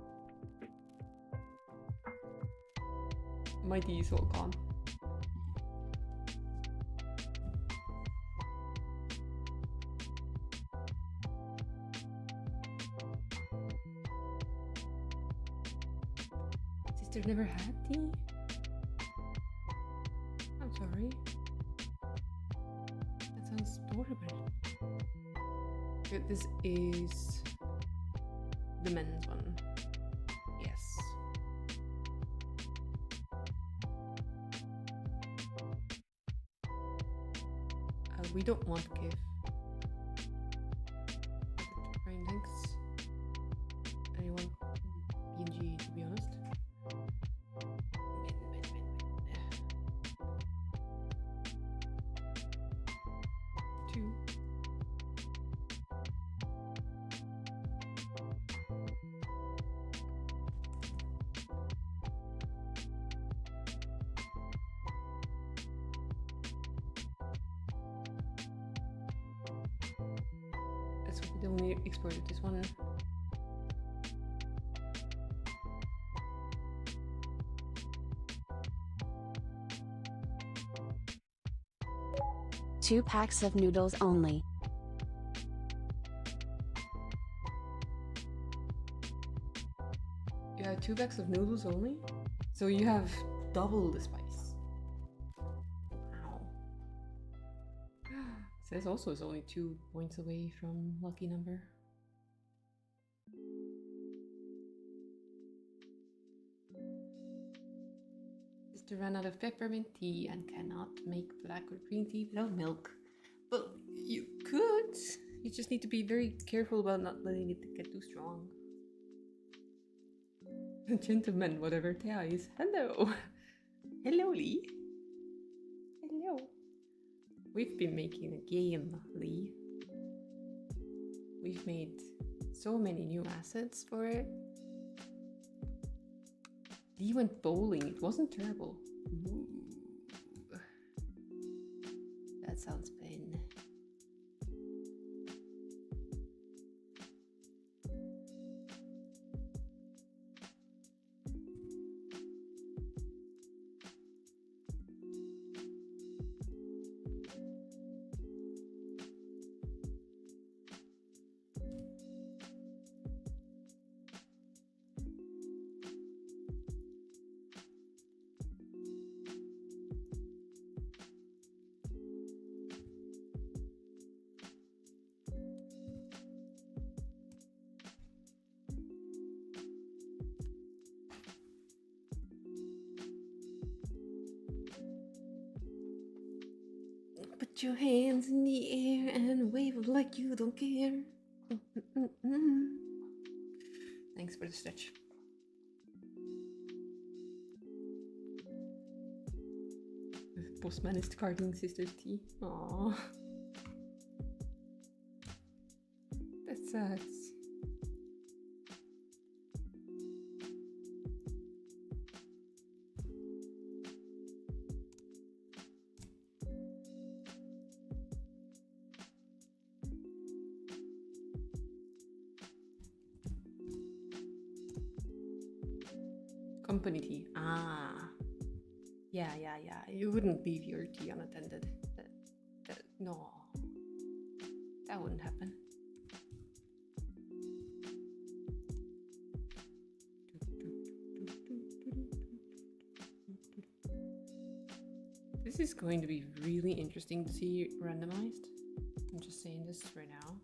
My tea is all gone. Sister never had tea? I'm sorry. That sounds horrible. Okay, this is the men's one. Yes. We don't want to give. Right, thanks. I want PNG, to be honest. Two. That's what we only exported this one. Two packs of noodles only. You have 2 bags of noodles only? So you have double the spice. Wow. Says also it's only 2 points away from lucky number. Sister ran out of peppermint tea and cannot make black or green tea without milk. But you could. You just need to be very careful about not letting it get too strong. Gentlemen, whatever Thea is. Hello. Hello, Lee. Hello. We've been making a game, Lee. We've made so many new assets for it. Lee went bowling. It wasn't terrible. Ooh. That sounds fun. Put your hands in the air and wave like you don't care. Thanks for the stretch. Postman is carting sister's tea. Aww. That's sad. Company tea. Ah. Yeah. You wouldn't leave your tea unattended. No. That wouldn't happen. This is going to be really interesting to see randomized. I'm just saying this right now.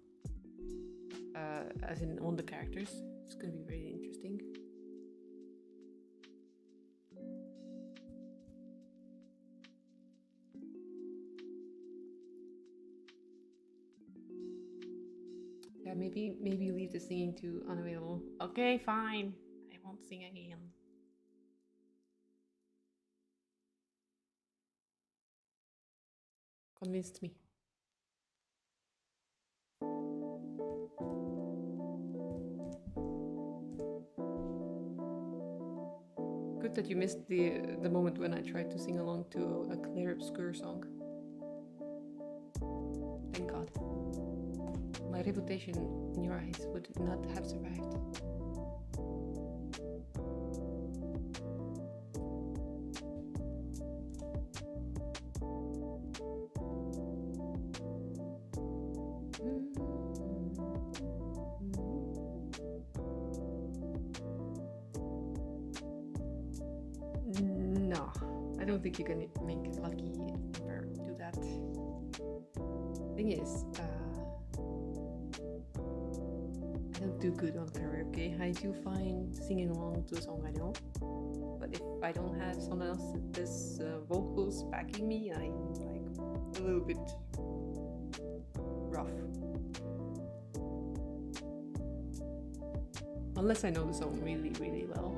As in on the characters. It's going to be really interesting. Yeah, maybe leave the singing to unavailable. Okay, fine. I won't sing again. Convinced me. Good that you missed the moment when I tried to sing along to a Claire Obscure song. Thank God. My reputation in your eyes would not have survived. No, I don't think you can make Lucky Emperor do that. Thing is, I don't do good on karaoke. I do fine singing along to a song I know, but if I don't have someone else's vocals backing me, I'm like a little bit rough. Unless I know the song really, really well.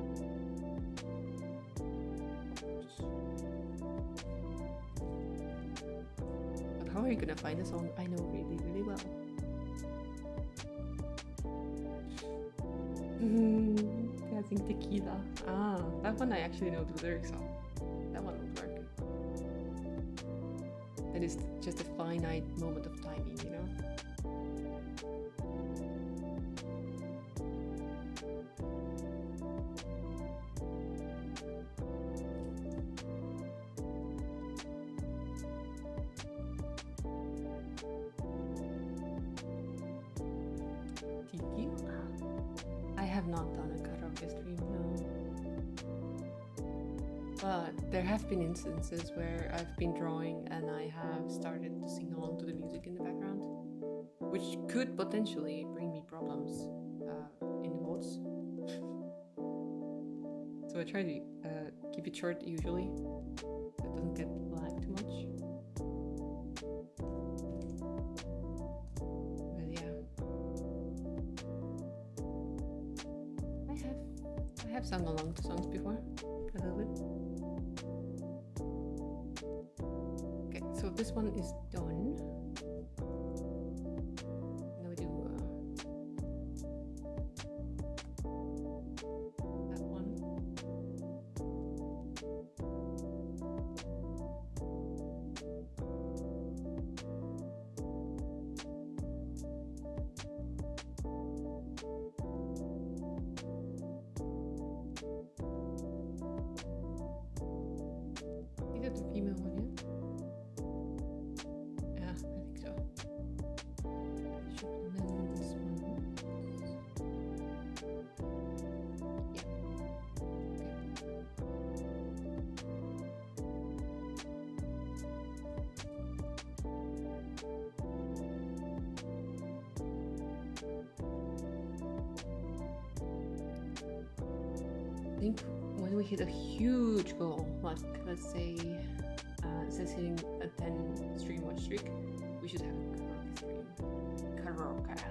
But how are you gonna find a song I know really, really well? Dancing Tequila. Ah, that one I actually know the lyrics of. That one would work. That is just a finite moment of timing, you know? Tequila? I have not done a karaoke stream, no. But there have been instances where I've been drawing and I have started to sing along to the music in the background, which could potentially bring me problems in the votes. So I try to keep it short usually, so it doesn't get lagged too much. But yeah, I have sung along to songs before, a little bit. Okay, so this one is done. Now we do that one. Is that the female one, yeah? Yeah, I think so. And then this one. Yeah. I think when we hit a huge goal, like let's say it says hitting a 10 stream watch streak, we should have a karaoke stream. Karaoke.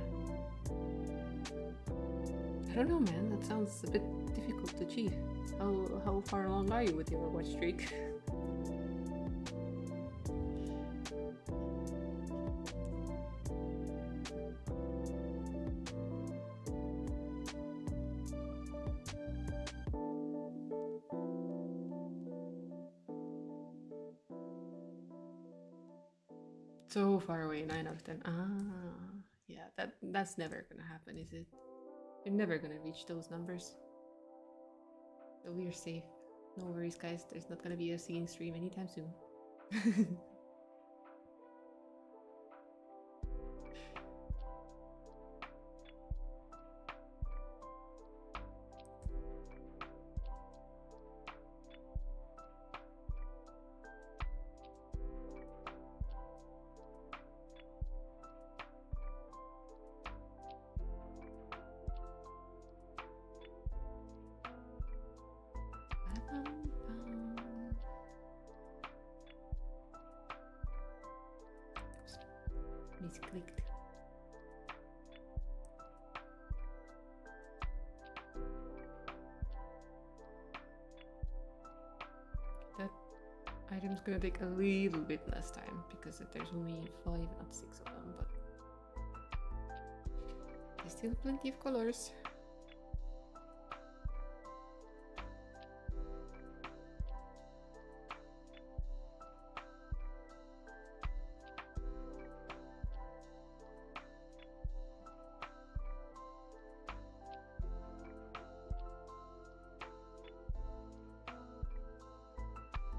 I don't know, man. That sounds a bit difficult to achieve. How far along are you with your watch streak? So far away, 9 out of 10. Ah, yeah, that's never gonna happen, is it? You're never gonna reach those numbers. So we are safe. No worries, guys. There's not gonna be a singing stream anytime soon. Misclicked. item's gonna take a little bit less time because there's only 5, not 6 of them, but there's still plenty of colors.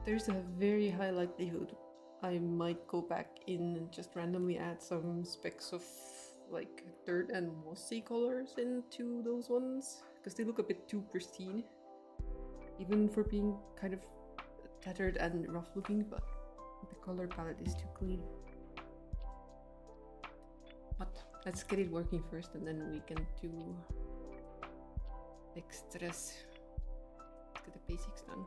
There's a very high likelihood I might go back in and just randomly add some specks of like dirt and mossy colors into those ones because they look a bit too pristine, even for being kind of tattered and rough looking, but the color palette is too clean. But let's get it working first and then we can do extras. Let's get the basics done.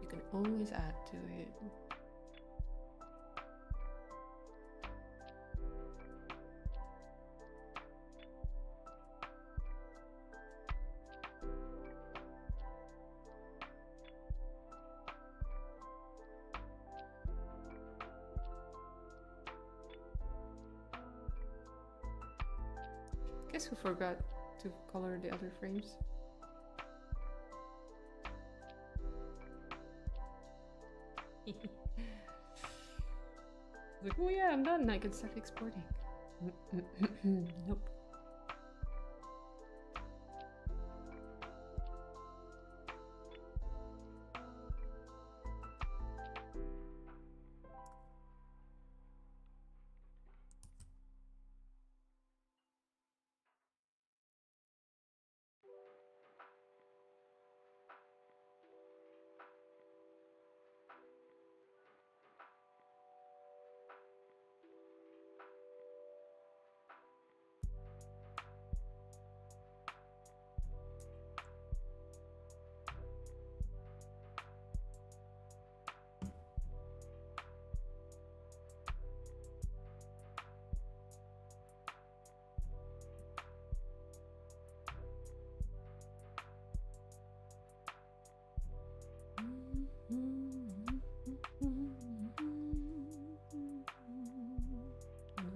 You can always add to it. Guess who forgot to color the other frames? Like, oh yeah, I'm done. I can start exporting. Nope.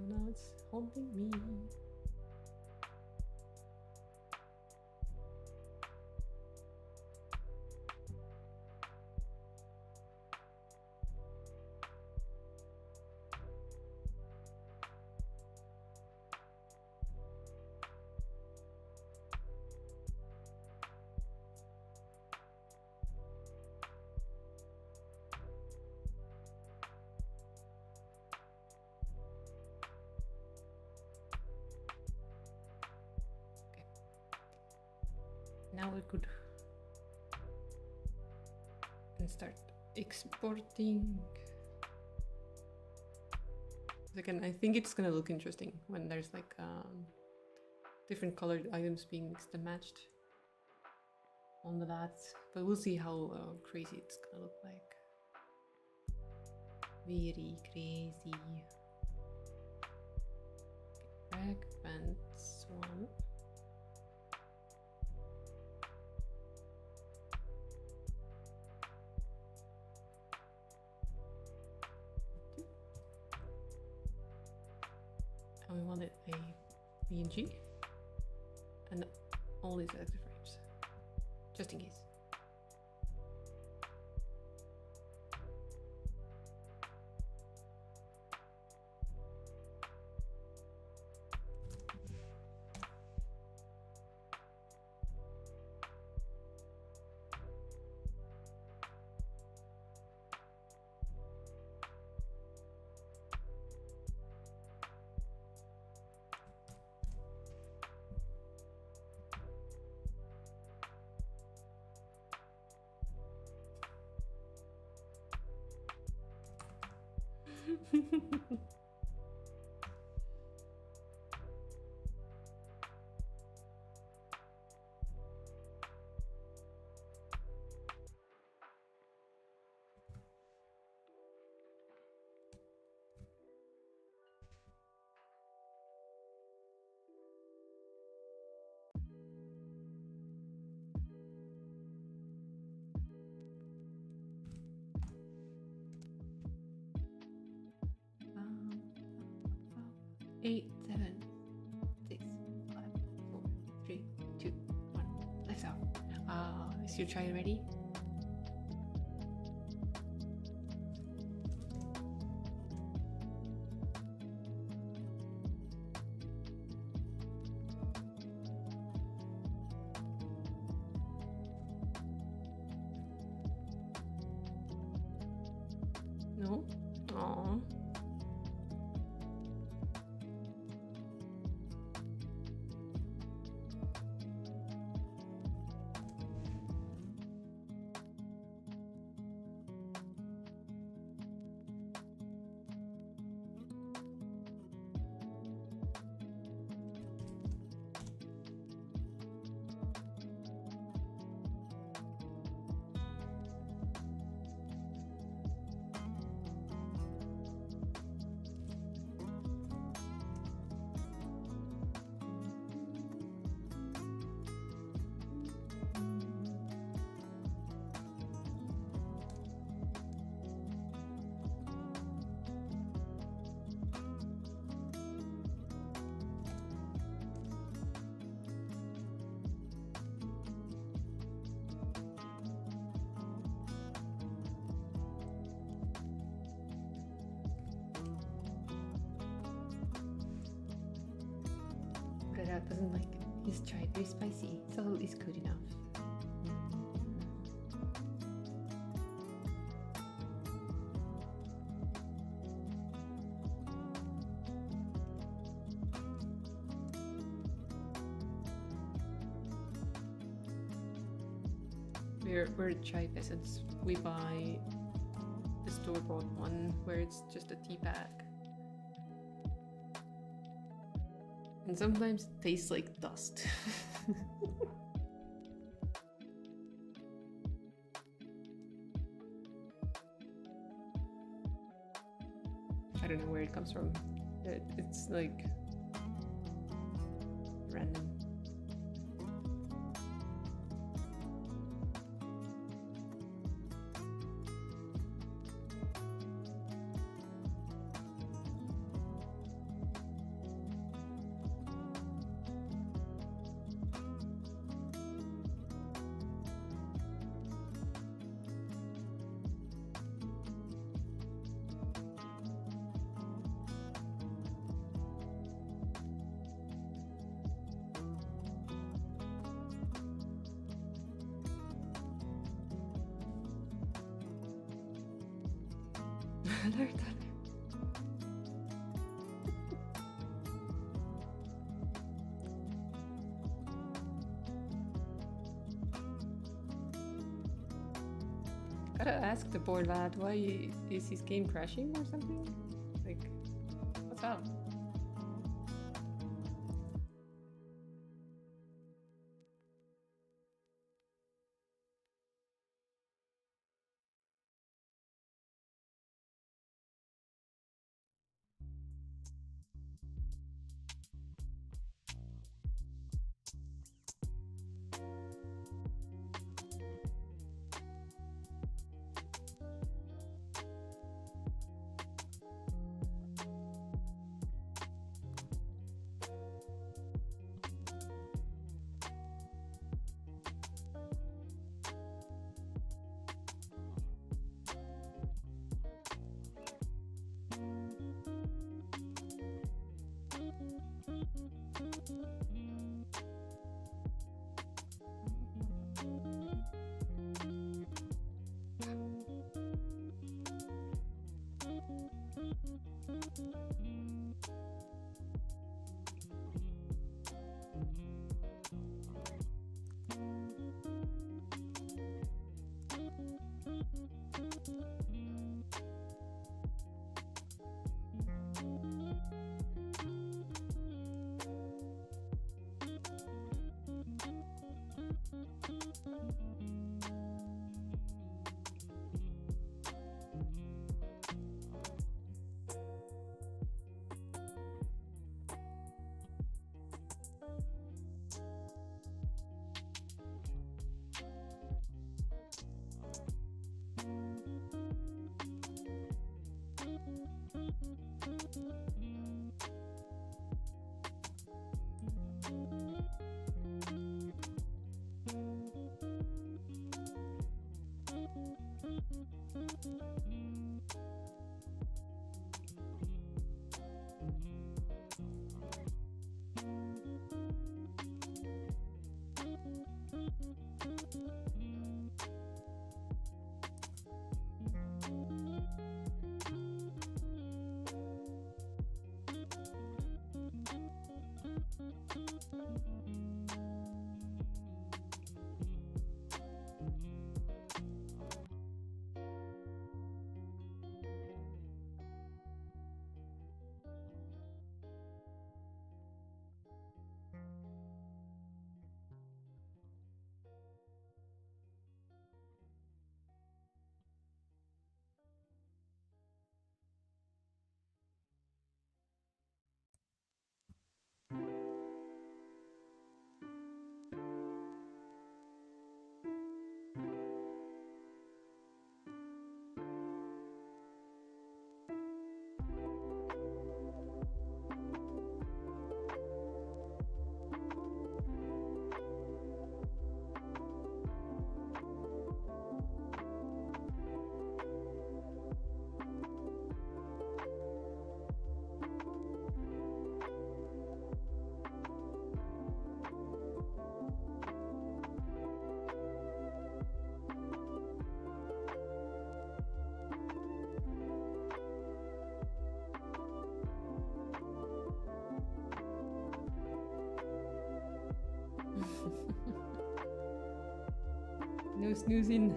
Now it's haunting me. Now we could and start exporting. Again, I think it's gonna look interesting when there's like different colored items being mixed and matched on the lads, but we'll see how crazy it's gonna look like. Very crazy. Back pants one. And we wanted a BNG and only selected frames, just in case. 8, 7, 6, 5, 4, 3, 2, 1. Lights out. Is your try ready? No? Aww. But doesn't like his chai very spicy, so it's good enough. We're chai peasants. We buy the store-bought one where it's just a tea bag. And sometimes it tastes like dust. I don't know where it comes from. It's like random. Gotta ask the poor lad, why is his game crashing or something? Like, what's up? No snoozing.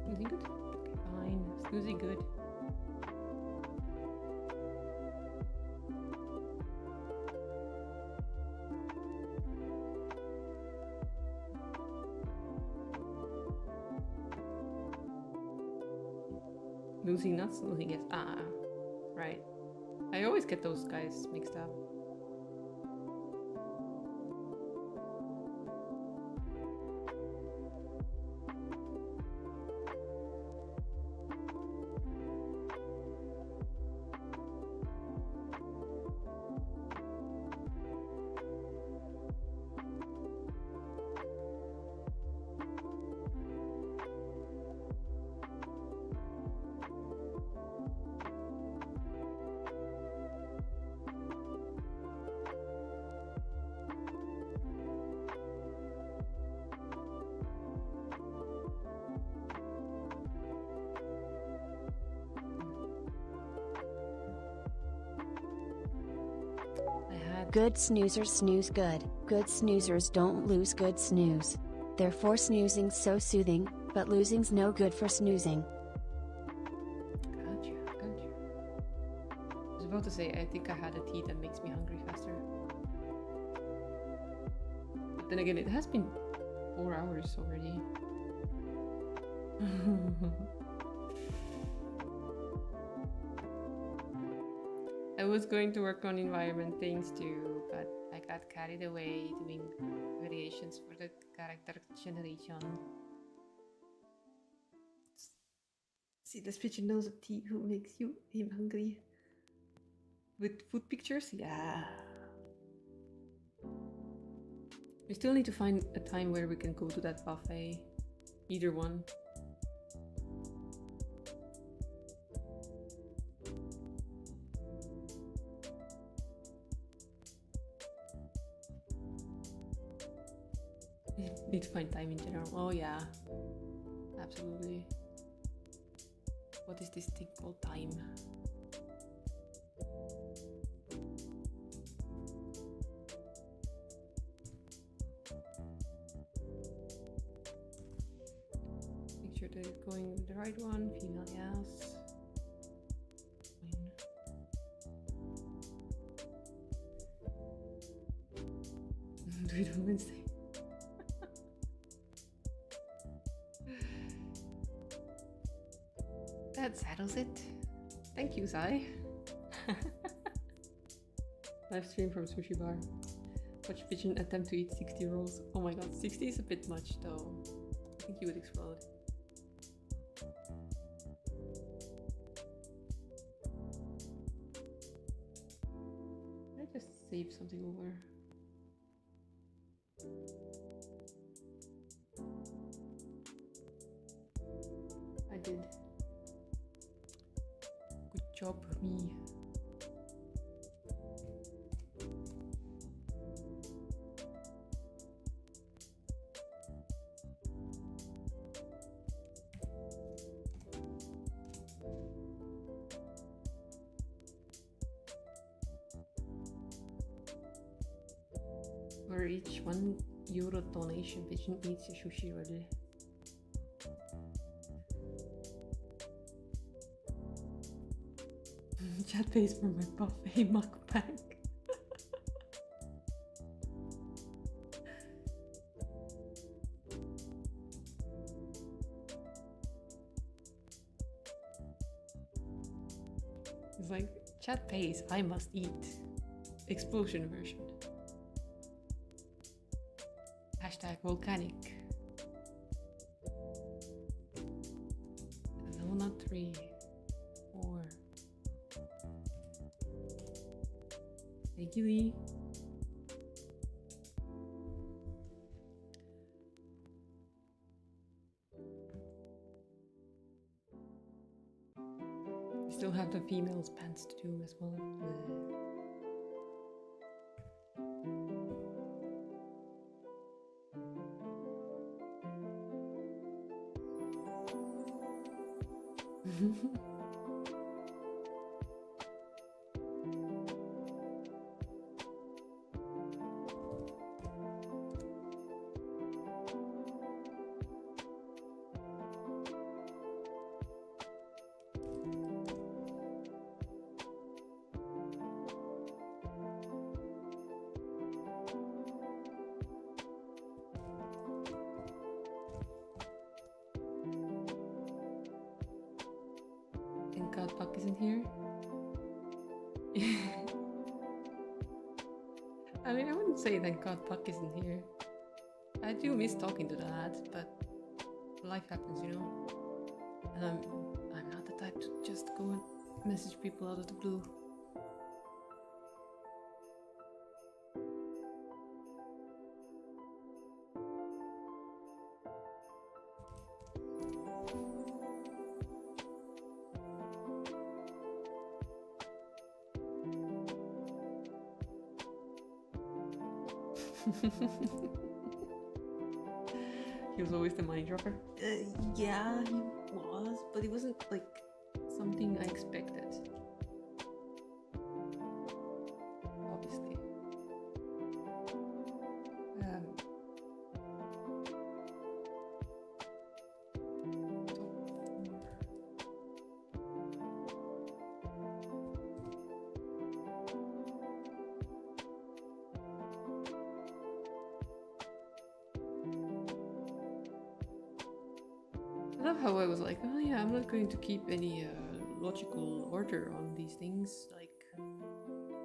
Snoozing good? Okay, fine. Snoozing good. Snoozing, not snoozing, yes. Ah, right. I always get those guys mixed up. Good snoozers snooze good. Good snoozers don't lose good snooze. Therefore snoozing's so soothing, but losing's no good for snoozing. Gotcha, gotcha. I was about to say, I think I had a tea that makes me hungry faster. But then again, it has been 4 hours already. I was going to work on environment things too, but I got carried away doing variations for the character generation. See, this pigeon knows a tea who makes him hungry. With food pictures? Yeah. We still need to find a time where we can go to that buffet. Either one. Need to find time in general. Oh yeah, absolutely. What is this thing called time? Make sure that it's going with the right one. Female, yes. Do it on Wednesday. That settles it. Thank you, Sai. Live stream from sushi bar. Watch pigeon attempt to eat 60 rolls. Oh my god, 60 is a bit much though. I think he would explode. Did I just save something over? I did. Good job, me. For each €1 donation, pigeon eats a sushi roll. Chat pays for my buffet mukbang. It's like, chat pays, I must eat. Explosion version. Hashtag volcanic. No, not 3, 4. Thank you, Lee. We still have the female's pants to do as well. Thank God Puck isn't here. I mean, I wouldn't say thank God Puck isn't here. I do miss talking to the lads, but life happens, you know. And I'm not the type to just go and message people out of the blue. He was always the money dropper. Yeah, he was, but it wasn't like something I expected. Obviously. I love how I was like, oh yeah, I'm not going to keep any logical order on these things. Like,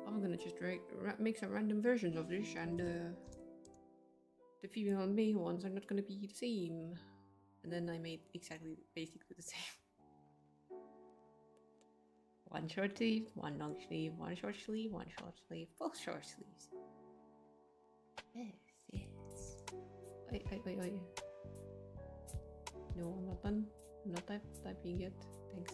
I'm gonna just make some random versions of this, and the female and male ones are not gonna be the same. And then I made basically the same. One short sleeve, one long sleeve, one short sleeve, one short sleeve, both short sleeves. Yes, yes. Wait. No, I'm not done. I'm not typing yet. Thanks.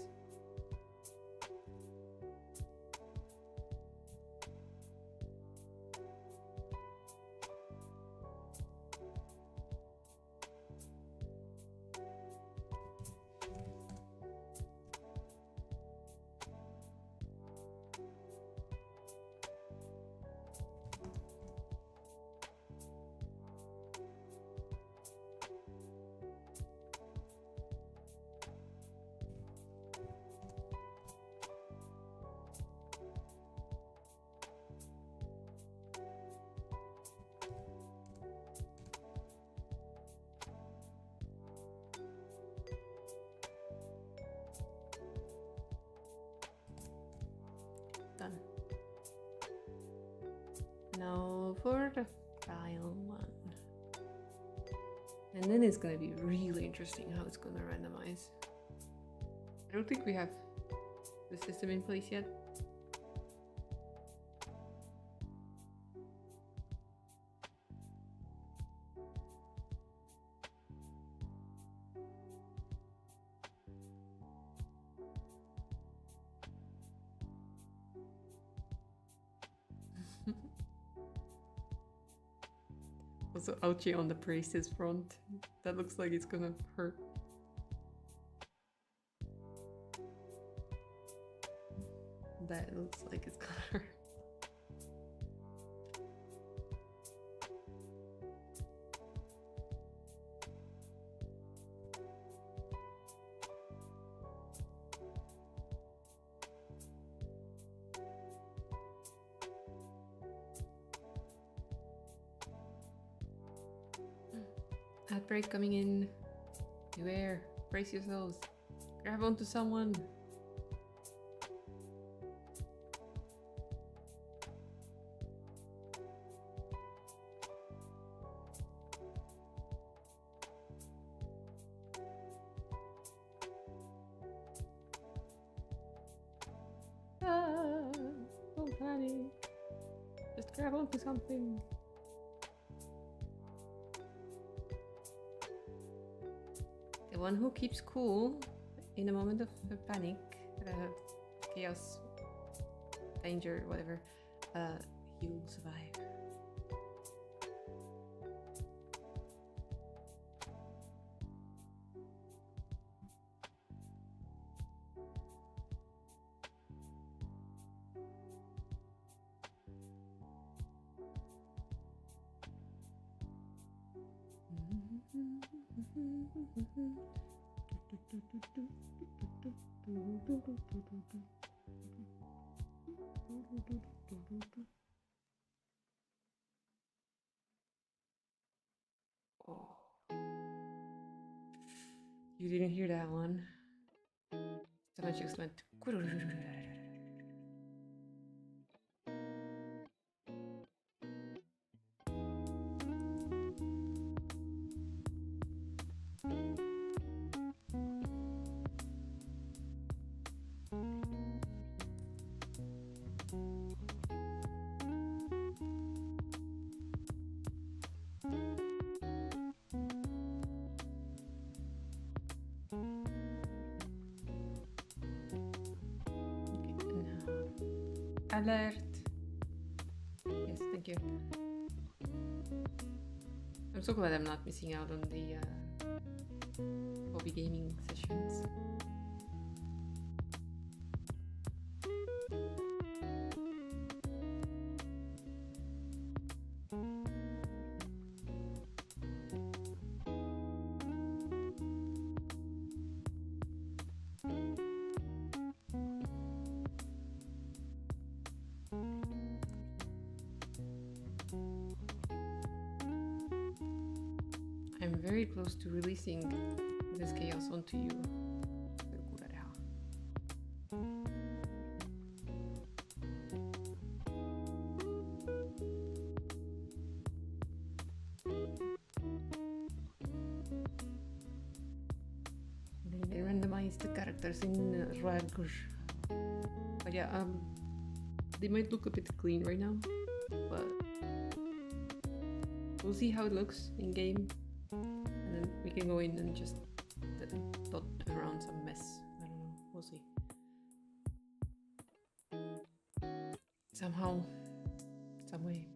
Done. Now for the file one. And then it's gonna be really interesting how it's gonna randomize. I don't think we have the system in place yet. Also, ouchie on the braces front. That looks like it's gonna hurt. That looks like it's gonna hurt. Outbreak coming in. Beware. Brace yourselves. Grab onto someone. Don't panic. Just grab onto something. The one who keeps cool in a moment of panic, chaos, danger, whatever, he will survive. Oh. You didn't hear that one. Someone just went. Alert! Yes, thank you. I'm so glad I'm not missing out on the hobby gaming sessions. I'm very close to releasing this chaos onto you. They randomized the characters in Radgush. But yeah, they might look a bit clean right now, but we'll see how it looks in game. And then we can go in and just dot around some mess. I don't know. We'll see. Somehow, some way.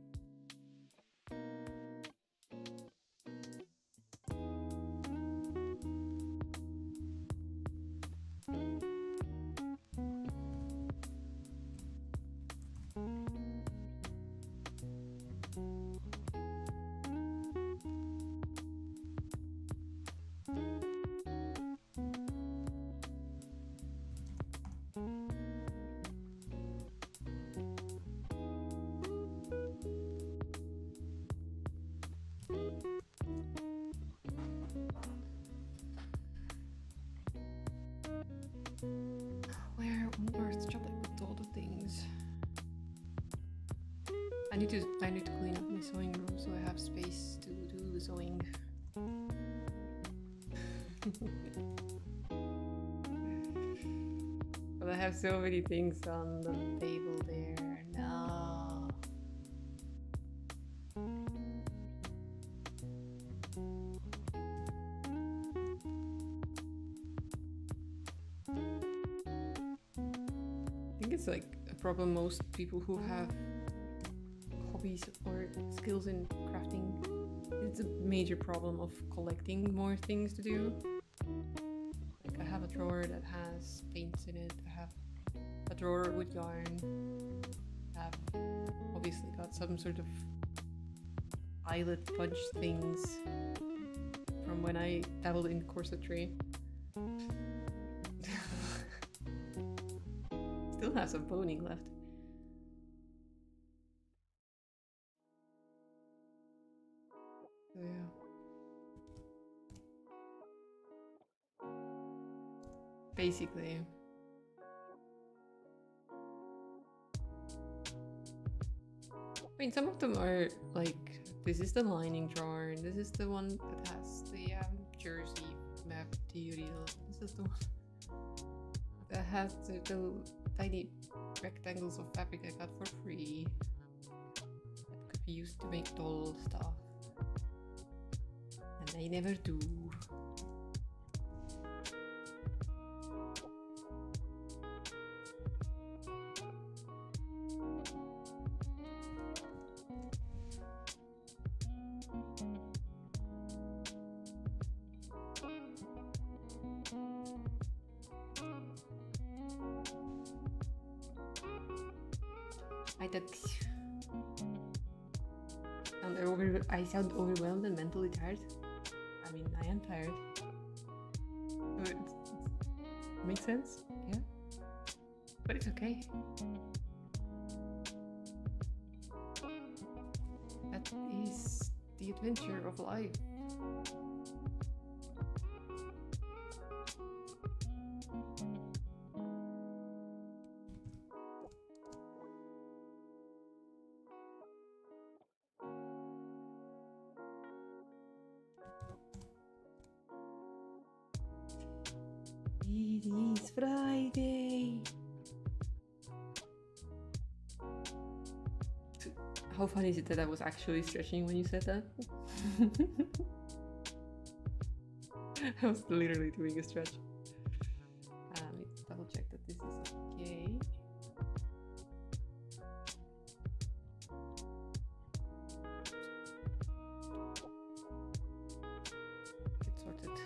Where on earth shall I put all the things? I need to clean up my sewing room so I have space to do the sewing. But I have so many things on the table there. No. I think it's like a problem most people who have hobbies or skills in crafting. It's a major problem of collecting more things to do. Like I have a drawer that has paints in it. I have a drawer with yarn. I have obviously got some sort of eyelet punch things from when I dabbled in corsetry. Still have some boning left. So yeah. Basically. I mean, some of them are like, this is the lining drawer, and this is the one that has the jersey material. This is the one that has the tiny rectangles of fabric I got for free. That could be used to make doll stuff. And I never do. I sound overwhelmed and mentally tired. I mean, I am tired. Makes sense? Yeah. But it's okay. That is the adventure of life. It is Friday. How funny is it that I was actually stretching when you said that? I was literally doing a stretch. Let me double check that this is okay. Get sorted.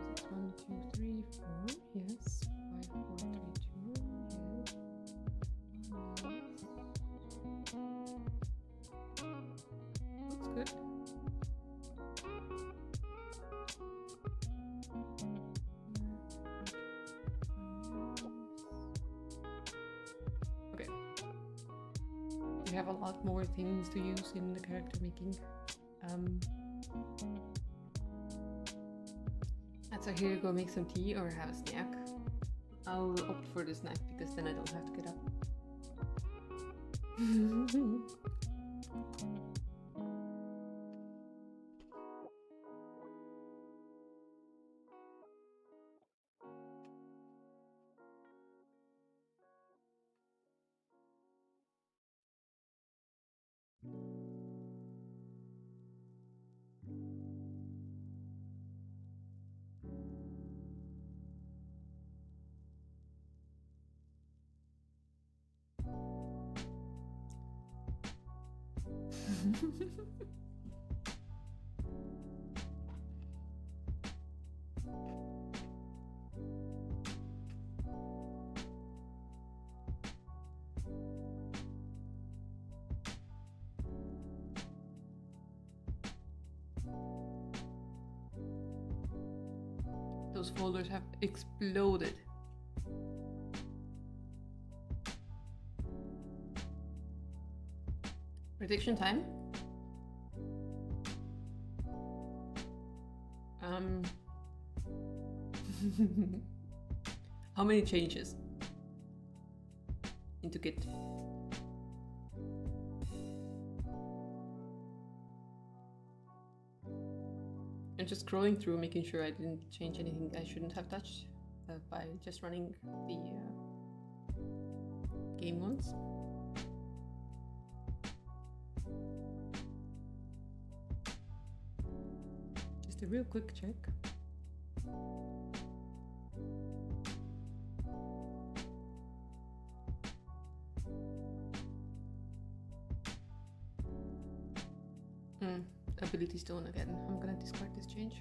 6, 1, 2, 3, 4. Yes. 5, 4, 3, 2. Yes. Looks good. Okay. You have a lot more things to use in the character making. So here you go, make some tea or have a snack. I'll opt for the snack because then I don't have to get up. Those folders have exploded. Prediction time? How many changes into Git? I'm just scrolling through, making sure I didn't change anything I shouldn't have touched by just running the game once. Just a real quick check. Ability stone again. I'm gonna discard this change.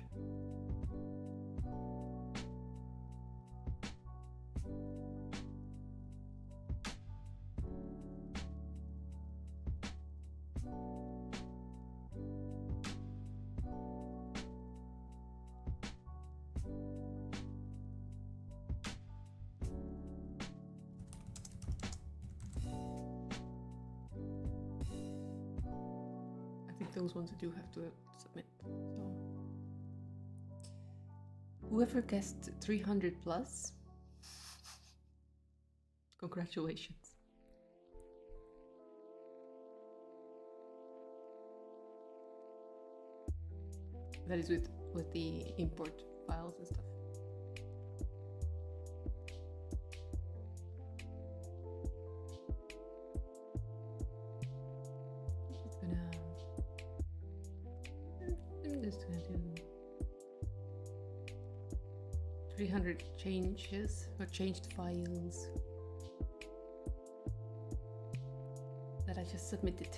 Those ones I do have to submit. So whoever guessed 300 plus, congratulations. That is with the import files and stuff. Just gonna do 300 changes or changed files that I just submitted.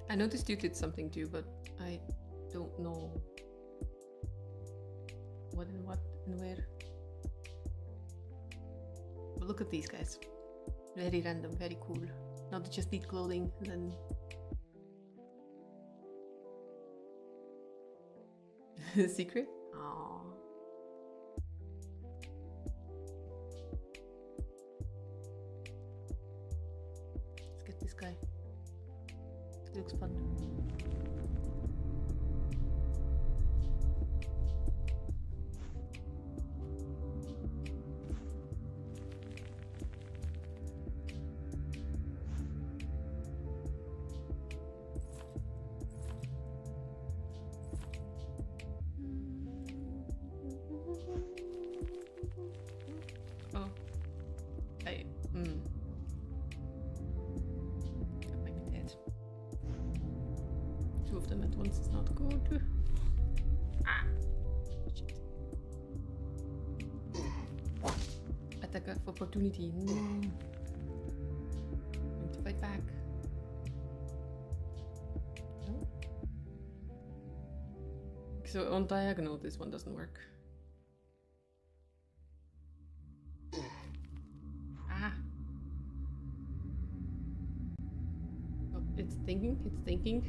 I noticed you did something too, but I don't know what and where. But look at these guys. Very random, very cool. Now they just need clothing and then... Secret? Aww. Let's get this guy. He looks fun. Oh. I might be dead. Two of them at once is not good. Ah! Shit. Attack of opportunity. No. Need to fight back. No. So on diagonal, this one doesn't work. Ah. Oh, it's thinking, it's thinking.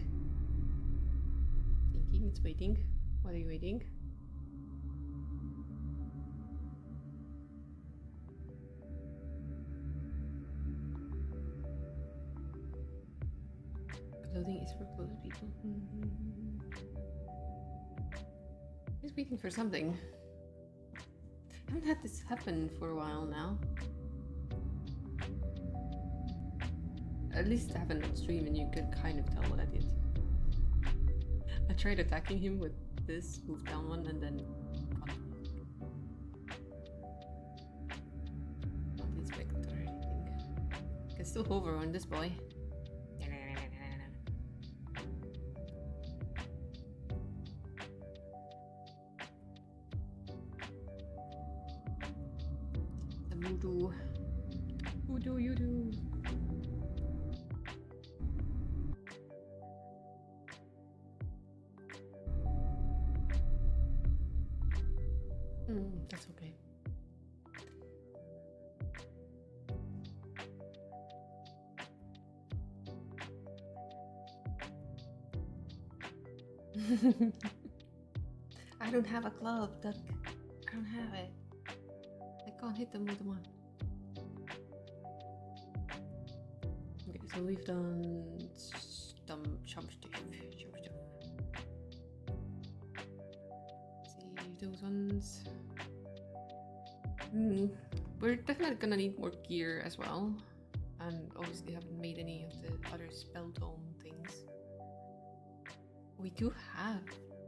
Thinking, it's waiting. What are you waiting? Clothing is for close people. He's waiting for something. I haven't had this happen for a while now. At least it happened on stream and you could kind of tell what I did. I tried attacking him with this move down one and then not inspect or anything. Can still hover on this boy. The voodoo. Voodoo you do. That's okay. I don't have a glove, Duck. I don't have it. I can't hit them with one. Okay, so we've done Schaumstift. See those ones. We're definitely gonna need more gear as well, and obviously haven't made any of the other spell tome things. We do have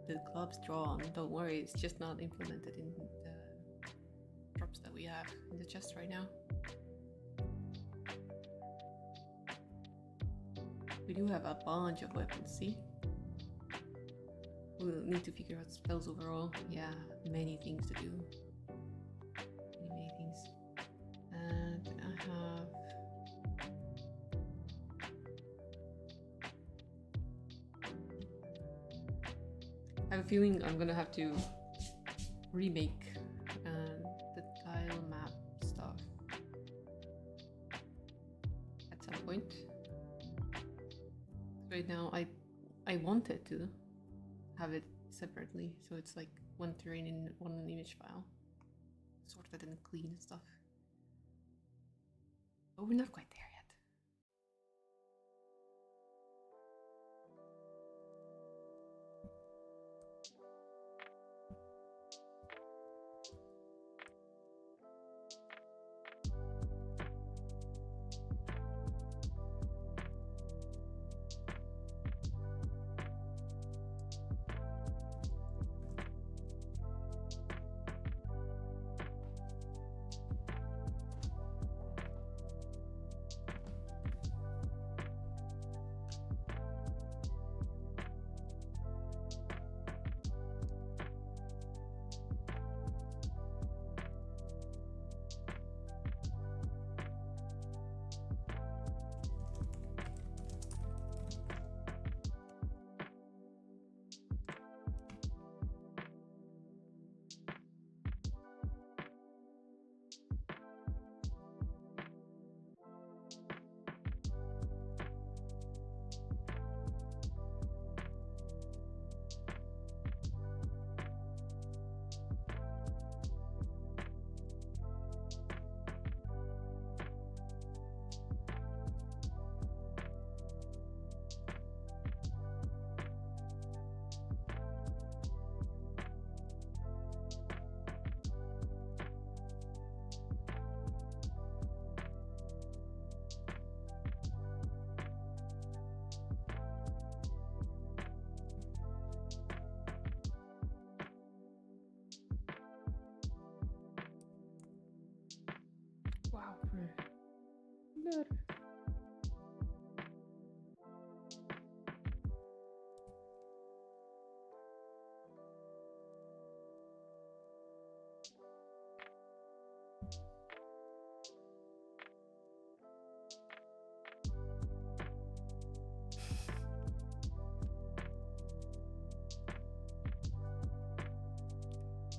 the gloves drawn, don't worry, it's just not implemented in the drops that we have in the chest right now. We do have a bunch of weapons, see? We'll need to figure out spells overall. Yeah, many things to do. Many things. And I have a feeling I'm gonna have to remake the tile map stuff at some point. Right now I wanted to have it separately, so it's like one terrain in one image file, sorted and clean and stuff. But we're not quite there yet. Blur. Blur.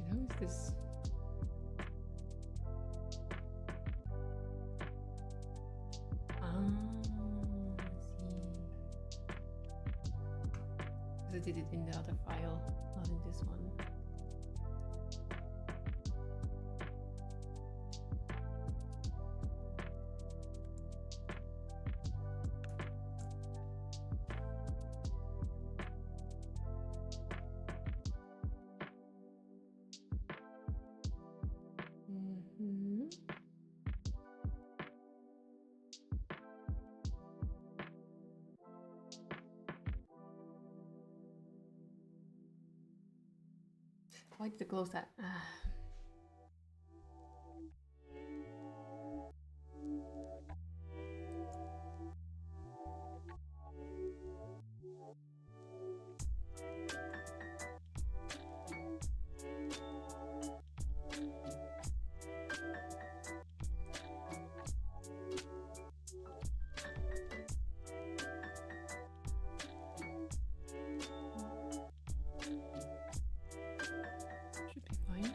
How is this? I see. I did it in the other file, not in this one. Why did I close that? Should be fine.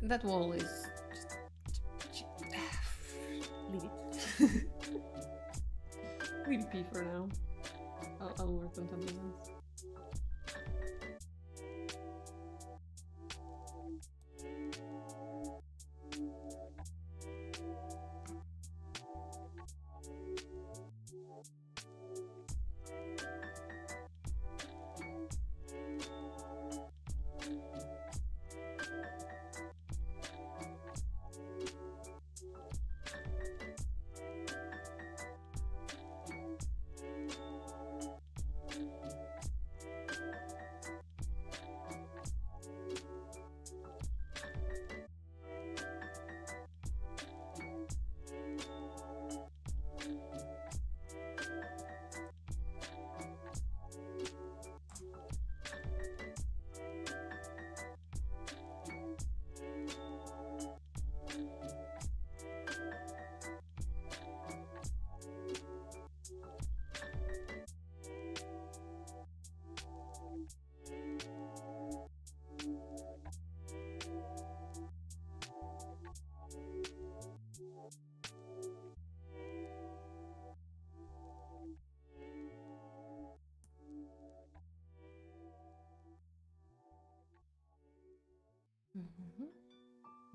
That wall is just leave it. Leave it be for now. I'll work on something else.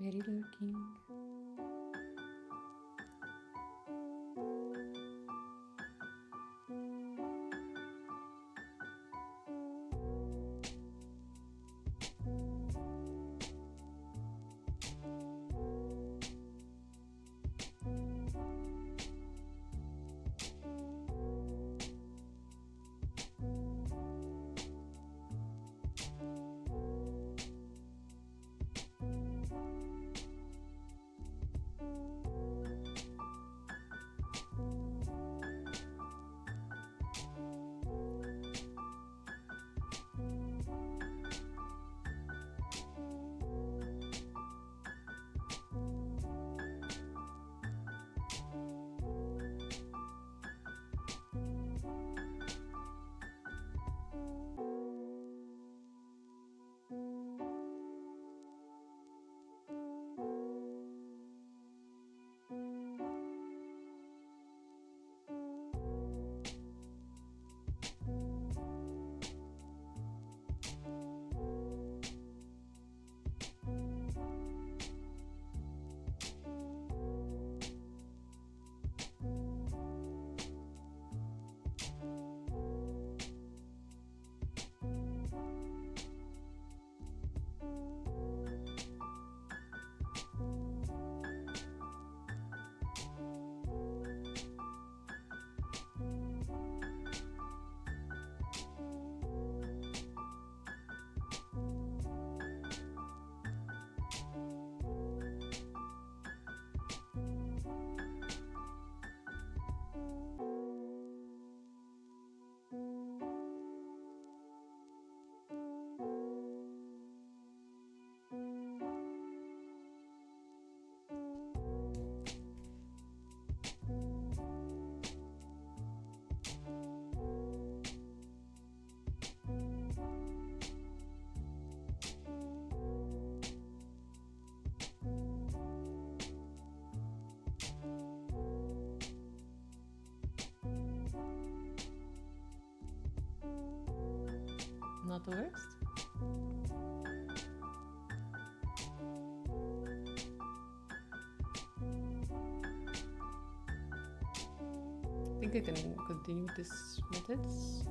Very lurking. not the worst. I think I can continue with this methods.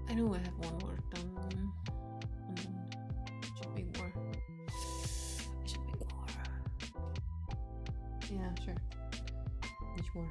I know I have one more done. Should make more. I should make more. Yeah, sure. Much more.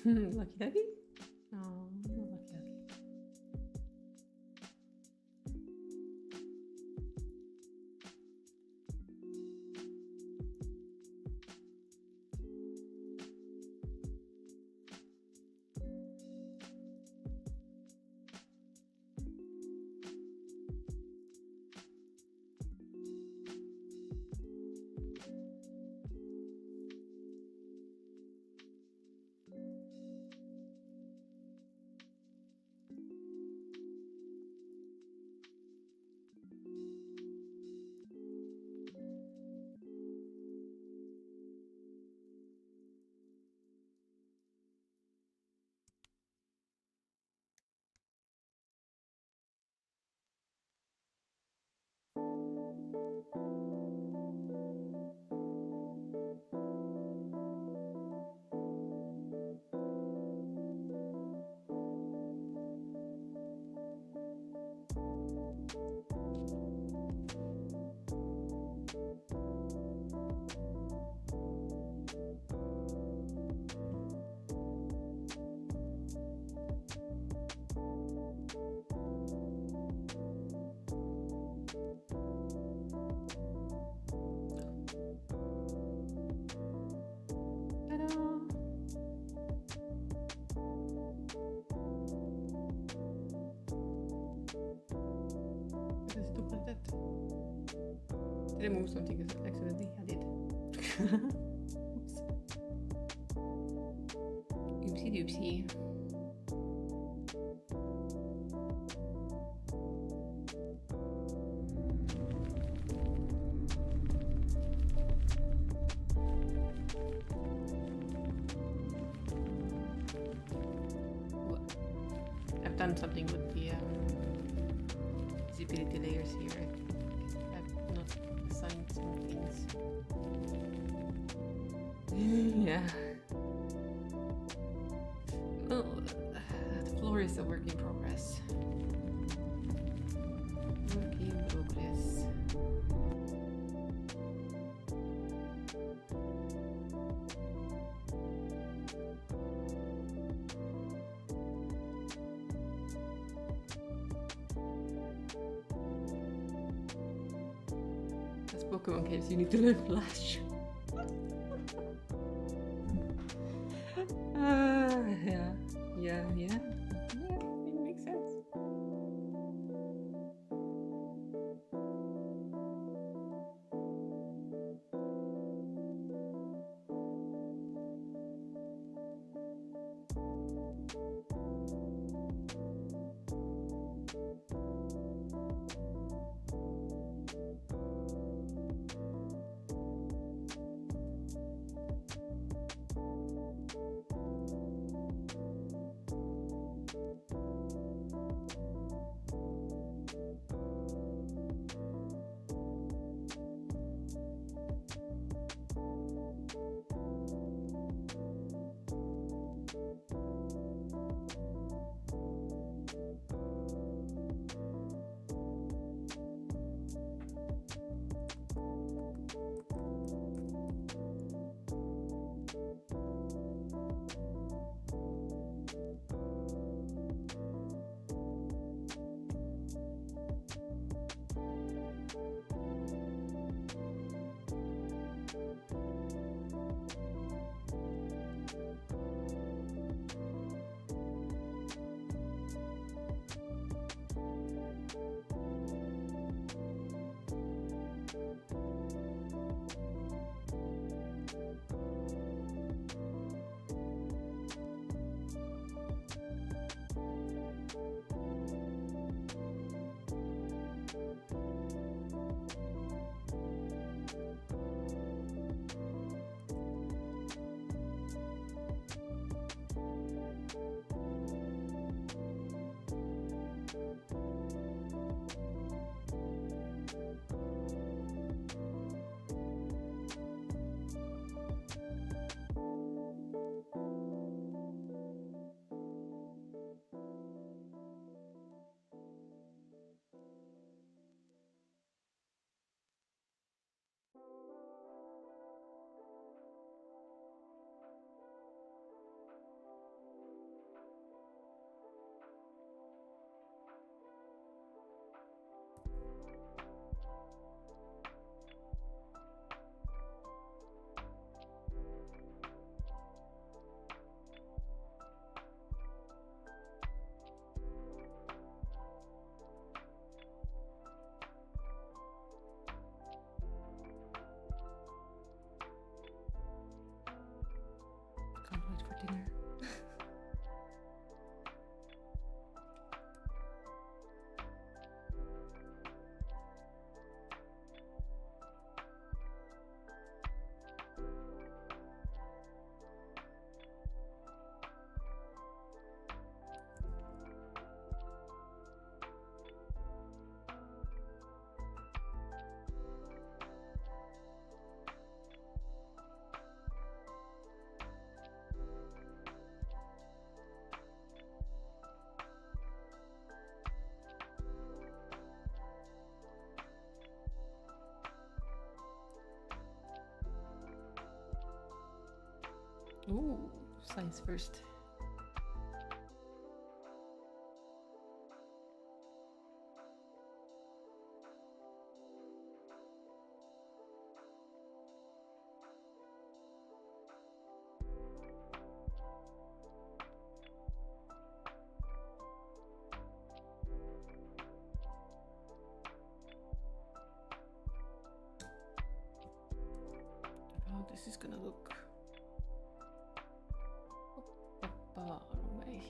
Lucky ducky? Oh, not lucky ducky. Did I move something accidentally? I did. Oops. Oopsie doopsie. What? I've done something with the visibility layers here. I've not assigned some things. Yeah. Well, the floor is a work in progress. Work in progress. As Pokemon games, you need to learn Flash. Yeah. It makes sense. Can't wait for dinner. Ooh, science first. How this is gonna look. Far away.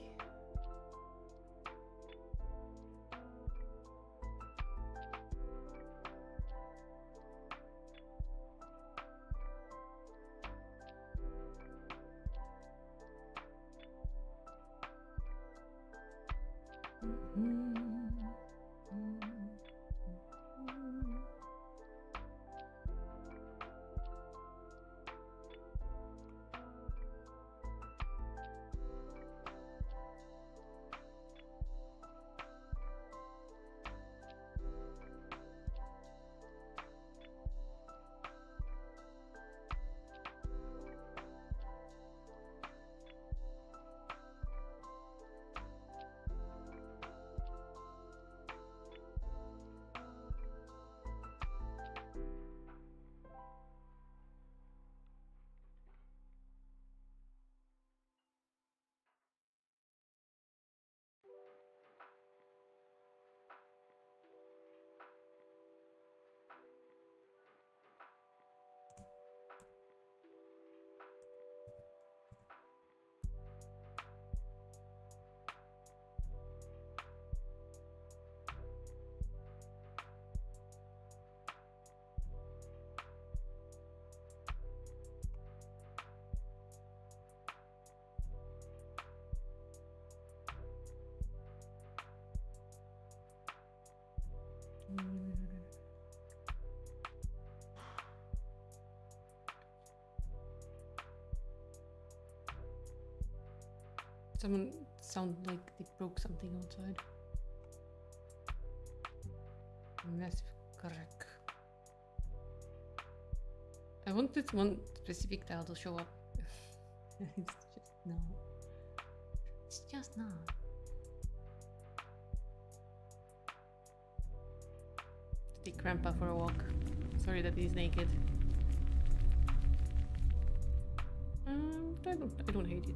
Someone sounded like they broke something outside. Massive crack. I wanted one specific tile to show up. It's just not. It's just not. Take Grandpa for a walk. Sorry that he's naked. I don't hate it.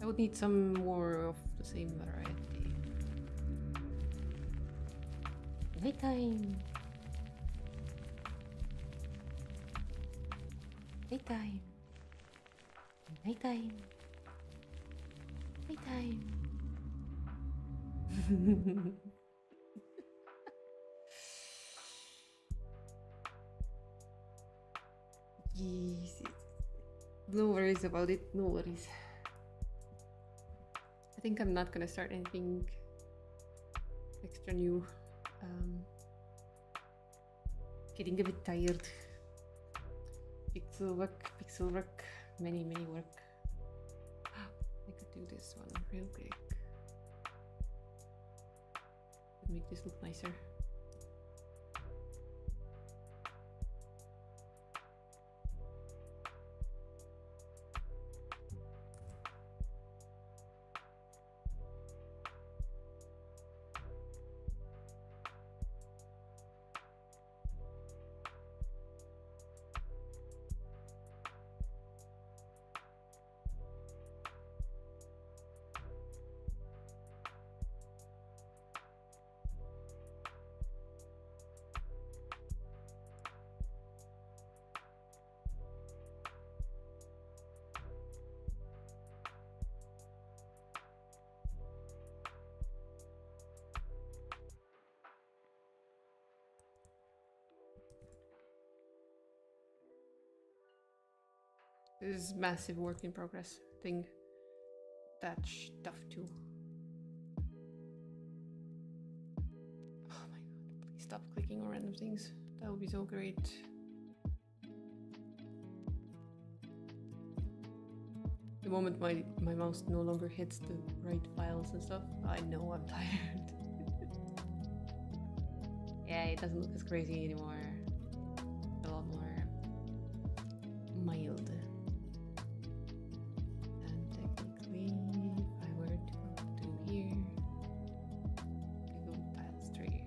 I would need some more of the same variety. Nighttime. Nighttime. Nighttime. Nighttime. Yes. No worries about it. No worries. I think I'm not gonna start anything extra new. Getting a bit tired. Pixel work, many work. I could do this one real quick. Could make this look nicer. This is massive work in progress thing. That stuff too. Oh my god, please stop clicking on random things. That would be so great. The moment my mouse no longer hits the right files and stuff, I know I'm tired. Yeah, it doesn't look as crazy anymore. A lot more mild. And technically, if I were to go to here, I go tiles 3.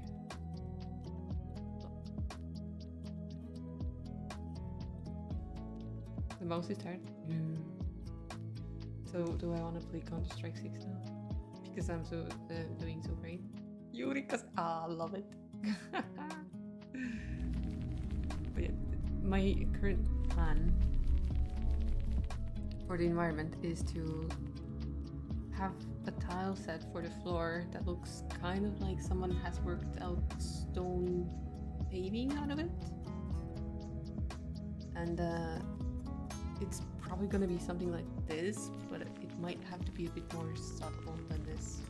The mouse is tired. Yeah. So do I want to play Counter-Strike 6 now? Because I'm so doing so great. Eureka's, I love it. But yeah, my current plan for the environment is to have a tile set for the floor that looks kind of like someone has worked out stone paving out of it. And it's probably gonna be something like this, but it might have to be a bit more subtle than this.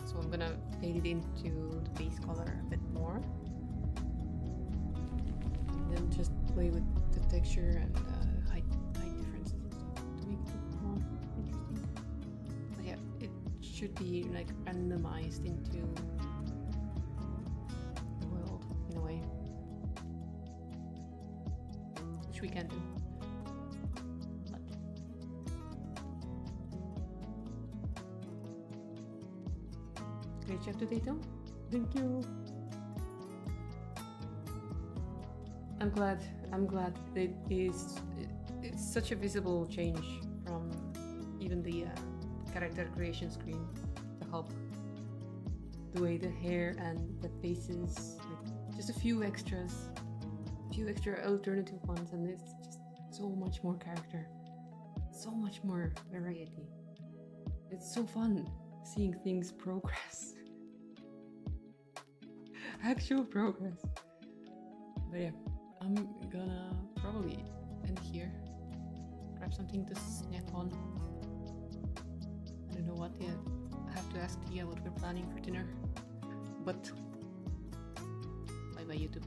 So I'm gonna fade it into the base color a bit more. And then just play with the texture and height differences and stuff to make it look more interesting. But yeah, it should be like randomized into the world in a way. Which we can do. Great job today, Tom. Thank you. I'm glad it's such a visible change from even the character creation screen to help the way the hair and the faces, like just a few extra alternative ones, and it's just so much more character, so much more variety. It's so fun seeing things progress. Actual progress. But yeah, I'm gonna probably end here. Grab something to snack on. I don't know what yet. I have to ask Tia what we're planning for dinner. But bye bye YouTube.